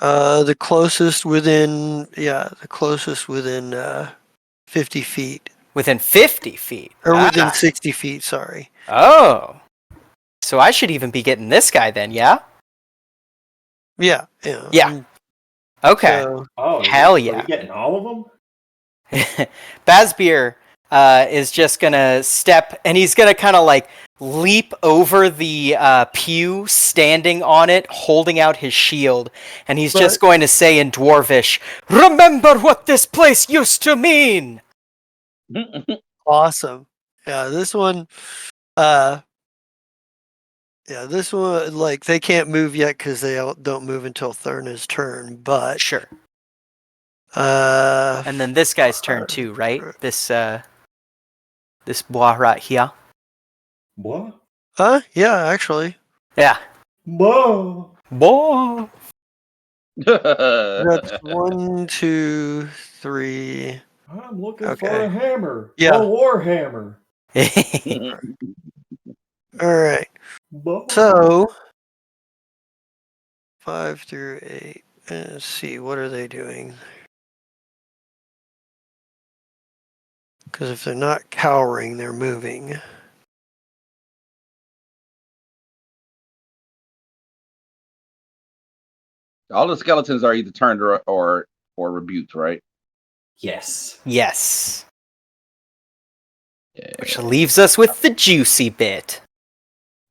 The closest within. Yeah, the closest within 50 feet. Within 50 feet. Or within Ah. 60 feet, sorry. Oh. So I should even be getting this guy then, yeah? Yeah. Yeah. Yeah. Okay. So, Oh, Hell are yeah. you getting all of them? Bazbeer is just gonna step, and he's gonna kind of like leap over the pew, standing on it, holding out his shield, and he's just going to say in Dwarvish, "Remember what this place used to mean!" awesome. Yeah, this one, like, they can't move yet because they don't move until Thurna's turn, but, Sure. uh, And then this guy's turn too, right? This bois right here. What? yeah, actually. Yeah. Whoa. Boah. That's 1, 2, 3. I'm looking for Okay. a hammer. Yeah. A war hammer. All right. Whoa. So, 5 through 8. Let's see, what are they doing? Because if they're not cowering, they're moving. All the skeletons are either turned or rebuked, right? Yes. Yes. Yeah. Which leaves us with the juicy bit.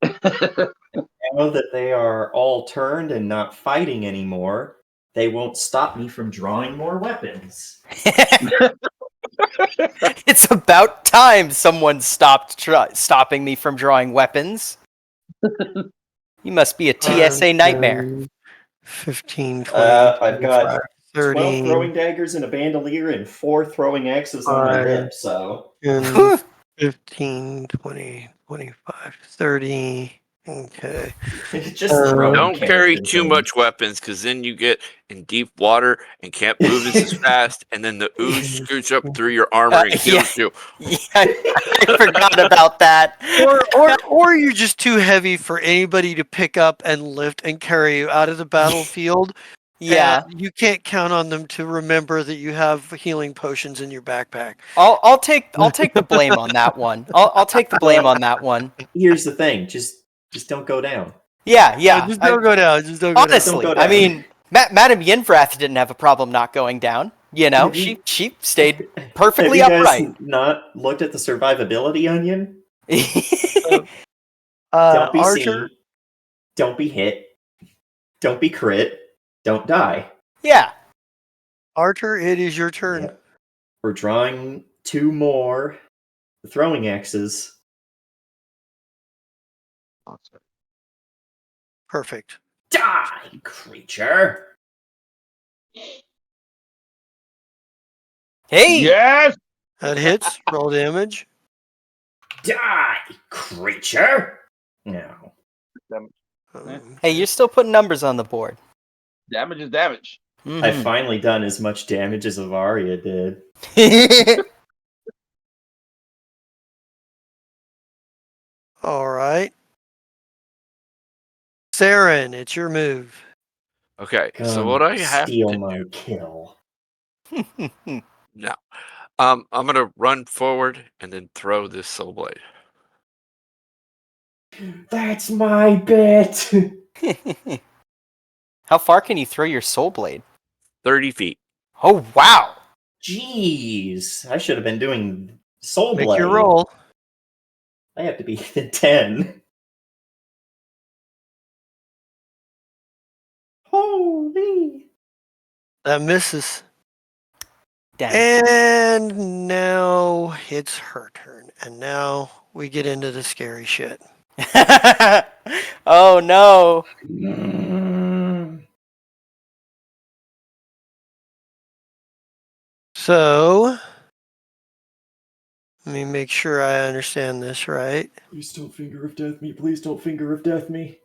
Now that they are all turned and not fighting anymore, they won't stop me from drawing more weapons. It's about time someone stopped stopping me from drawing weapons. You must be a TSA nightmare. 15, 20, I've got 25, 12 30, throwing daggers and a bandolier and 4 throwing axes on my Five. hip, so... 10, 15, 20, 25, 30. Okay. Just throwing Don't carry characters too in. much weapons, because then you get in deep water and can't move this as fast, and then the ooze scoots up through your armor and kills you. Yeah, I forgot about that. Or you're just too heavy for anybody to pick up and lift and carry you out of the battlefield. Yeah, And you can't count on them to remember that you have healing potions in your backpack. I'll take the blame on that one. I'll take the blame on that one. Here's the thing, just don't go down. Yeah. Just don't go down. Just don't go Honestly, Don't go I down. mean, Madame Yenvrath didn't have a problem not going down. You know, Have you- she stayed Have perfectly you guys upright. not looked at the survivability onion? down. Don't be Archer, seen. Don't be hit. Don't be crit. Don't die. Yeah. Archer, it is your turn. Yep. We're drawing 2 more throwing axes. Perfect. Die, creature! Hey. Yes. That hits. Roll damage. Die, creature! No. Hey, you're still putting numbers on the board. Damage is damage. I've Mhm. finally done as much damage as Avaria did. All right. Saren, it's your move. Okay, so Come what I have steal to my do kill. now, I'm gonna run forward and then throw this soul blade. That's my bit. How far can you throw your soul blade? 30 feet. Oh wow! Jeez, I should have been doing Soul Make Blade. your roll. I have to be within 10. Holy! That misses. Dang. And now it's her turn. And now we get into the scary shit. Oh no! So, let me make sure I understand this right. Please don't finger of death me. Please don't finger of death me.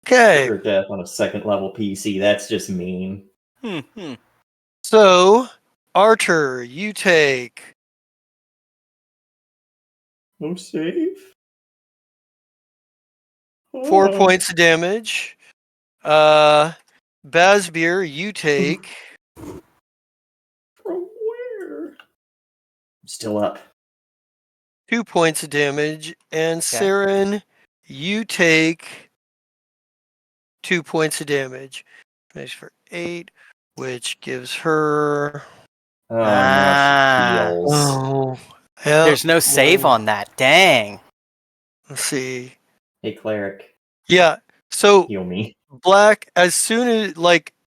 Okay, Trigger death on a second level PC. That's just mean. so Archer, you take No save. 4 Oh. points of damage. Bazbeer, you take From where? I'm still up. 2 points of damage. And Saren, you take 2 points of damage. Makes for 8, which gives her. Oh, now she heals. Oh, yeah. There's no save on that. Dang. Let's see. Hey, cleric, Yeah. So heal me. Black, as soon as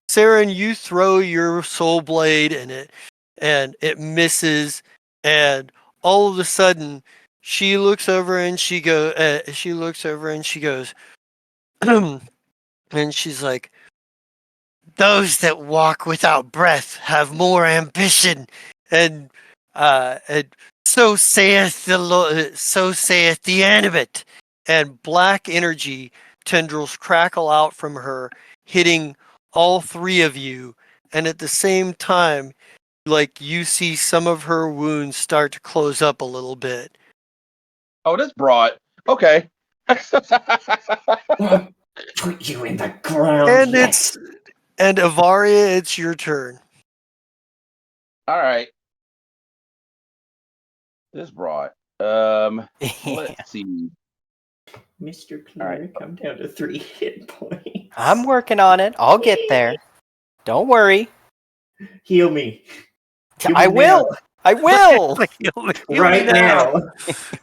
Saren, you throw your soul blade in it, and it misses, and all of a sudden she looks over and she goes, and she's like, "Those that walk without breath have more ambition," and so saith the Lord, so saith the animate, and black energy tendrils crackle out from her, hitting all three of you, and at the same time, you see some of her wounds start to close up a little bit. Oh, that's broad. Okay. Put you in the ground And yet. and Avaria, it's your turn. All right. This broad. Let's see. Mr. All right. Cleric, I'm down to 3 hit points. I'm working on it. I'll get there. Don't worry. Heal me. Heal I me will. I will. Heal me Right now.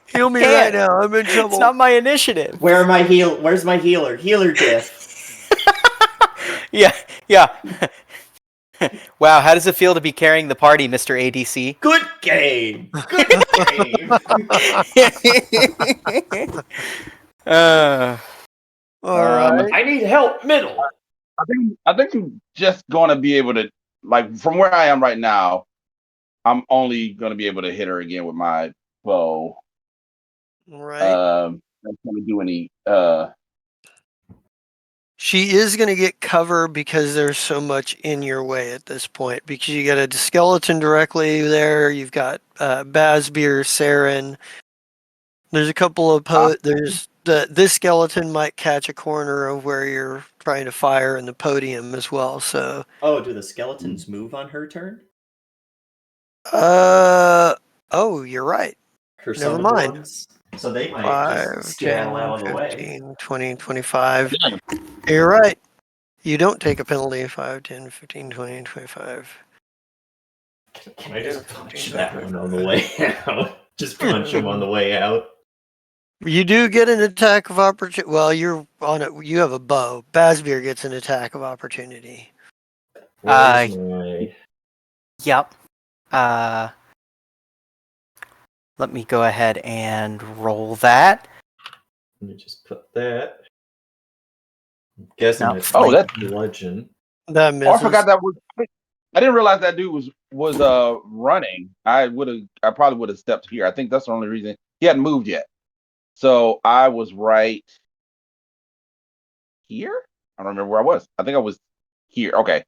Heal me Can't. right now. I'm in trouble. It's not my initiative. Where's my healer? Healer diff. Yeah. Wow, how does it feel to be carrying the party, Mr. ADC? Good game. Good game. All right. I need help, middle. I think I'm just gonna be able to, from where I am right now, I'm only gonna be able to hit her again with my bow. Right. Not gonna do any She is going to get cover because there's so much in your way at this point. Because you got a skeleton directly there. You've got Bazbeer, Saren. There's a couple of this skeleton might catch a corner of where you're trying to fire in the podium as well. So. Oh, do the skeletons move on her turn? Oh, you're right. Her Never summoned mind. ones? So they might 5, just skedaddle 10, out of the way. 15, 20, 25. You're right. You don't take a penalty. 5, 10, 15, 20, 25. Can I just punch that one on the way out? Just punch him on the way out. You do get an attack of opportunity. Well, you're on it. You have a bow. Bazbeer gets an attack of opportunity. Where's my... Yep. Let me go ahead and roll that. Let me just put that. I'm guessing No. it's that's bludgeon. That Oh, misses. I forgot that was. I didn't realize that dude was running. I probably would have stepped here. I think that's the only reason he hadn't moved yet. So I was right here. I don't remember where I was. I think I was here. Okay.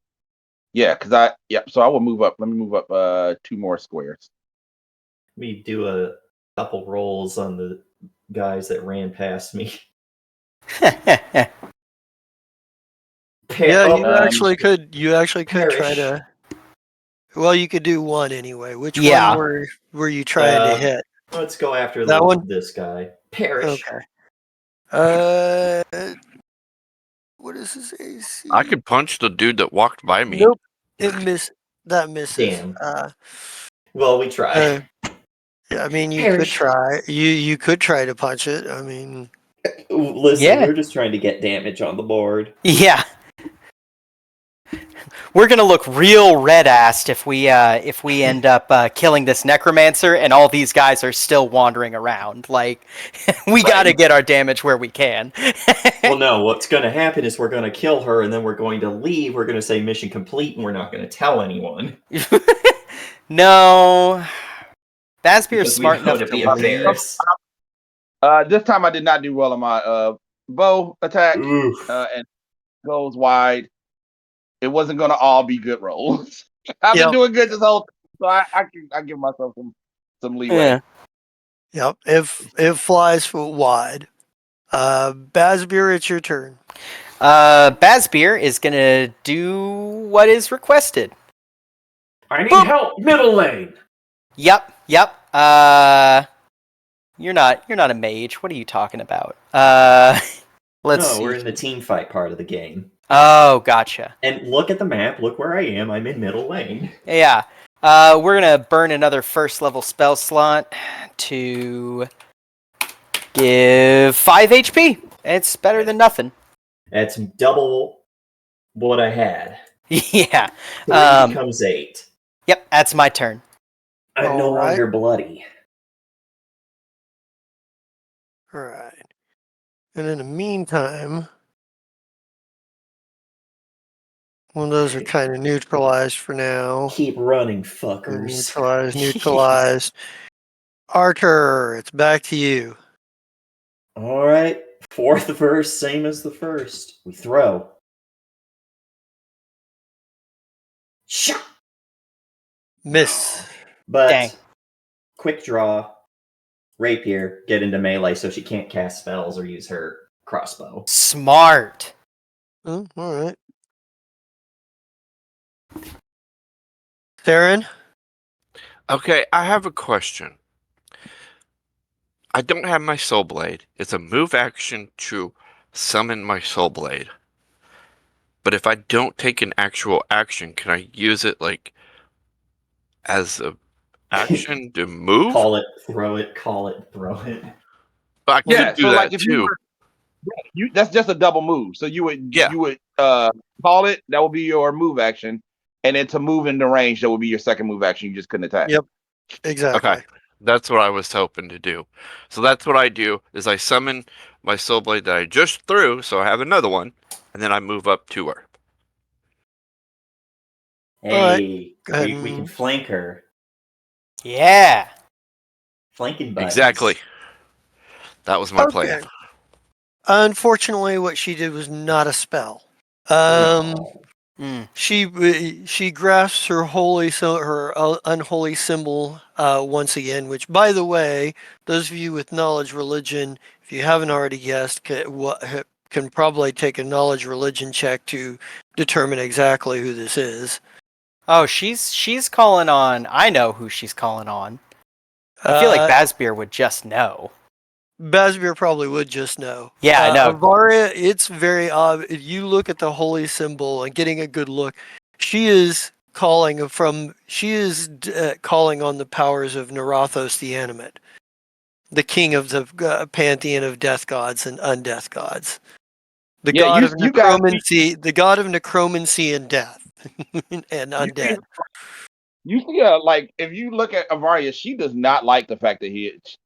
Yeah, so I will move up. Let me move up 2 more squares. Let me do a couple rolls on the guys that ran past me. Yeah, Oh, you actually could. You actually could try perish. to. Well, you could do one anyway. Which Yeah. one were you trying to hit? Let's go after That one? this guy. Perish. Okay. What is his AC? I could punch the dude that walked by me. Nope. That misses. Damn. Well, we tried. Yeah, I mean, you Perish. could try. You could try to punch it. I mean, Listen, Yeah. we're just trying to get damage on the board. Yeah. We're gonna look real red-assed if we end up killing this necromancer and all these guys are still wandering around. Like, we gotta get our damage where we can. Well, no, what's going to happen is we're going to kill her and then we're going to leave. We're going to say mission complete and we're not going to tell anyone. No. Basbier's Because we smart know enough to to be leave. embarrassed. This time I did not do well on my bow attack, Oof. and goes wide. It wasn't going to all be good rolls. I've Yep. been doing good this whole time, so I give myself some leeway. Yeah. yep. It flies wide. Basbier, it's your turn. Basbier is gonna do what is requested. I need Boop. help, middle lane. Yep. You're not a mage. What are you talking about? Let's see. We're in the team fight part of the game. Oh, gotcha. And look at the map. Look where I am. I'm in middle lane. Yeah. We're gonna burn another first level spell slot to give 5 HP. It's better than nothing. That's double what I had. Yeah. 3 becomes 8. Yep, that's my turn. I'm no All right. longer bloody. All right. And in the meantime, well, those are kind of neutralized for now. Keep running, Or fuckers. neutralized. Arthur, it's back to you. All right. 4th verse, same as the first. We throw. Shot. Miss. But Dang. quick draw. Rapier, get into melee so she can't cast spells or use her crossbow. Smart. Oh, all right. Theron? Okay, I have a question. I don't have my soul blade. It's a move action to summon my soul blade. But if I don't take an actual action, can I use it like as a action to move? Call it, throw it, call it, throw it. I could Yeah, do so that like if too. that's just a double move. So you would Yeah. call it, that would be your move action, and then to move into range, that would be your second move action. You just couldn't attack. Yep. Exactly. Okay. That's what I was hoping to do. So that's what I do is I summon my soul blade that I just threw, so I have another one, and then I move up to her. Hey, Go ahead we can and- flank her. Yeah. Flanking buttons. Exactly. That was my plan. Unfortunately, what she did was not a spell. No. She grasps her unholy symbol once again. Which, by the way, those of you with knowledge religion, if you haven't already guessed, can probably take a knowledge religion check to determine exactly who this is. Oh, she's calling on. I know who she's calling on. I feel like Basbier would just know. Basbier probably would just know. Yeah, I know. Avaria, it's very odd. If you look at the holy symbol and getting a good look, she is calling on the powers of Narathos the Animate, the king of the pantheon of death gods and undeath gods. The god of necromancy and death and undead. You see, like if you look at Avaria, she does not like the fact that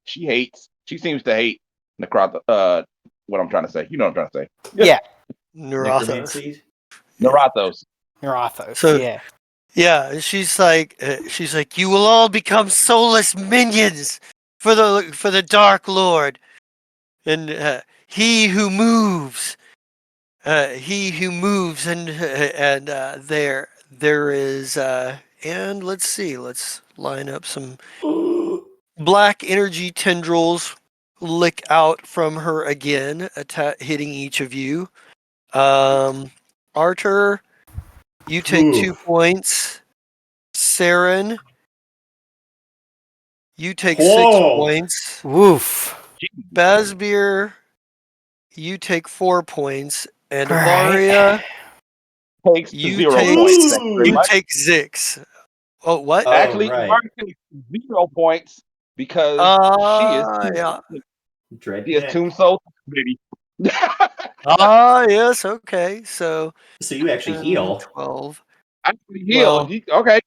she seems to hate Necroth. What I'm trying to say, you know what I'm trying to say. Yeah. Narathos. Necromancy? Narathos. Narathos. So- yeah. Yeah, she's like, you will all become soulless minions for the Dark Lord, and he who moves, and there is, and let's see, let's line up some black energy tendrils lick out from her again, hitting each of you. Arthur, you take 2 points. Saren, you take Whoa. 6 points. Woof. Basbir, you take 4 points. And All right. Avaria, Takes you 0 take points. Thank you very you much. take 6. Oh, what? Oh, Actually, right. Mark takes 0 points because she is Yeah. Dread she is Nick. Tomb Soul, baby. Yes, okay. So So you actually 10, heal. 12. Actually, heal. Well- Okay.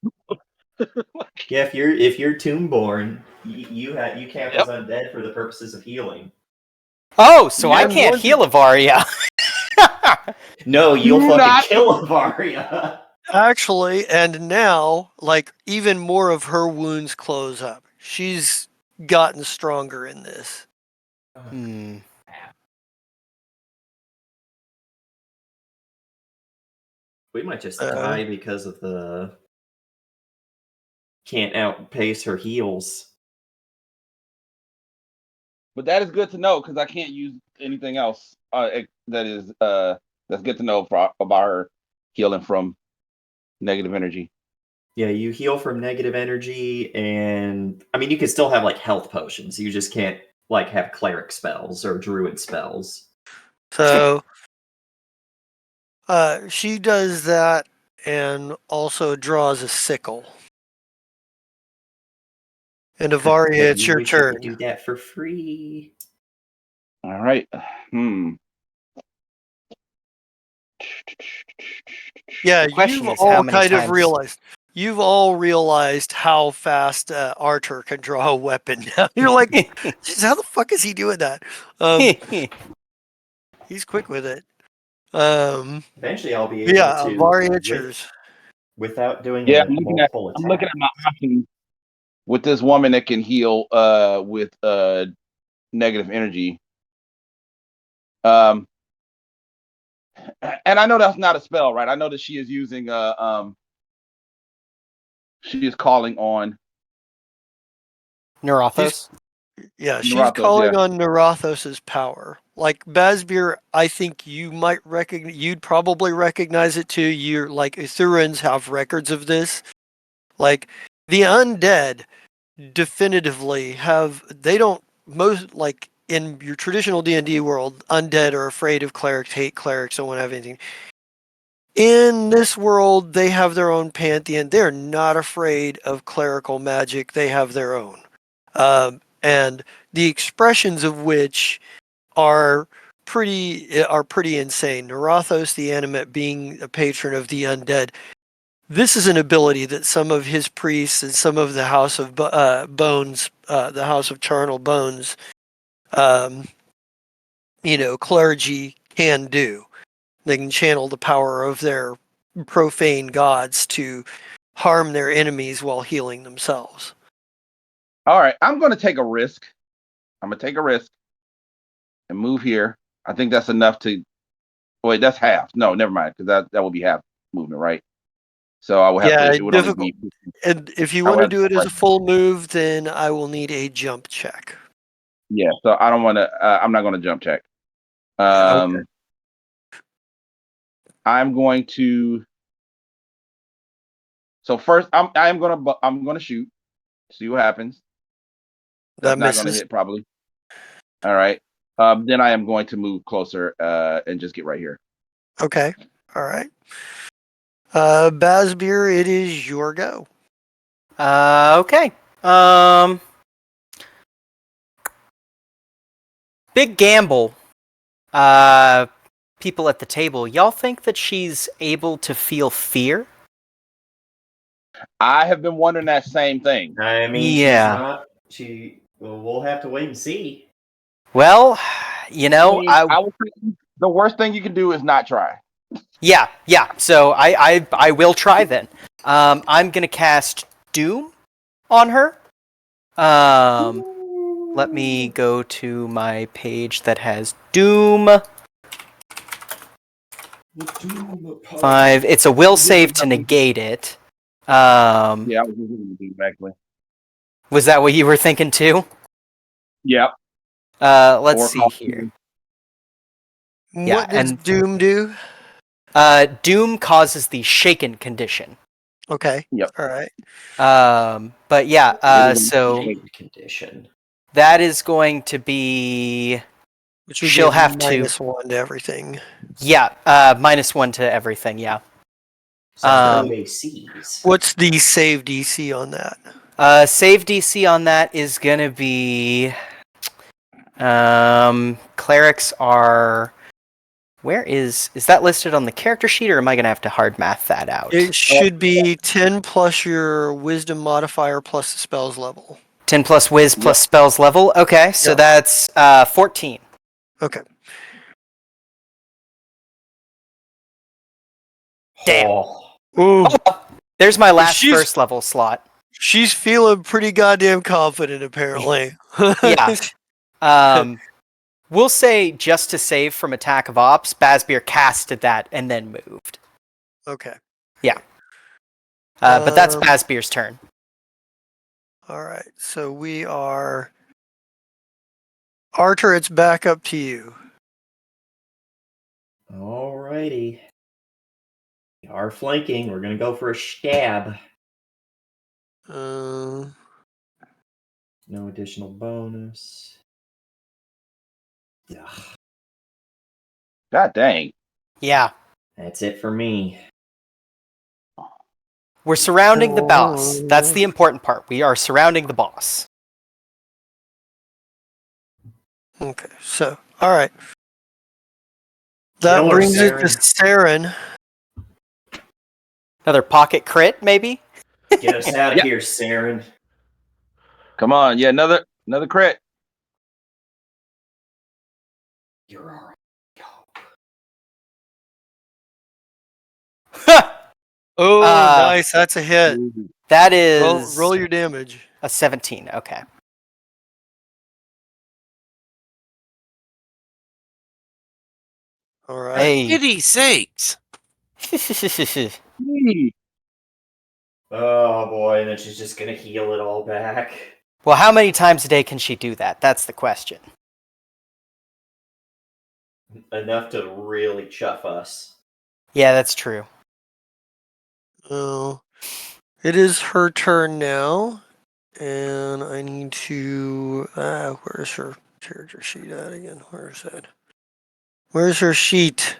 Yeah, if you're Tombborn, you count Yep. as undead for the purposes of healing. Oh, so I Yeah. can't heal Avaria. No, you'll Do fucking not- kill Avaria. Actually, and now, like, even more of her wounds close up. She's gotten stronger in this. Hmm. We might just die because of the can't outpace her heals. But that is good to know because I can't use anything else that's good to know about her healing from negative energy. Yeah, you heal from negative energy, and I mean you can still have like health potions. You just can't like have cleric spells or druid spells. So she does that and also draws a sickle. And Avaria, it's your wish I could turn. do that for free. All right. Yeah, The question you've is, how all many kind of times- realized. You've all realized how fast Archer can draw a weapon now. You're like, "Jeez, how the fuck is he doing that? He's quick with it. Eventually, I'll be able Yeah, to Avaria, it's yours. without doing Yeah, multiple attacks. I'm looking at my options with this woman that can heal with negative energy. And I know that's not a spell, right? I know that she is using she is calling on Neurothos. Yeah, she's Narathos, calling on Narathos's power. Like Basbir, I think you might recognize. You'd probably recognize it too. You're like Ithurans have records of this. Like the undead, definitively have. They don't most like in your traditional D&D world. Undead are afraid of clerics, hate clerics, don't want to have anything. In this world, they have their own pantheon. They're not afraid of clerical magic. They have their own. And the expressions of which are pretty insane. Narathos the Animate being a patron of the undead. This is an ability that some of his priests and some of the House of Bones, the House of Charnel Bones, clergy can do. They can channel the power of their profane gods to harm their enemies while healing themselves. All right, I'm going to take a risk. I'm going to take a risk and move here. I think that's enough to. Wait, that's half. No, never mind, because that would be half movement, right? So I will have to. It would difficult. only be. And if you want to do it as a full move, then I will need a jump check. Yeah, so I don't want to. I'm not going to jump check. Okay. I'm going to. So first, I'm gonna shoot. See what happens. That's That not going to misses. hit probably. All right. Then I am going to move closer and just get right here. Okay. All right. Basbir, it is your go. Okay. Big gamble. People at the table, y'all think that she's able to feel fear? I have been wondering that same thing. I mean, Yeah. she's not. Well, we'll have to wait and see. Well, you know, I would say the worst thing you can do is not try. Yeah. So I will try then. I'm gonna cast Doom on her. Let me go to my page that has Doom. 5. It's a will save to negate it. Yeah, I was going to do actually. Was that what you were thinking too? Yep. Let's see here. Yeah, What does and Doom do? Doom causes the shaken condition. Okay. Yep. All right. But yeah, It is so Shade condition. that is going to be Which would she'll be have to -1 to everything. -1 to everything. Yeah. So Um, no ACs. What's the save DC on that? Save DC on that is gonna be. Clerics are. Where is that listed on the character sheet, or am I gonna have to hard math that out? It should be 10 plus your wisdom modifier plus the spell's level. 10 plus whiz plus Yep. spells level. Okay, so Yep. that's 14. Okay. Damn. Oh, Ooh. There's my last she's- first level slot. She's feeling pretty goddamn confident, apparently. Yeah. We'll say just to save from attack of ops, Basbeer casted that and then moved. Okay. But that's Um, Basbeer's turn. All right. So we are. Archer, it's back up to you. alrighty. We are flanking. We're gonna go for a stab. Uh, No additional bonus. Ugh, God dang. Yeah. that's it for me. We're surrounding the boss. That's the important part. We are surrounding the boss. okay. So, all right. That Kill her, brings it to Saren. Saren. Another pocket crit, maybe? Get us out of Yeah. here, Saren. Come on. Yeah, another crit. You're alright. Oh, Uh, nice. That's a hit. That is Roll your damage. a 17. Okay. All right. Hey. Pity's sakes. Oh boy, and then she's just gonna heal it all back. Well, how many times a day can she do that? That's the question. Enough to really chuff us. Yeah, that's true. Oh, it is her turn now, and I need to. Where's her character sheet at again? Where is that? Where's her sheet?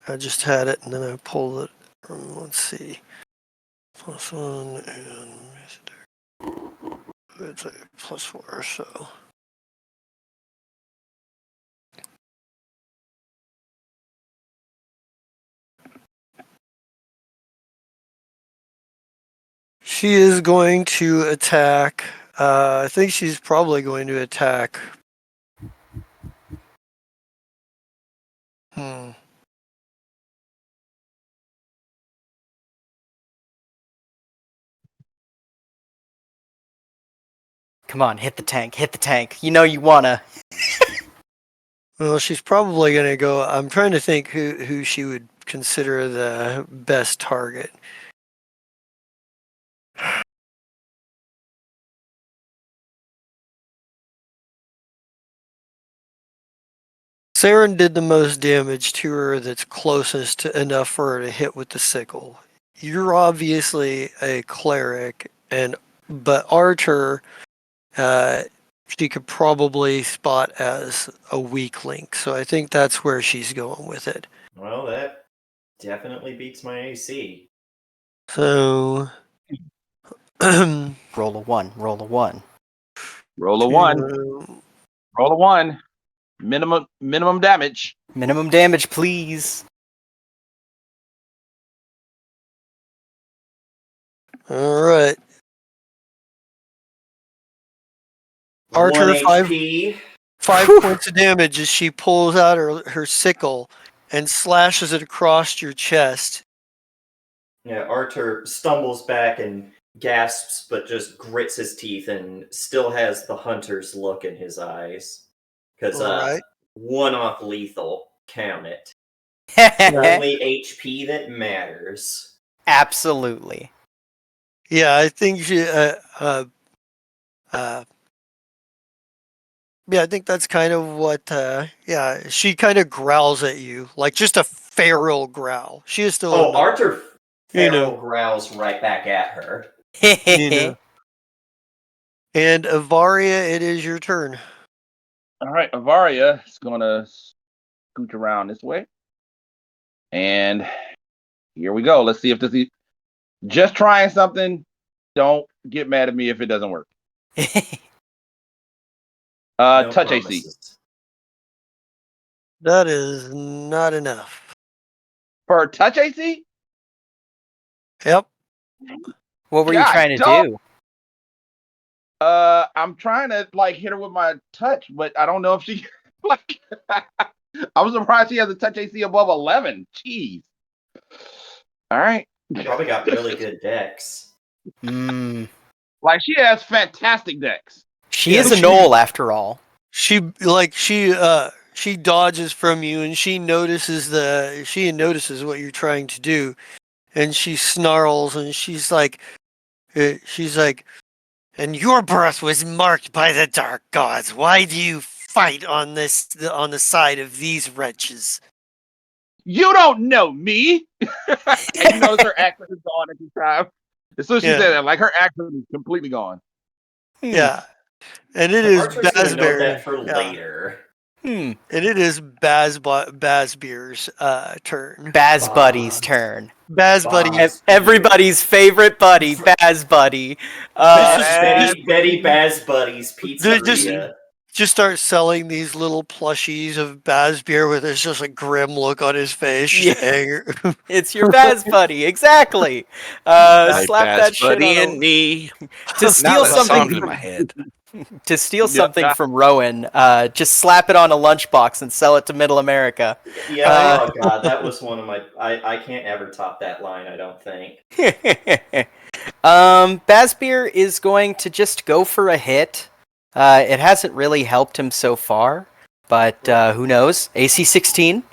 I just had it, and then I pulled it from. Let's see. +1 and it's a +4, so. She is going to attack. I think she's probably going to attack. Come on, hit the tank, hit the tank. You know you wanna. Well, she's probably going to go. I'm trying to think who she would consider the best target. Saren did the most damage to her that's closest to enough for her to hit with the sickle. You're obviously a cleric, but Archer, she could probably spot as a weak link. So I think that's where she's going with it. Well, that definitely beats my AC. So, Roll a 1, roll a 1. Roll a 1. Roll a 1. Minimum damage. Minimum damage, please. All right. Archer, 1 HP. 5 points of damage as she pulls out her sickle and slashes it across your chest. Yeah, Arthur stumbles back and gasps, but just grits his teeth and still has the hunter's look in his eyes. Because All right. 1 off lethal, count it. Absolutely. Only HP that matters. Yeah, I think she. Yeah, I think that's kind of what. Yeah, she kind of growls at you, like just a feral growl. She is still. Oh, Arthur You Carol know, growls right back at her. you know. And Avaria, it is your turn. All right, Avaria is gonna scooch around this way, and here we go. Let's see if this is just trying something. Don't get mad at me if it doesn't work. No Touch AC. promises. That is not enough. For touch AC? Yep. What were you God, trying to dog. do? I'm trying to like hit her with my touch, but I don't know if she like. I was surprised she has a touch AC above 11. Jeez. All right. Probably got really good decks. Mm. Like she has fantastic decks. She Yeah, is a she- knoll after all. She dodges from you and she notices what you're trying to do, and she snarls and she's like, and your birth was marked by the dark gods. Why do you fight on the side of these wretches? You don't know me. And you notice her accent is gone every time. As soon as she Yeah. said that, like her accent is completely gone. Yeah, and it is Archer's gonna note Bazberry. that for Yeah. later. And it is Bazbeer's turn. Baz Buddy's turn. Baz Buddy. Baz. Everybody's favorite buddy, Baz Buddy. Betty Baz Buddy's They're Pizzeria. just start selling these little plushies of Bazbeer with this just a grim look on his face, just Yeah. anger. It's your Baz Buddy, exactly. My Slap Baz that shit buddy on and me. to Now steal that song's something in from my head. to steal Yeah. something from Rowan. Just slap it on a lunchbox and sell it to Middle America. Yeah, oh god, that was one of my. I can't ever top that line, I don't think. Bazbeer is going to just go for a hit. It hasn't really helped him so far, but who knows? AC 16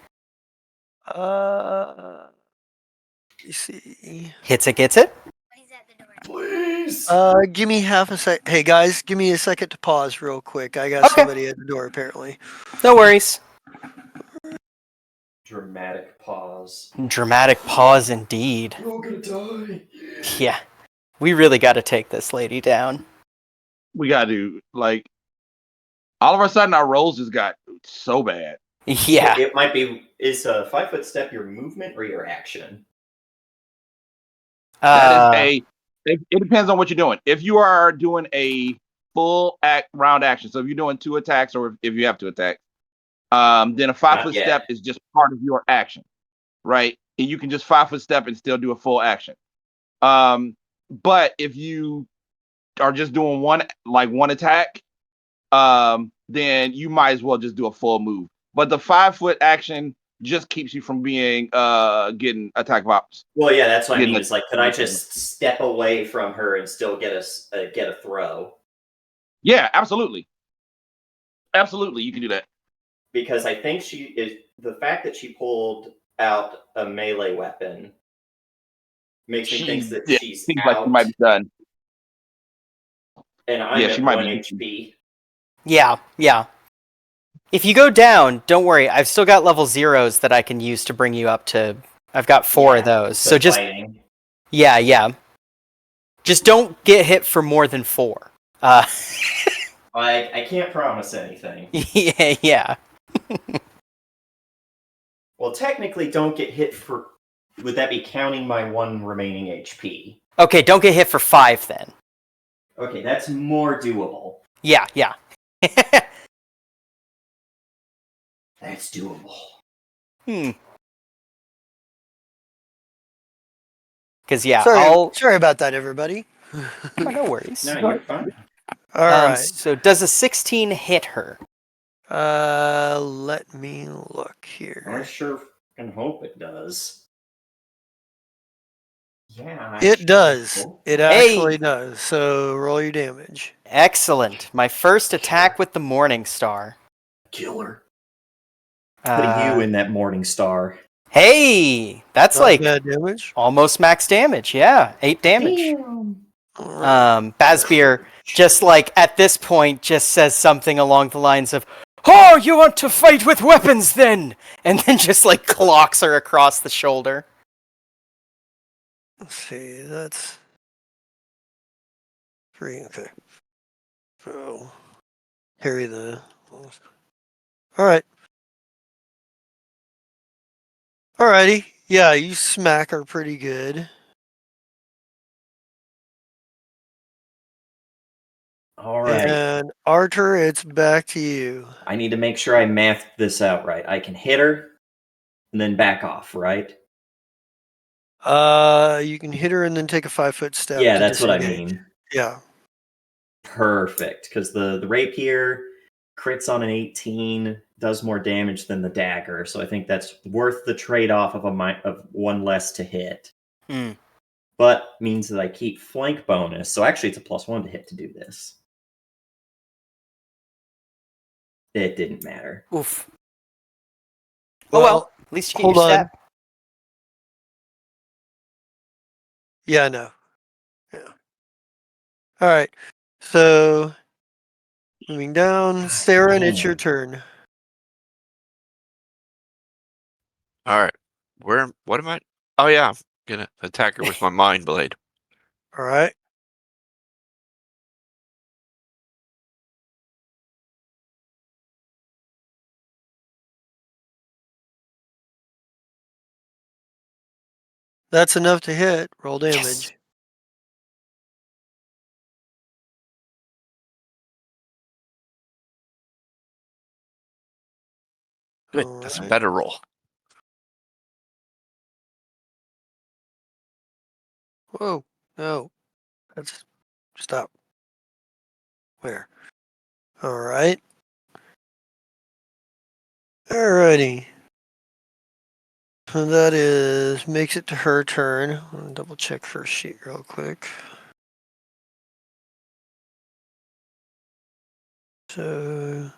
You see. hits it, gets it. Please. Give me half a sec. Hey guys, give me a second to pause real quick. I got Okay. somebody at the door apparently. No worries. Dramatic pause. Dramatic pause indeed. You're gonna die. Yeah, we really got to take this lady down. We gotta do like all of a sudden our rolls just got so bad. Yeah. It might be. Is a 5-foot step your movement or your action? That is it depends on what you're doing. If you are doing a full round action, so if you're doing 2 attacks or if you have 2 attacks, then a 5-foot yet. step is just part of your action, right? And you can just 5-foot step and still do a full action. But if you are just doing one attack, then you might as well just do a full move. But the 5-foot action just keeps you from being getting attack bops. Well, yeah, that's what I Getting mean. a- It's like, could I just step away from her and still get a throw? Yeah, absolutely. Absolutely, you can do that. Because I think she is the fact that she pulled out a melee weapon makes me think that she's seems out, like she might be done. and I'm Yeah, at she might 1 be- HP. Yeah. If you go down, don't worry. I've still got level 0s that I can use to bring you up to. I've got 4 of those. So just Fighting. yeah. Just don't get hit for more than 4. I can't promise anything. Yeah. Well, technically, don't get hit for. Would that be counting my 1 remaining HP? Okay, don't get hit for 5 then. Okay, that's more doable. Yeah. That's doable. Because yeah, Sorry about that, everybody. no worries. No, you're fine. All right. So does a 16 hit her? Let me look I here. sure can hope it does. Yeah. It does. hope. It actually does. So roll your damage. Excellent. My first attack with the Morning Star. Killer. Putting you in that Morning Star. Hey, that's Not like bad damage. almost max damage. Yeah, 8 damage. All right. Bazbeer just like at this point just says something along the lines of, "Oh, you want to fight with weapons then?" And then just like clocks her across the shoulder. Let's see, that's 3. Okay. So carry the. All right. Alrighty. Yeah, you smack her pretty good. All right. And Arthur, it's back to you. I need to make sure I mathed this out right. I can hit her and then back off, right? You can hit her and then take a 5-foot step. Yeah, to that's what I disengage. mean. Yeah. Perfect, because the rapier crits on an 18, does more damage than the dagger, so I think that's worth the trade-off of one less to hit. Hmm. But means that I keep flank bonus, so actually it's a +1 to hit to do this. It didn't matter. Oof. Oh well, at least you get your hold on. stat. Yeah, no. Yeah. All right. So moving down, Sarah, it's your turn. All right. What am I? Oh yeah, I'm gonna attack her with my mind blade. All right. That's enough to hit. Roll damage. Yes. Good. All That's a right. better roll. Whoa. No. That's stop. Where? All right. Alrighty. So that is makes it to her turn. I'm gonna double check her sheet real quick. So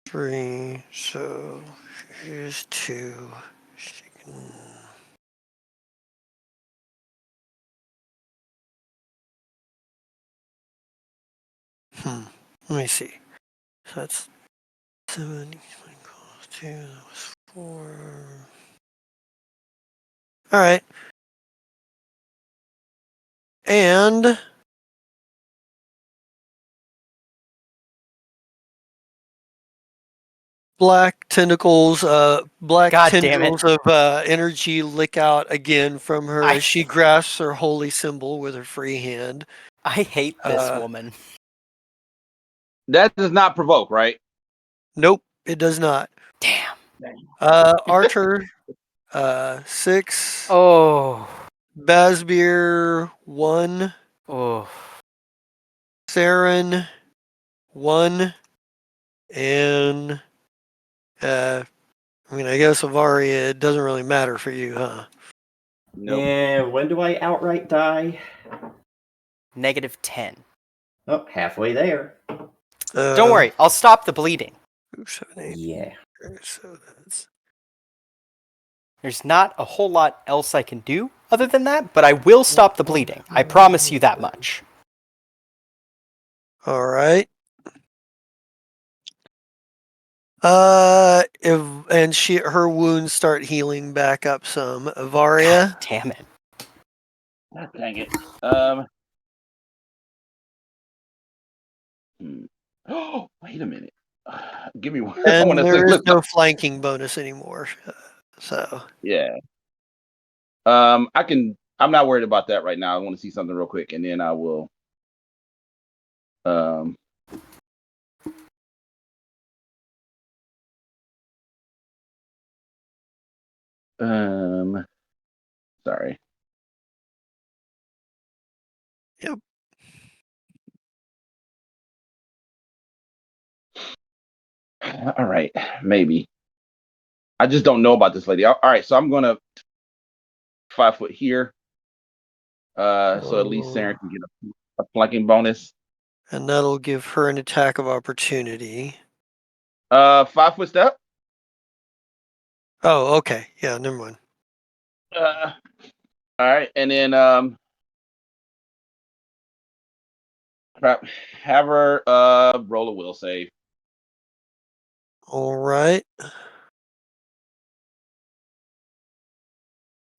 3. So here's 2. She can. Let me see. So that's 7 equals 2. That was 4. All right. And black tentacles, black God damn it. tendrils of energy lick out again from her I- as she grasps her holy symbol with her free hand. I hate this Uh, woman. That does not provoke, right? Nope, it does not. Damn. Archer, 6. Oh. Basbeer, 1. Oh. Saren, 1. And, I guess Avaria, it doesn't really matter for you, huh? Nope. Yeah, when do I outright die? -10. Oh, halfway there. Don't worry, I'll stop the bleeding. 7, 8. Yeah. So that's. There's not a whole lot else I can do other than that, but I will stop the bleeding. I promise you that much. All right. Her wounds start healing back up some. Avaria. God damn it. Dang it. Oh, wait a minute. Give me one. I want And to there is look. no flanking bonus anymore. So Yeah. I can. I'm not worried about that right now. I want to see something real quick, and then I will. Um. Sorry. yep. All right. Maybe. I just don't know about this lady. All right. So I'm gonna 5 foot here. So at least Sarah can get a flanking bonus. And that'll give her an attack of opportunity. 5 foot step. Oh, okay. Yeah, never mind. All right, and then crap. Have her roll a will save. All right.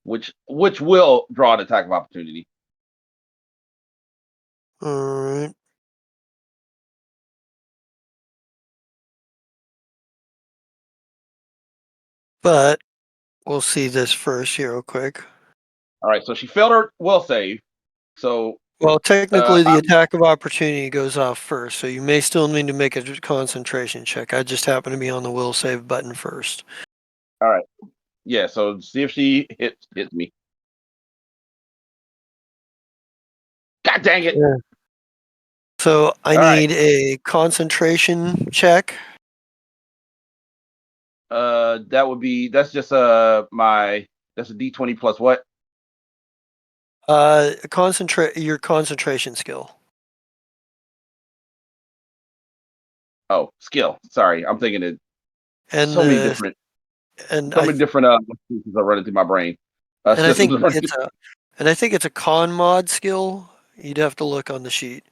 which will draw an attack of opportunity. All right. But we'll see this first here real quick. All right, so she failed her will save. So Well, technically, the attack of opportunity goes off first, so you may still need to make a concentration check. I just happen to be on the will save button first. all right, yeah. So see if she hits me. God dang it! Yeah. So I All right. need a concentration check. That would be that's just that's a D20 plus what? Concentrate your concentration skill. Oh, skill. Sorry, I'm thinking it. And So many different and pieces are running through my brain. I Systems think are running it's a con mod skill. You'd have to look on the sheet.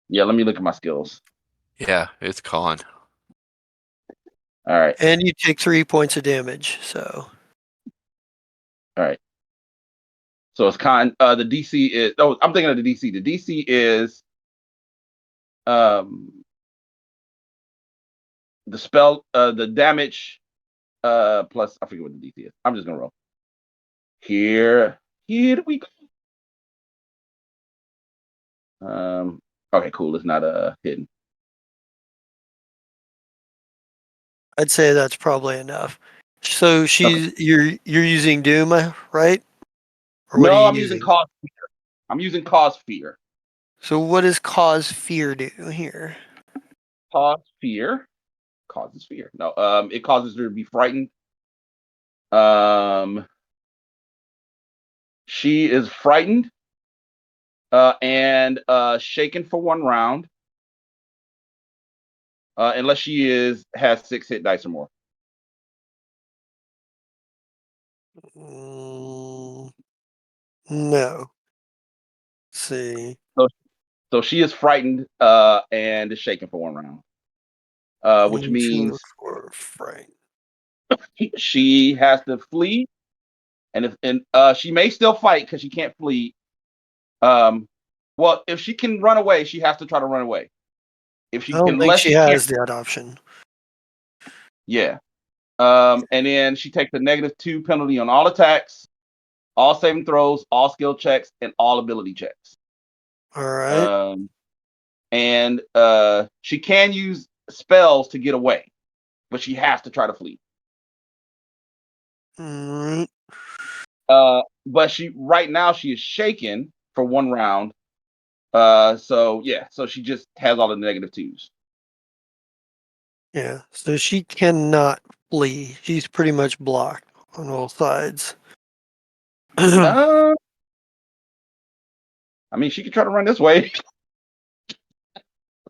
Yeah, let me look at my skills. Yeah, it's con. All right. And you take 3 points of damage. So All right. So it's con. The DC is. Oh, I'm thinking of the DC. The DC is the spell. The damage. Plus I forget what the DC is. I'm just gonna roll. Here we go. Okay, cool. It's not hidden. I'd say that's probably enough. So you're using Doom, right? Or what are No, you I'm using using? cause fear. I'm using cause fear. So what does cause fear do here? Cause fear causes fear. No, it causes her to be frightened. She is frightened, and shaken for 1 round, unless she has 6 hit dice or more. No. Let's see. So she is frightened, and is shaken for 1 round, which means fright. she has to flee, and she may still fight because she can't flee. Well, if she can run away, she has to try to run away. If I she don't think unless she she can't, has that option. yeah. And then she takes a -2 penalty on all attacks, all saving throws, all skill checks, and all ability checks. All right. And she can use spells to get away, but she has to try to flee. Mm, But right now she is shaken for 1 round. So she just has all the -2s. yeah. So she cannot flee. She's pretty much blocked on all sides. I mean, she could try to run this way.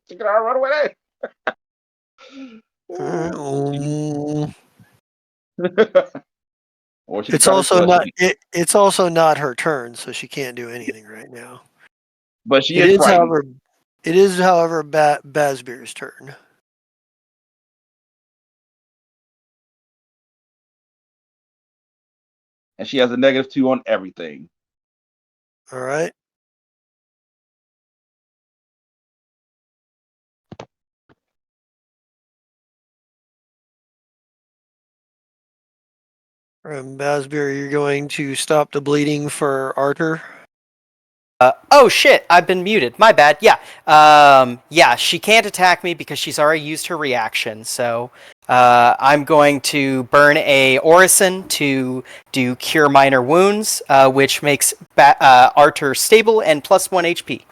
She can run away. Or she It's can also try not to it's also not her turn, so she can't do anything right now. But she It is is, frightened. however, Bazbear's turn. And she has a -2 on everything. All right. Bazbear, you're going to stop the bleeding for Arthur. Oh shit! I've been muted. My bad. Yeah. Yeah. She can't attack me because she's already used her reaction. So I'm going to burn a Orison to do Cure Minor Wounds, which makes Arthur stable and +1 HP.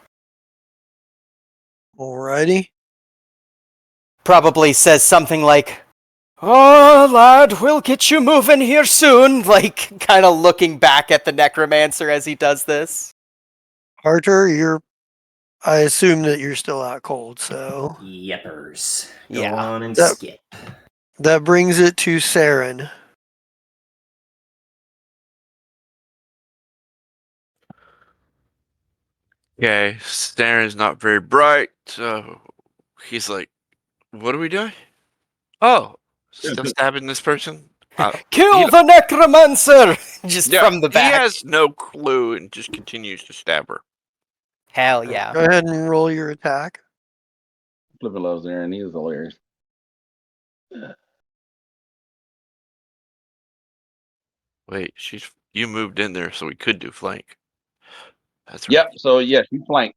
Alrighty. Probably says something like, "Oh, lad, we'll get you moving here soon." Like, kind of looking back at the necromancer as he does this. Arthur, I assume that you're still out cold, so Yepers. Go Yeah. on and skip. that brings it to Saren. Okay, Staren's not very bright, so he's like, "What are we doing? Oh, still stabbing this person? Kill the necromancer! just Yeah, from the he back. has no clue and just continues to stab her. Hell yeah. Go ahead and roll your attack. Flipper loves Aaron. He is hilarious. Wait, you moved in there, so we could do flank. That's right. Yep. So yes, you flank.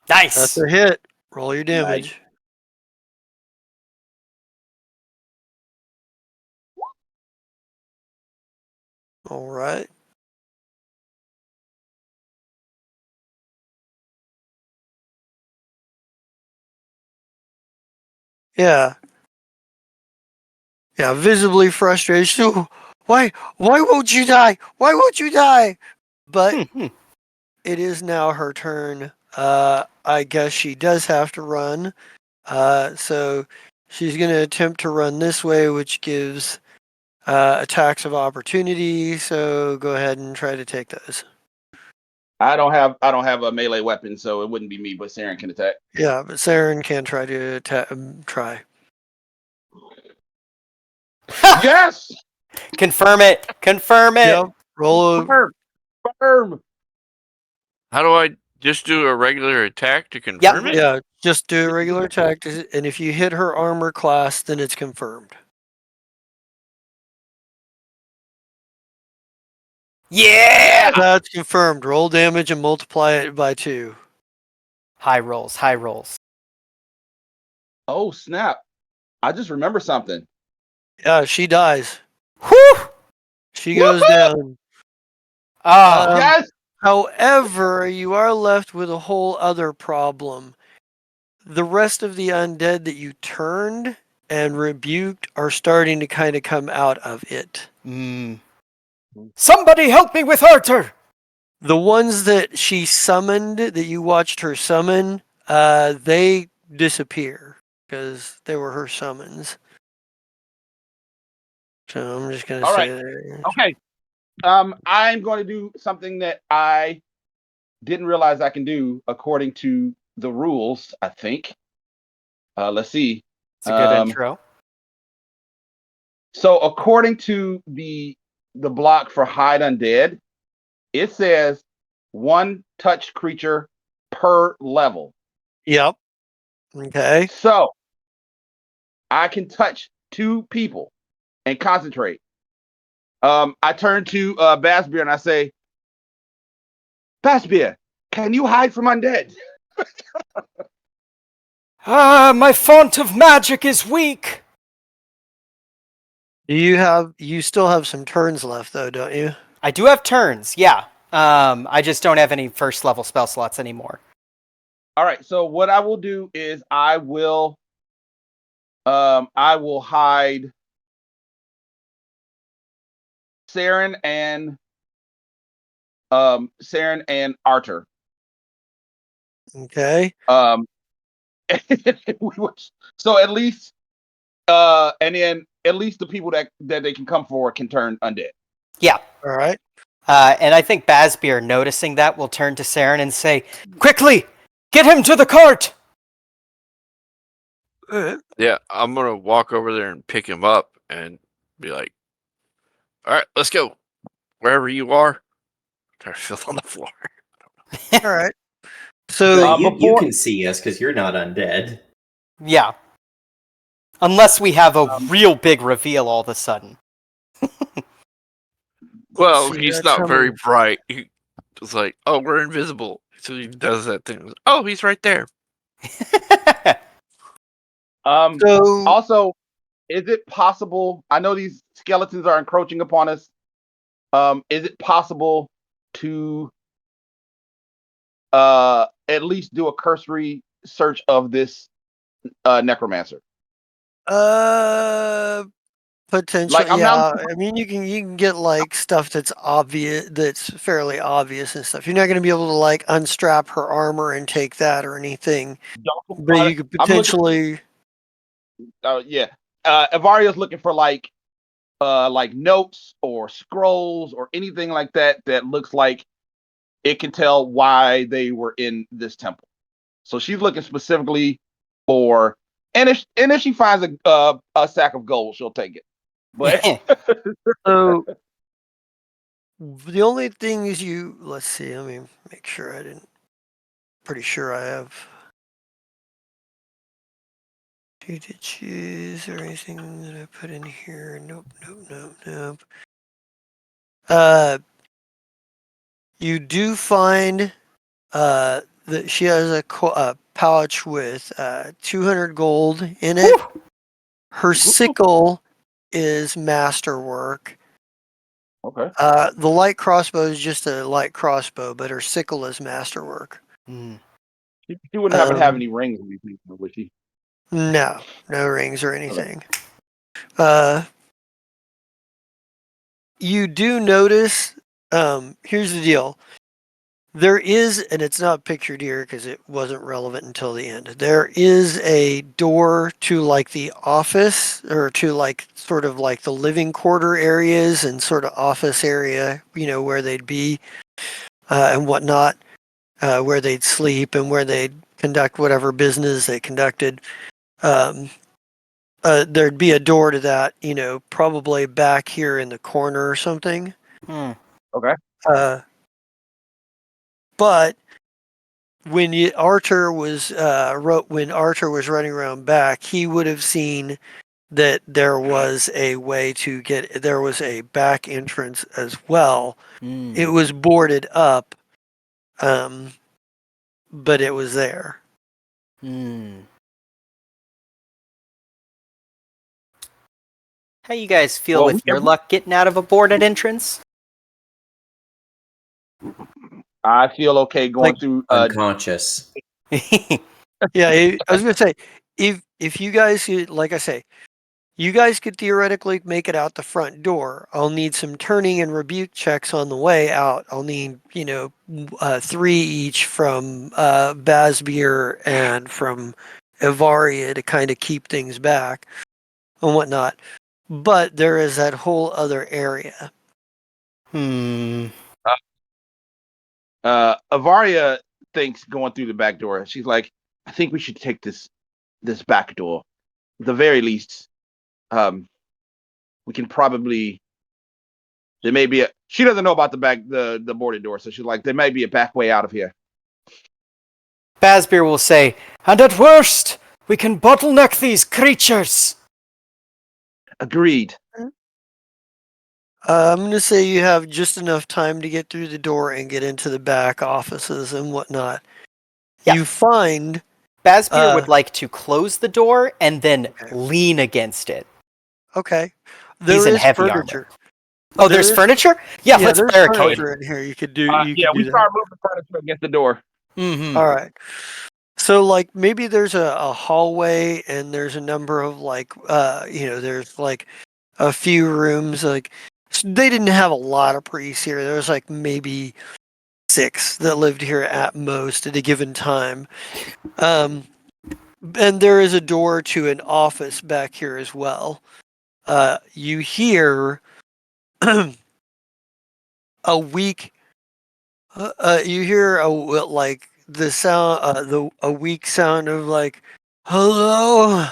Nice. That's a hit. Roll your damage. All right. Yeah. Yeah, visibly frustrated. So, why won't you die? Why won't you die? But it is now her turn. I guess she does have to run. So she's going to attempt to run this way, which gives attacks of opportunity. So go ahead and try to take those. I don't have a melee weapon, so it wouldn't be me, but Saren can attack. Yeah, but Saren can try to try. Yes. Confirm it. Confirm it. Yep. Roll a Firm. How do I just do a regular attack to confirm it? yeah. Just do a regular attack, and if you hit her armor class, then it's confirmed. Yeah. That's confirmed. Roll damage and multiply it by 2. High rolls. High rolls. Oh snap! I just remember something. Yeah, she dies. Whew. She goes down. Oh. Yes. However, you are left with a whole other problem. The rest of the undead that you turned and rebuked are starting to kind of come out of it. Somebody help me with Arthur. The ones that she summoned, that you watched her summon, they disappear because they were her summons. So I'm just going to All say right. there. Okay. I'm going to do something that I didn't realize I can do according to the rules. I think. Let's see. It's a good intro. So according to the block for hide undead, it says 1 touch creature per level. Yep. Okay. So I can touch 2 people and concentrate. I turn to Bassbeer and I say, Bassbeer, can you hide from undead? My font of magic is weak. You still have some turns left though, don't you? I do have turns, yeah. I just don't have any first level spell slots anymore. All right, so what I will do is I will hide Saren and Arthur. Okay. So at least and then at least the people that they can come for can turn undead. Yeah. All right. And I think Basbeer, noticing that, will turn to Saren and say, quickly, get him to the cart! Yeah, I'm gonna walk over there and pick him up and be like, "All right, let's go. Wherever you are." Try to fill on the floor. All right. So you can see us because you're not undead. Yeah. Unless we have a real big reveal all of a sudden. Well, see, he's that's not how very many- bright. He was like, "Oh, we're invisible." So he does that thing. Oh, he's right there. So Also, is it possible? I know these skeletons are encroaching upon us. Is it possible to at least do a cursory search of this necromancer? potentially, Like, I'm yeah. not. I mean, you can get like stuff that's obvious, that's fairly obvious and stuff. You're not going to be able to like unstrap her armor and take that or anything, but you could I'm looking. potentially. Yeah. Avaria's looking for like notes or scrolls or anything like that that looks like it can tell why they were in this temple. So she's looking specifically for And if she finds a sack of gold, she'll take it. But So the only thing is let's see, let me make sure I didn't, pretty sure I have. Did you choose or anything that I put in here? Nope. You do find that she has a pouch with 200 gold in it. Her sickle is masterwork. okay. The light crossbow is just a light crossbow, but her sickle is masterwork. She wouldn't happen to have any rings or anything, would she? No rings or anything. You do notice, here's the deal. There is, and it's not pictured here because it wasn't relevant until the end. There is a door to like the office or to like sort of like the living quarter areas and sort of office area, where they'd be and whatnot, where they'd sleep and where they'd conduct whatever business they conducted. There'd be a door to that, probably back here in the corner or something. Okay. But when Arthur was running around back, he would have seen that there was a way to there was a back entrance as well. It was boarded up, but it was there. How you guys feel with your luck getting out of a boarded entrance? I feel okay going through. Unconscious. Yeah, I was gonna say, if you guys, like I say, you guys could theoretically make it out the front door. I'll need some turning and rebuke checks on the way out. I'll need 3 each from Basbier and from Evaria to kind of keep things back and whatnot. But there is that whole other area. Avaria thinks going through the back door. She's like, I think we should take this back door. At the very least, we can probably. There may be she doesn't know about the boarded door, so she's like, there may be a back way out of here. Basbier will say, and at worst, we can bottleneck these creatures. Agreed. I'm going to say you have just enough time to get through the door and get into the back offices and whatnot. Yeah. You find... Basbier would like to close the door and then lean against it. Okay. He's in heavy furniture. Armor. Oh, there's furniture? Yeah, let's there's barricade. Furniture in here. You could do. We start moving furniture against the door. Mm-hmm. All right. So, like, maybe there's a hallway, and there's a number of there's like a few rooms. Like, they didn't have a lot of priests here. There was like maybe 6 that lived here at most at a given time. And there is a door to an office back here as well. You hear a weak. You hear the sound, a weak sound of like, hello.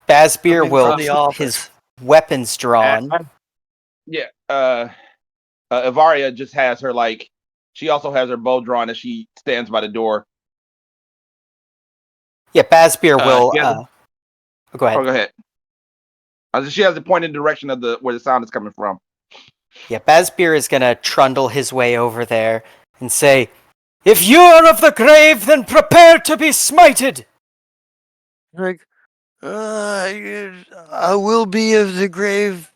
Basbier will his weapons drawn. Evaria just has her she also has her bow drawn as she stands by the door. Yeah, Basbier will. Go ahead. Go ahead. She has the pointed direction of where the sound is coming from. Yeah, Basbier is gonna trundle his way over there and say, "If you are of the grave, then prepare to be smited." Like, I will be of the grave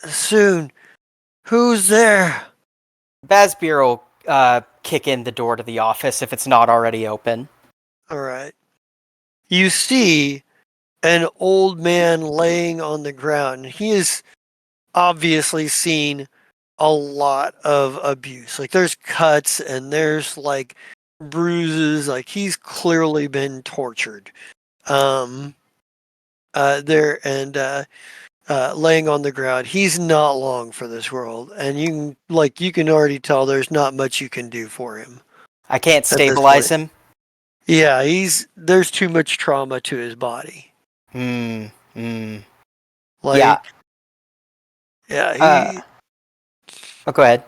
soon. Who's there? Basbier will kick in the door to the office if it's not already open. All right. You see an old man laying on the ground. He is obviously seen a lot of abuse. Like, there's cuts and there's like bruises. Like, he's clearly been tortured. Laying on the ground. He's not long for this world, and you can already tell there's not much you can do for him. I can't stabilize him. Yeah, there's too much trauma to his body. Yeah. Like, yeah, Oh, go ahead.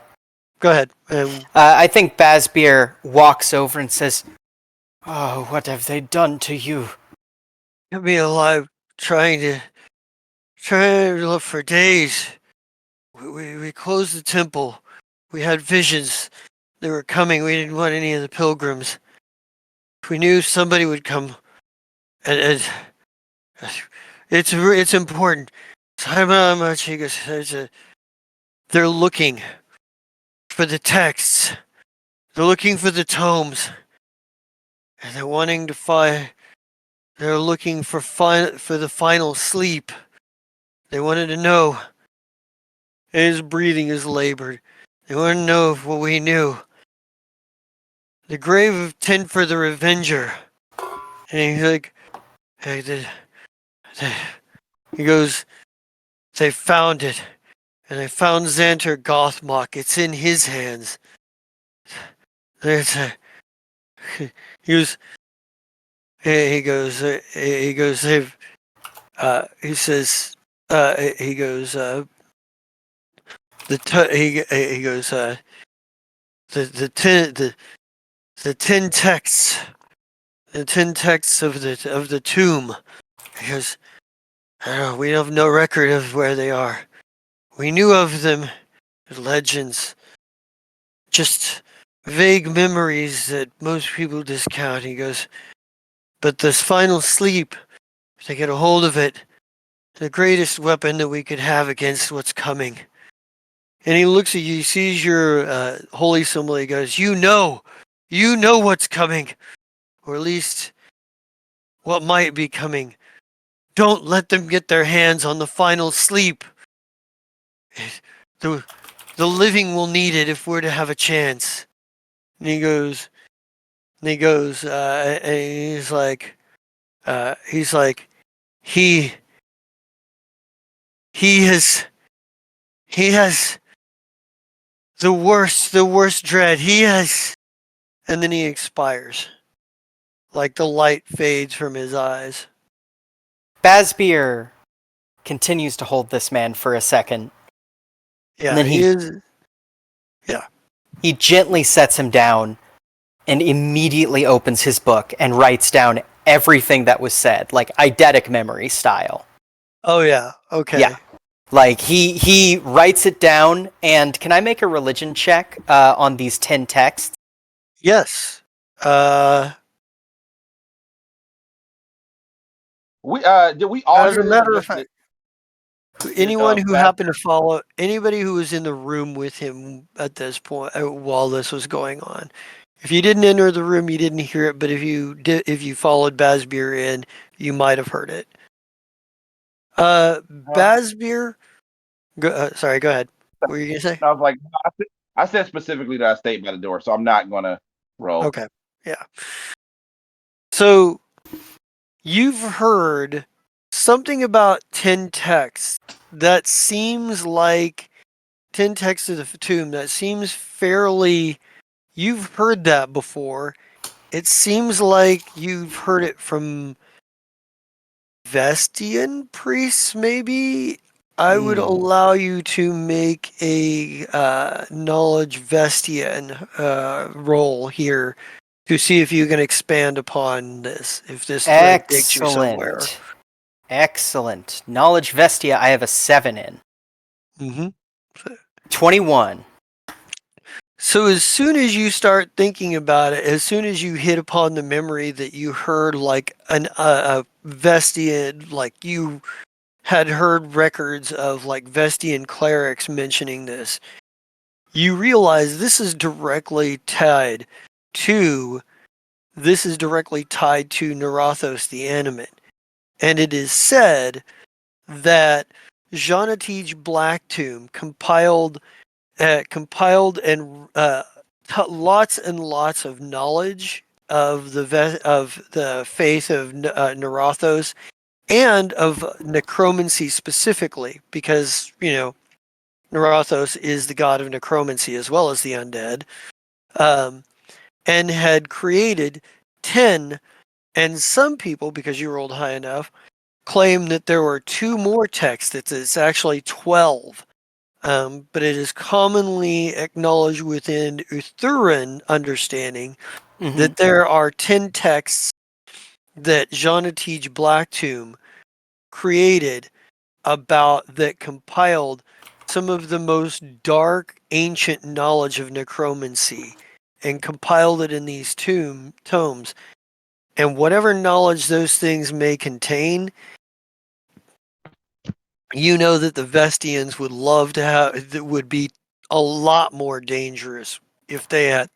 Go ahead. I think Bazbeer walks over and says, "Oh, what have they done to you?" Kept me alive, trying to look for days. We closed the temple. We had visions. They were coming. We didn't want any of the pilgrims. We knew somebody would come, and it's important. So I'm not much. He goes, they're looking for the texts. They're looking for the tomes, and they're wanting to find. They're looking for the final sleep. They wanted to know. His breathing is labored. They wanted to know what we knew. The grave of Tin for the Revenger. And he's like, hey, he goes, they found it. And they found Xanter Gothmok. It's in his hands. There's a, he was, he goes, they've, he says, he goes, he goes, the 10 texts, the 10 texts of the tomb. Because we have no record of where they are. We knew of them, legends, just vague memories that most people discount. He goes, but this final sleep, if they get a hold of it, the greatest weapon that we could have against what's coming. And he looks at you, he sees your holy symbol, he goes, you know what's coming, or at least what might be coming. Don't let them get their hands on the final sleep. The living will need it if we're to have a chance. And he goes, and he's like, he has the worst dread. He has, and then he expires. Like the light fades from his eyes. Bazbeer continues to hold this man for a second. Yeah, and then he is. Yeah. He gently sets him down and immediately opens his book and writes down everything that was said, like eidetic memory style. Oh yeah. Okay. Yeah. Like he writes it down, and can I make a religion check on these 10 texts? Yes. Did we all As hear a this, matter or of just fact, anyone who Baz- happened to follow, anybody who was in the room with him at this point while this was going on, if you didn't enter the room, you didn't hear it. But if you did, if you followed Bazbeer in, you might have heard it. Bazbeer. Sorry, go ahead. What were you gonna say? I was like, I said specifically that I stayed by the door, so I'm not gonna roll. Okay. Yeah. So you've heard something about 10 texts that seems like 10 texts of the tomb that seems fairly. You've heard that before. It seems like you've heard it from Vestian priests, maybe. I would allow you to make a knowledge Vestian roll here to see if you can expand upon this. If this thread takes you somewhere. Excellent. Knowledge Vestia, I have a 7 in. Mm-hmm. 21. So as soon as you start thinking about it, as soon as you hit upon the memory that you heard like a Vestian, like you had heard records of like Vestian clerics mentioning this, you realize this is directly tied to Nerathos the Animate. And it is said that Jonatij Blacktomb compiled and lots and lots of knowledge of the faith of Nerathos and of necromancy specifically, because Nerathos is the god of necromancy as well as the undead, and had created 10, and some people, because you rolled high enough, claim that there were 2 more texts. It's actually 12. But it is commonly acknowledged within Uthuran understanding that there are 10 texts that Jeanatij Blacktomb created that compiled some of the most dark ancient knowledge of necromancy and compiled it in these tomes. And whatever knowledge those things may contain, you know that the Vestians would love to have, that would be a lot more dangerous if they had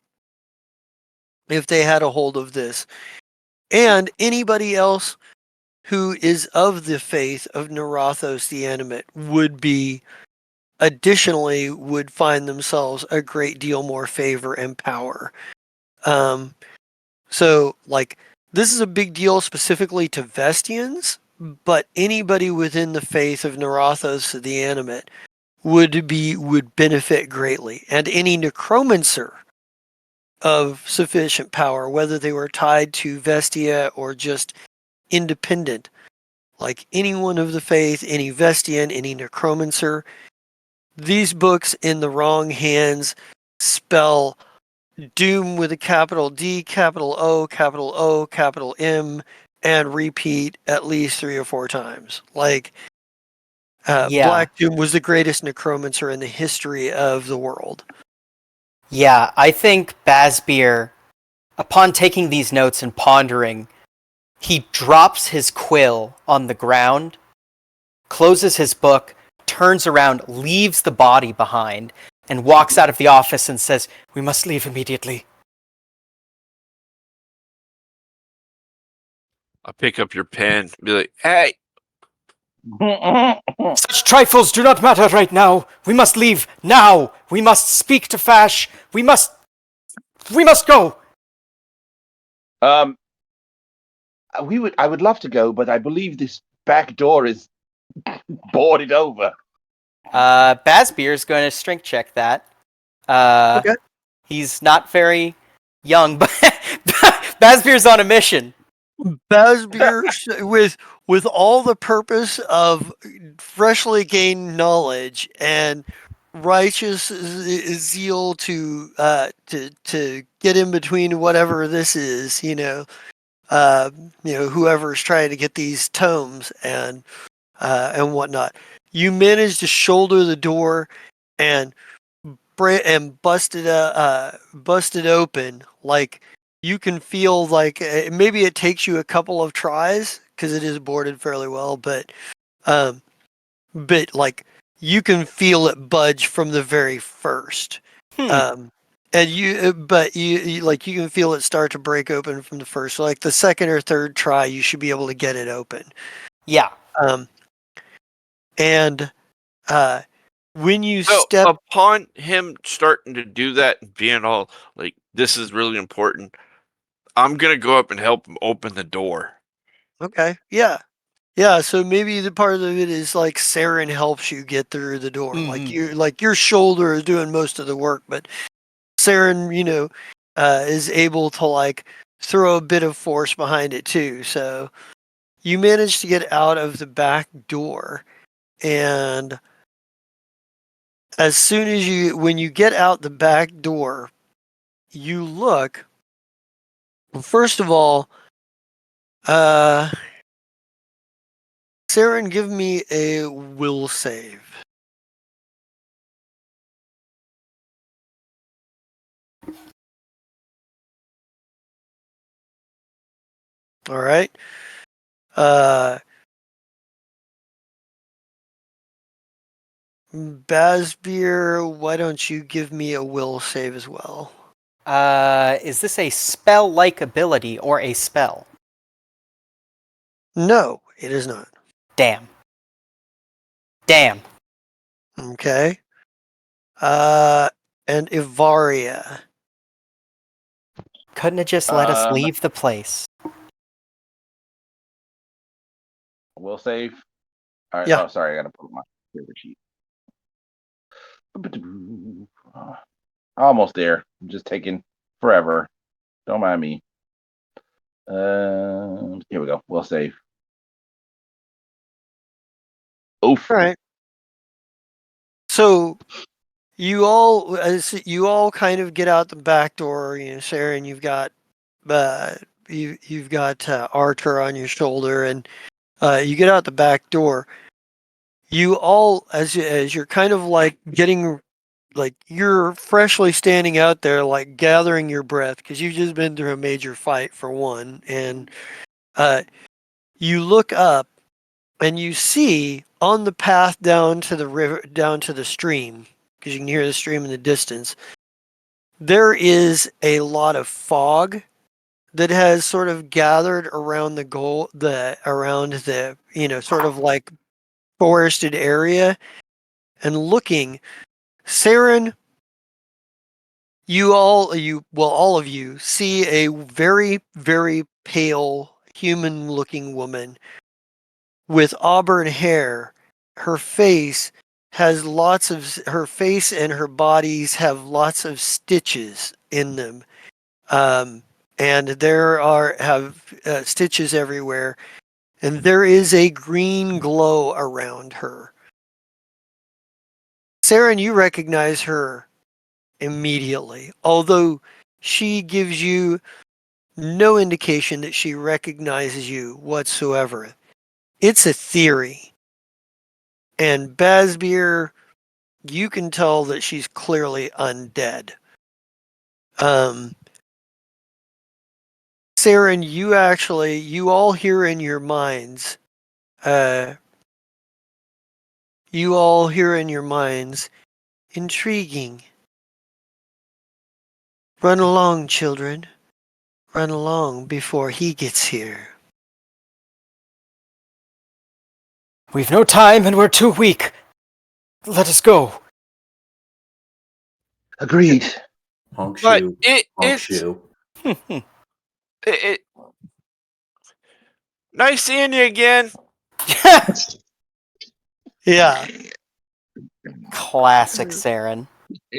a hold of this. And anybody else who is of the faith of Narathos the Animate would find themselves a great deal more favor and power. So, like, this is a big deal specifically to Vestians, but anybody within the faith of Narathos the Animate would benefit greatly. And any necromancer of sufficient power, whether they were tied to Vestia or just independent, like anyone of the faith, any Vestian, any necromancer, these books in the wrong hands spell doom with a capital D, capital O, capital M, and repeat at least 3 or 4 times. Like, Black Doom was the greatest necromancer in the history of the world. Yeah, I think Bazbeer, upon taking these notes and pondering, he drops his quill on the ground, closes his book, turns around, leaves the body behind, and walks out of the office and says, "We must leave immediately." I pick up your pen and be like, hey, Such trifles do not matter right now. We must leave now. We must speak to Fash. We must go. I would love to go, but I believe this back door is boarded over. Bazbeer is going to strength check that. Okay. He's not very young, but Bazbeer's on a mission. Bazbeer, with all the purpose of freshly gained knowledge and righteous zeal to get in between whatever this is, whoever's trying to get these tomes and whatnot. You manage to shoulder the door and bust it open. Like, you can feel like maybe it takes you a couple of tries because it is boarded fairly well, but like, you can feel it budge from the very first. And you can feel it start to break open from the first. So like the second or third try, you should be able to get it open. Yeah. And when you step upon him starting to do that and being all like, this is really important, I'm gonna go up and help him open the door. Okay. Yeah. Yeah. So maybe the part of it is like Saren helps you get through the door. Like your shoulder is doing most of the work, but Saren, is able to like throw a bit of force behind it too. So you manage to get out of the back door, and as soon as when you get out the back door, you look. First of all, Saren, give me a will save. All right. Bazbeer, why don't you give me a will save as well? Is this a spell-like ability or a spell? No, it is not. Damn. Okay. And Ivaria. Couldn't have just let us leave the place. Will save. All right. Yeah. Oh, sorry. I gotta put my favorite sheet. Almost there. I'm just taking forever. Don't mind me. Here we go. We'll save. Oof. All right. So you all kind of get out the back door, Sarah, and you've got you've got Arthur on your shoulder, and you get out the back door. You all, as you're kind of like getting, like you're freshly standing out there, like gathering your breath because you've just been through a major fight for one, and you look up and you see on the path down to the river, down to the stream, because you can hear the stream in the distance. There is a lot of fog that has sort of gathered around around the sort of like forested area, and looking, Saren, all of you see a very, very pale human looking woman with auburn hair. Her face her face and her bodies have lots of stitches in them. And there have stitches everywhere, and there is a green glow around her. Saren, you recognize her immediately, although she gives you no indication that she recognizes you whatsoever. It's a theory. And Bazbeer, you can tell that she's clearly undead. Saren, you all hear in your minds, intriguing. Run along, children. Run along before he gets here. We've no time and we're too weak. Let us go. Agreed. Honk But shoe. it Honk it's shoe. it nice seeing you again. Yeah. Classic Saren.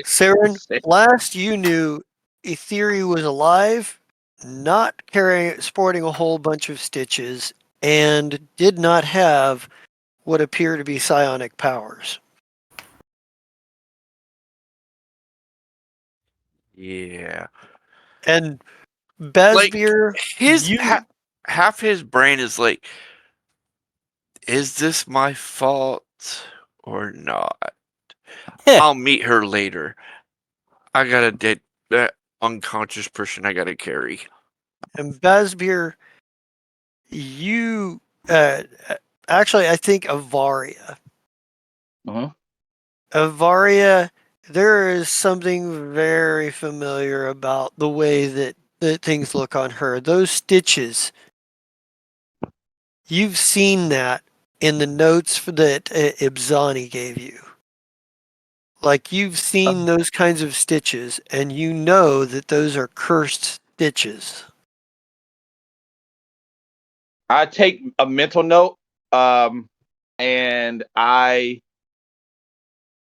Saren, last you knew, Etheri was alive, not sporting a whole bunch of stitches, and did not have what appear to be psionic powers. Yeah. And Like Bazbeer, his half his brain is like, is this my fault or not? I'll meet her later. I got a dead unconscious person I gotta carry. and Bazbeer, you actually, I think Avaria. Uh-huh. Avaria, there is something very familiar about the way that things look on her. Those stitches, you've seen that in the notes that Ibzani gave you. Like you've seen those kinds of stitches, and you know that those are cursed stitches. I take a mental note, and I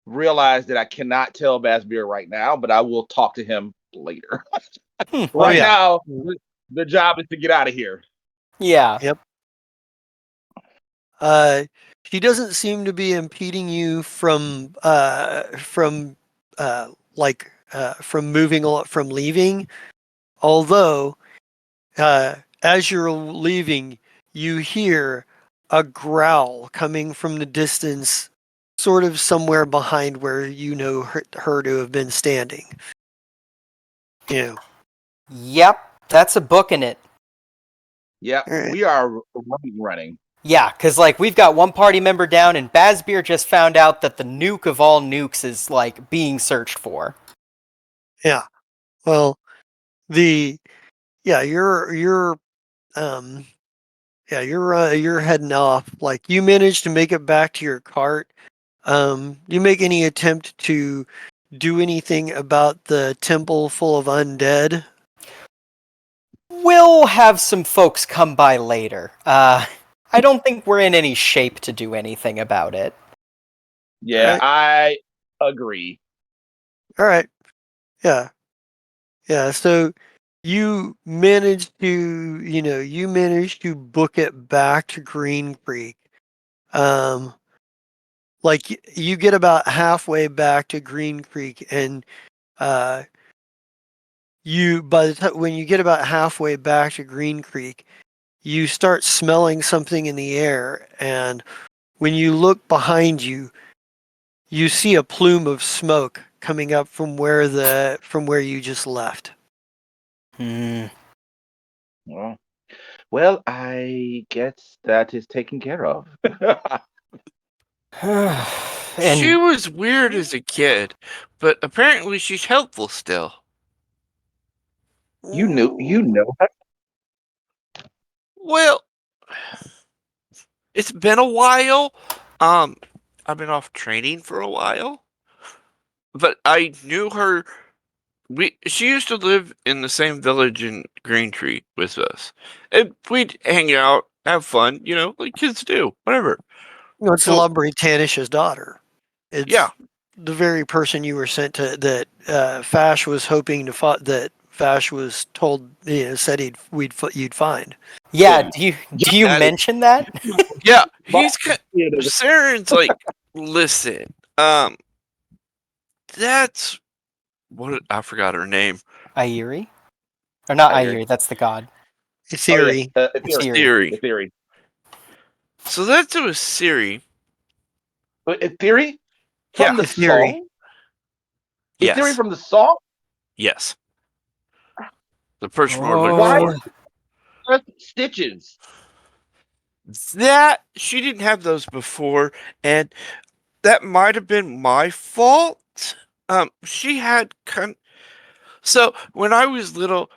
realize that I cannot tell Bazbeer right now, but I will talk to him later. Right now, the job is to get out of here. Yeah. Yep. She doesn't seem to be impeding you from leaving. Although, as you're leaving, you hear a growl coming from the distance, sort of somewhere behind where you know her to have been standing. You know. Yep. That's a book in it. Yeah, Right. we are running. Yeah, because like we've got one party member down, and Bazbeer just found out that the nuke of all nukes is like being searched for. Yeah. Well, you're you're heading off. Like you managed to make it back to your cart. You make any attempt to do anything about the temple full of undead? We'll have some folks come by later. I don't think we're in any shape to do anything about it. Yeah, Right. I agree. All right. Yeah. Yeah. So you manage to book it back to Green Creek. Like you get about halfway back to Green Creek, and by the time when you get about halfway back to Green Creek, you start smelling something in the air, and when you look behind you, you see a plume of smoke coming up from where you just left. Well, I guess that is taken care of. She And was weird as a kid, but apparently she's helpful still. you know her? Well, it's been a while. I've been off training for a while, but I knew her. She used to live in the same village in Green Tree with us, and we'd hang out, have fun, like kids do, whatever. It's So Lumbry Tanish's daughter. It's yeah, the very person you were sent to that Fash was hoping to that Fash was told said you'd find. yeah, Yeah. do you that- mention that? yeah. Saren's like, listen, that's what I forgot her name. Airi? Or not Airi. Airi, that's the god. Theory. Ithiri. Theory. Theory. So that's a Siri. Theory? Yeah. From the Theory. song? Yes. Theory from the song? Yes. The person we're Why? looking for. Just stitches. That she didn't have those before, and that might have been my fault. She had so when I was little,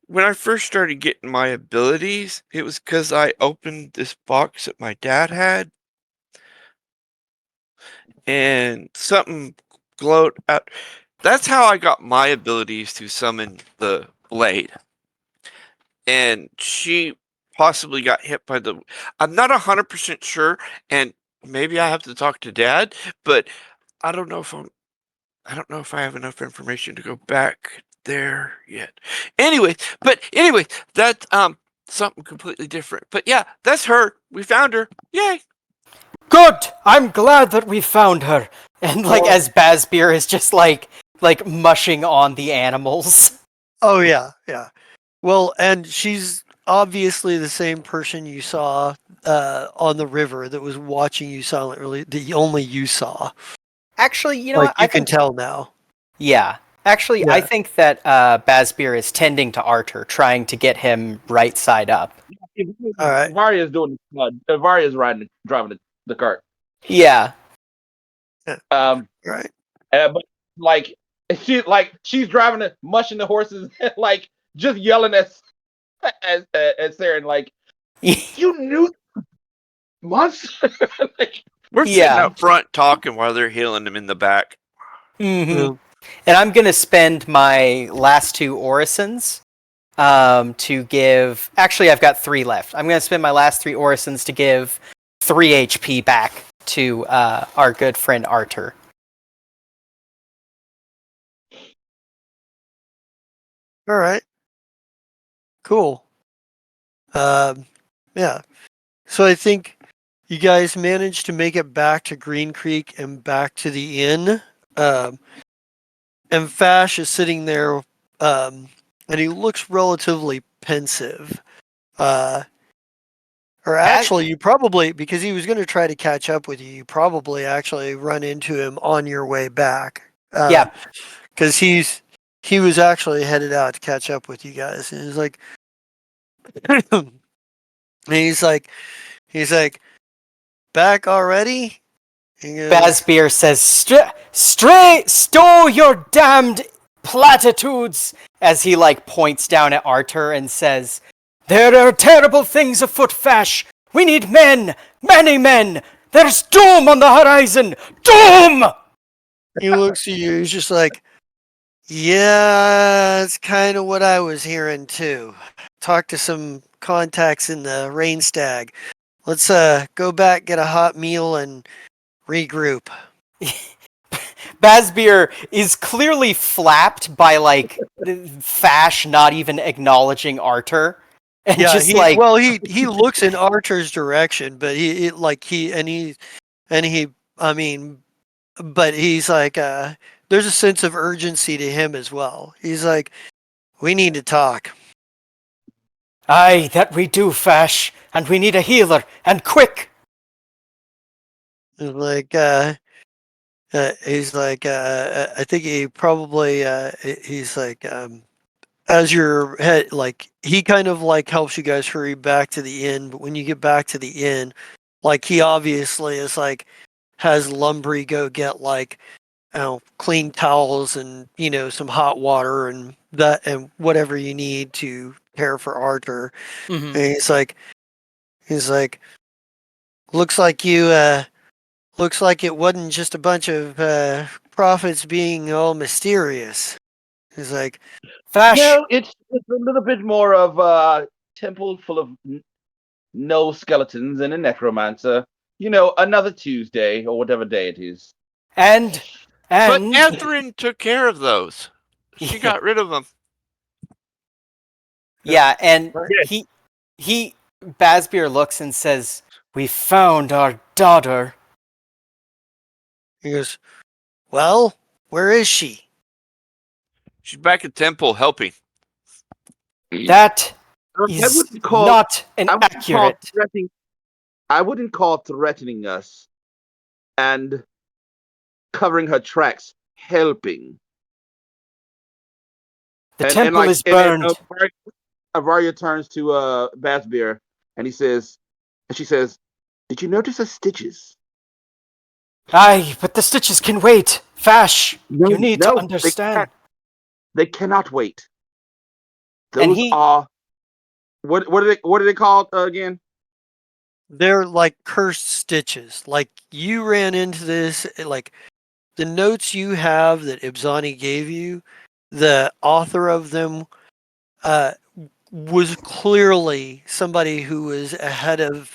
when I first started getting my abilities, it was because I opened this box that my dad had, and something glowed out. That's how I got my abilities to summon the blade. And she possibly got hit by the. I'm not 100% sure, and maybe I have to talk to Dad, but I don't know if I have enough information to go back there yet. Anyway, that's something completely different. But yeah, that's her. We found her. Yay! Good! I'm glad that we found her. And as Bazbeer is just like mushing on the animals. Oh yeah, yeah. Well, and she's obviously the same person you saw on the river that was watching you silently. The only you saw. Actually, you know Like what? I you can think tell now. yeah. Actually, Yeah. I think that Bazbeer is tending to Arthur, trying to get him right side up. All right. Varya's doing Varya's driving the cart. Yeah. Right. But she's driving it, mushing the horses, like just yelling at Saren, like, you knew months. We're sitting Yeah. up front talking while they're healing him in the back. Mm-hmm. And I'm gonna spend my last 2 orisons to give. Actually, I've got 3 left. I'm gonna spend my last 3 orisons to give 3 HP back to our good friend Arthur. All right. Cool. Yeah. So I think you guys managed to make it back to Green Creek and back to the inn. And Fash is sitting there, and he looks relatively pensive. Or actually, you probably, because he was going to try to catch up with you, you probably actually run into him on your way back. Yeah. Because he was actually headed out to catch up with you guys, and he's like, and he's like, back already? He goes, Bazbeer says, stow your damned platitudes, as he points down at Arthur and says, there are terrible things afoot, Fash. We need men, many men. There's doom on the horizon. Doom! he looks at you, he's just like, yeah, that's kind of what I was hearing too. Talk to some contacts in the Rain Stag. Let's go back, get a hot meal, and regroup. Bazbeer is clearly flapped by like Fash not even acknowledging Arthur, and Yeah, just like he looks in Arthur's direction, but I mean, but he's like there's a sense of urgency to him as well. He's like, we need to talk. aye, that we do, Fash, and we need a healer, and quick. And like he's like I think he probably he's like as your head, like he kind of like helps you guys hurry back to the inn, but when you get back to the inn, like he obviously is like has Lumbry go get like clean towels and some hot water and that and whatever you need to care for Arthur. Mhm. And he's like looks like looks like it wasn't just a bunch of prophets being all mysterious. He's like, Fash, No, it's a little bit more of a temple full of no skeletons and a necromancer. Another Tuesday or whatever day it is. and But Catherine took care of those. She Yeah. got rid of them. yeah, and Yes. he Bazbeer looks and says, "We found our daughter." he goes, well, where is she? She's back at temple helping. That I is wouldn't call not an I wouldn't call accurate. threatening. I wouldn't call threatening us and covering her tracks helping. The And temple like is burned. Avaria turns to Bazbeer and she says, "Did you notice her stitches?" Aye, but the stitches can wait. Fash, you need to No, understand. They cannot wait. And Those are what are they called again? They're like cursed stitches. Like you ran into this, like the notes you have that Ibzani gave you, the author of them uh, was clearly somebody who was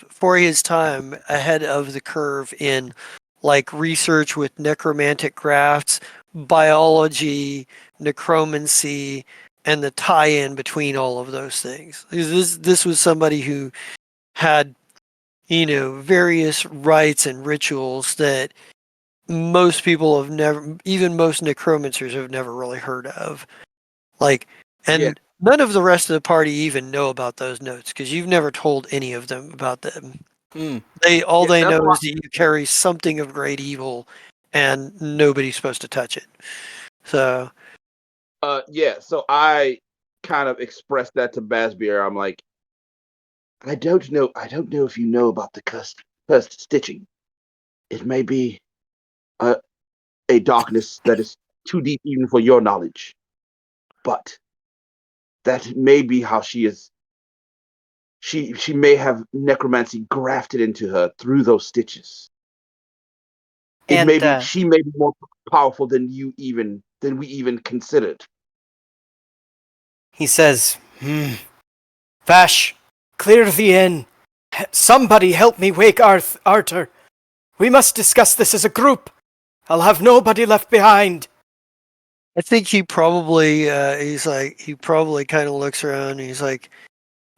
for his time, ahead of the curve in like research with necromantic crafts, biology, necromancy, and the tie-in between all of those things. This was somebody who had various rites and rituals that most people have never, even most necromancers have never really heard of. Like, and Yeah. none of the rest of the party even know about those notes because you've never told any of them about them. Mm. They That's know why- is that you carry something of great evil, and nobody's supposed to touch it. So So I kind of expressed that to Bazbeer. I'm like, I don't know if you know about the cursed stitching. It may be a darkness that is too deep even for your knowledge. But that may be how she is. She may have necromancy grafted into her through those stitches. It And may be she may be more powerful than we even considered. he says, Vash, clear the inn. Somebody help me wake Arthur. We must discuss this as a group. I'll have nobody left behind. I think he probably he probably kind of looks around and he's like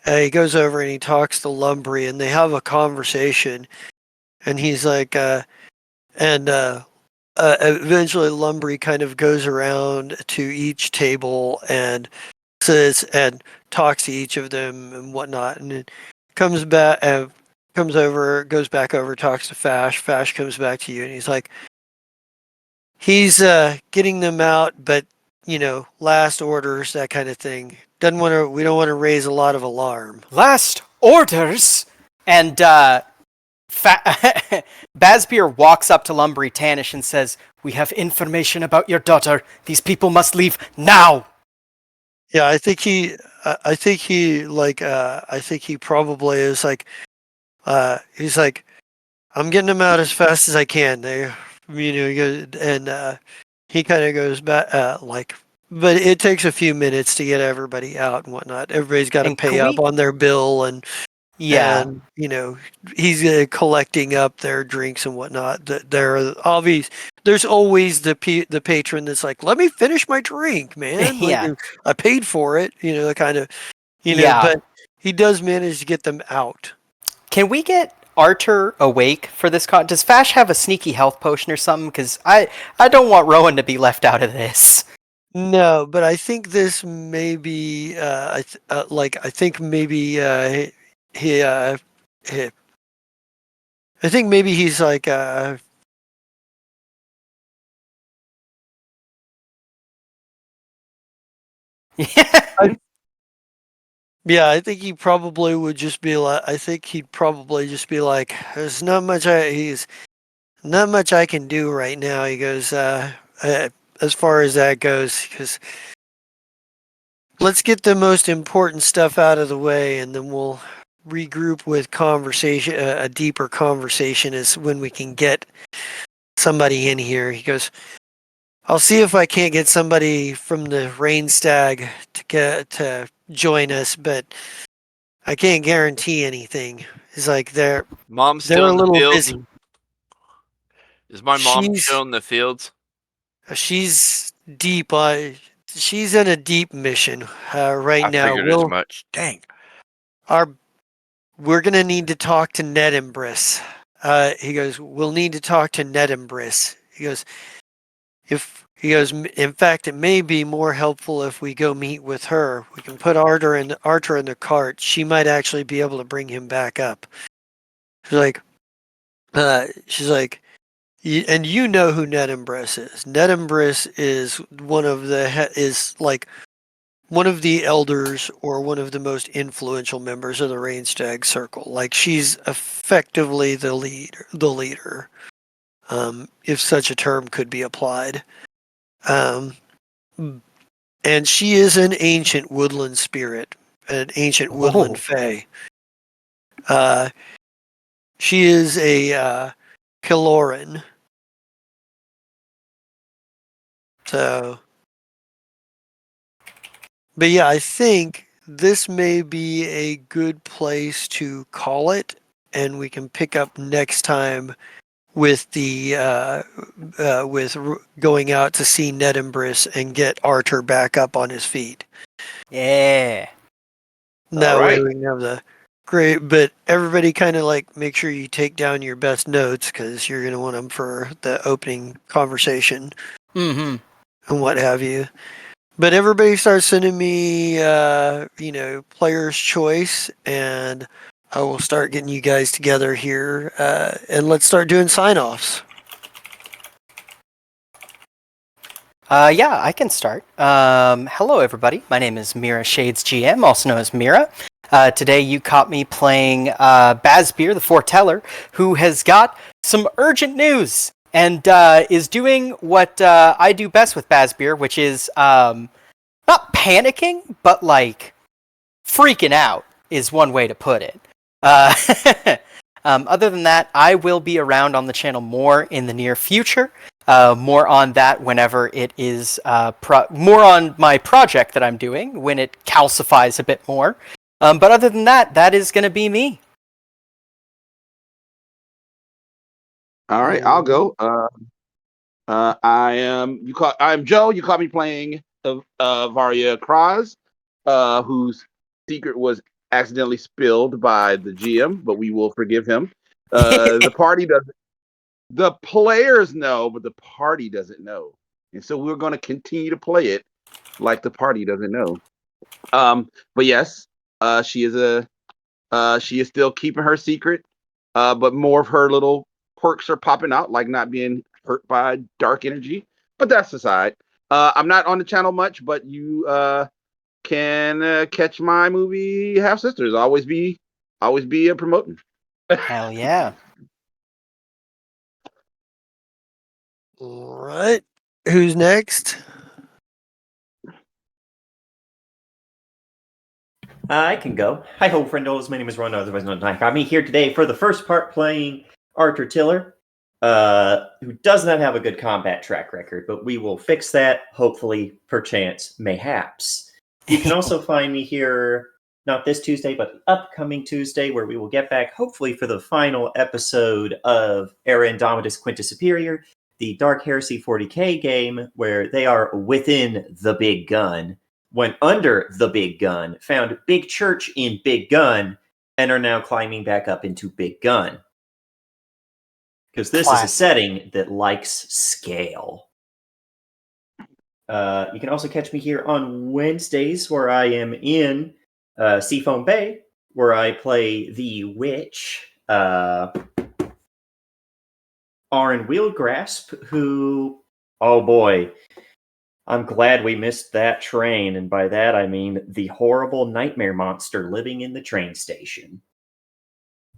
he goes over and he talks to Lumbry and they have a conversation and he's like eventually Lumbry kind of goes around to each table and sits and talks to each of them and whatnot and it comes back comes over goes back over talks to Fash comes back to you and he's like he's getting them out, but last orders, that kind of thing. We don't want to raise a lot of alarm. Last orders? And Bazbeer walks up to Lumbry Tannish and says, we have information about your daughter. These people must leave now. Yeah, I think he probably is like, he's like, I'm getting them out as fast as I can. He kind of goes back, but it takes a few minutes to get everybody out and whatnot. Everybody's got to And pay can up we- on their bill and Yeah. And, he's collecting up their drinks and whatnot. There are obvious. There's always the patron that's like, "Let me finish my drink, man. Like Yeah. I paid for it." The kind of, Yeah. But he does manage to get them out. Can we get Arthur awake for this con? Does Fash have a sneaky health potion or something? Because I don't want Rowan to be left out of this. No, but I think this may be. I think maybe he. he I think maybe he's like. Yeah. Yeah, I think he probably would just be like. I think he'd probably just be like, "There's not much. He's not much I can do right now." He goes, as far as that goes, because let's get the most important stuff out of the way, and then we'll regroup with conversation. A deeper conversation is when we can get somebody in here. He goes, "I'll see if I can't get somebody from the Rain Stag to join us, but I can't guarantee anything." He's like, Mom's they're still a in the little fields. busy. Is my mom She's still in the fields? she's deep. She's in a deep mission right I now. figured as much. Dang. Our we're gonna need to talk to Ned and Briss. He goes, we'll need to talk to Ned and Briss. He goes, in fact, it may be more helpful if we go meet with her. We can put Arthur in the cart. She might actually be able to bring him back up. She's like, and you know who Ned and Briss is. Ned and Briss is one of the elders or one of the most influential members of the Rainstag Circle. Like she's effectively the leader, if such a term could be applied. And she is an ancient woodland spirit, an ancient woodland fae. She is a Kiloran. So, but yeah, I think this may be a good place to call it, and we can pick up next time with going out to see Ned and Briss and get Arthur back up on his feet. Yeah. That way right. we can have the great, but everybody kind of like make sure you take down your best notes because you're going to want them for the opening conversation Mm-hmm. and what have you. But everybody starts sending me, player's choice, and I will start getting you guys together here, and let's start doing sign-offs. Yeah, I can start. Hello, everybody. My name is Mira Shades GM, also known as Mira. Today, you caught me playing Bazbeer, the foreteller, who has got some urgent news and is doing what I do best with Bazbeer, which is not panicking, but like freaking out is one way to put it. Other than that, I will be around on the channel more in the near future. More on that whenever it is more on my project that I'm doing when it calcifies a bit more. But other than that, that is going to be me. All right, I'll go. I'm Joe. You caught me playing Varya Kraz, whose secret was accidentally spilled by the GM, but we will forgive him. The party doesn't. The players know, but the party doesn't know, and so we're going to continue to play it like the party doesn't know. But yes, she is still keeping her secret, but more of her little quirks are popping out, like not being hurt by dark energy. But that's aside. I'm not on the channel much, but you can catch my movie Half Sisters. Always be promoting. Hell yeah. All right. Who's next? I can go. Hi ho, friendos. My name is Ron, otherwise known as Nike. I'm here today for the first part playing Arthur Tiller, who does not have a good combat track record, but we will fix that, hopefully, perchance, mayhaps. You can also find me here not this Tuesday, but the upcoming Tuesday, where we will get back, hopefully, for the final episode of Era Indomitus Quinta Superior, the Dark Heresy 40k game, where they are within the Big Gun, went under the Big Gun, found Big Church in Big Gun, and are now climbing back up into Big Gun. Because this is a setting that likes scale. You can also catch me here on Wednesdays, where I am in Seafoam Bay, where I play the witch, Aaron Wheelgrasp, who, oh boy, I'm glad we missed that train, and by that I mean the horrible nightmare monster living in the train station.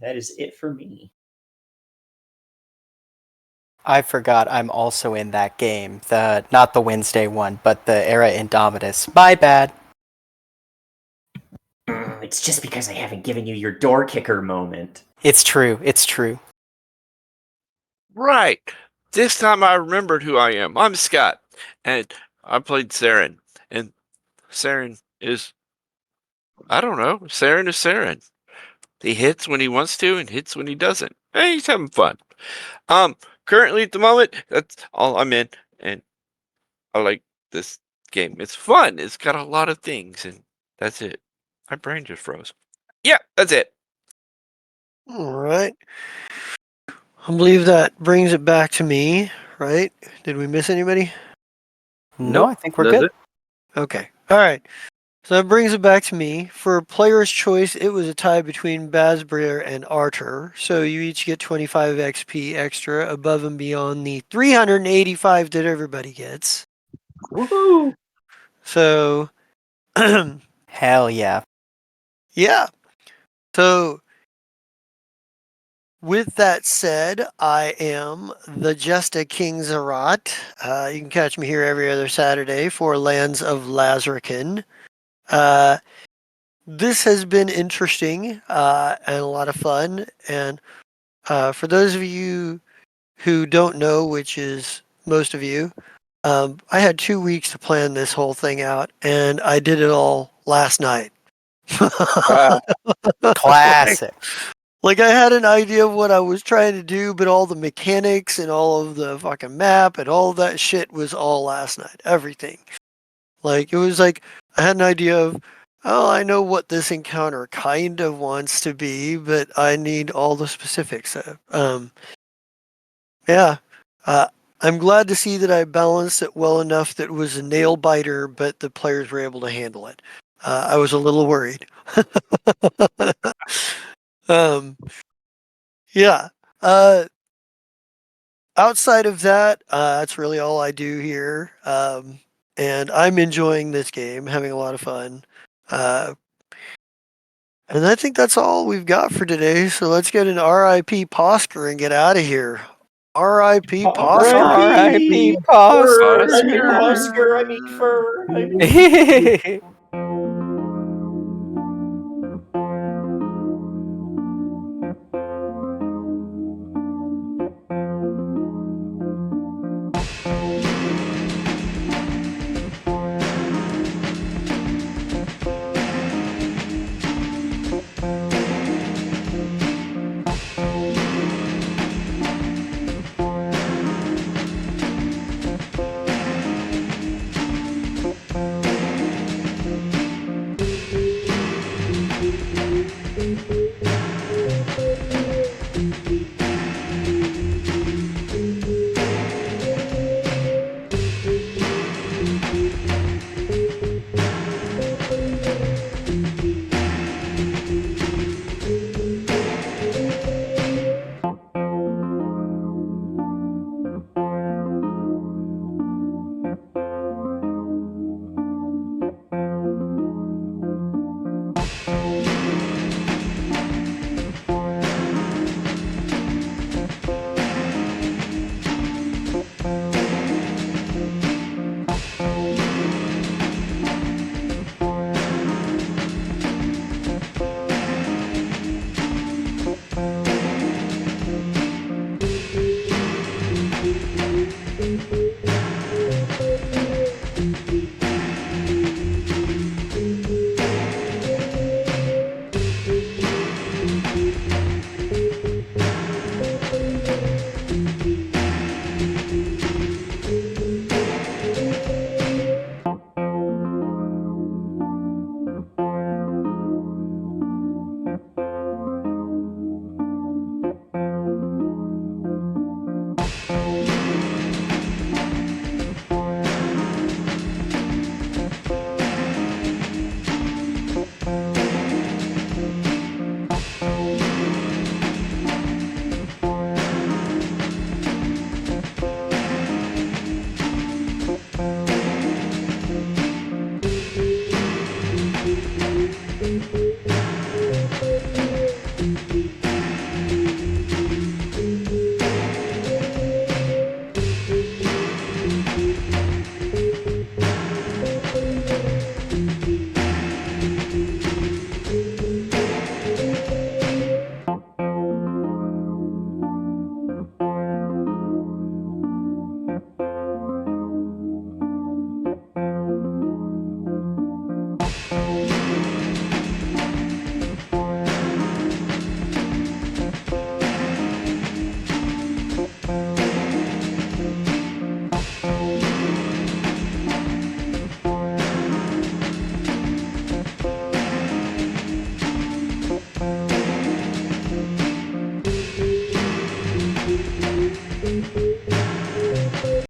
That is it for me. I forgot I'm also in that game. Not the Wednesday one, but the Era Indomitus. My bad. It's just because I haven't given you your door kicker moment. It's true. It's true. Right. This time I remembered who I am. I'm Scott, and I played Saren. And Saren is, I don't know, Saren is Saren. He hits when he wants to and hits when he doesn't. Hey, he's having fun. Currently at the moment, that's all I'm in, and I like this game. It's fun. It's got a lot of things, and that's it. My brain just froze. Yeah, that's it. All right. I believe that brings it back to me, right? Did we miss anybody? No, I think we're That's good. it. Okay. All right. So that brings it back to me. For player's choice, it was a tie between Bazbrier and Arter. So you each get 25 XP extra above and beyond the 385 that everybody gets. Woohoo! So, Hell yeah. yeah. So, with that said, I am the Justa King Zerat. You can catch me here every other Saturday for Lands of Lazrikaan. This has been interesting and a lot of fun. And for those of you who don't know, which is most of you, I had 2 weeks to plan this whole thing out, and I did it all last night. Classic. Like, I had an idea of what I was trying to do, but all the mechanics and all of the fucking map and all of that shit was all last night. Everything. Like, it was like, I had an idea of, oh, I know what this encounter kind of wants to be, but I need all the specifics. Yeah. I'm glad to see that I balanced it well enough that it was a nail biter, but the players were able to handle it. I was a little worried. Yeah. Outside of that, that's really all I do here. And I'm enjoying this game, having a lot of fun. And I think that's all we've got for today. So let's get an RIP Posker and get out of here. RIP Posker. R.I.P. Fur. I Oscar. mean Oscar. I mean fur. I mean...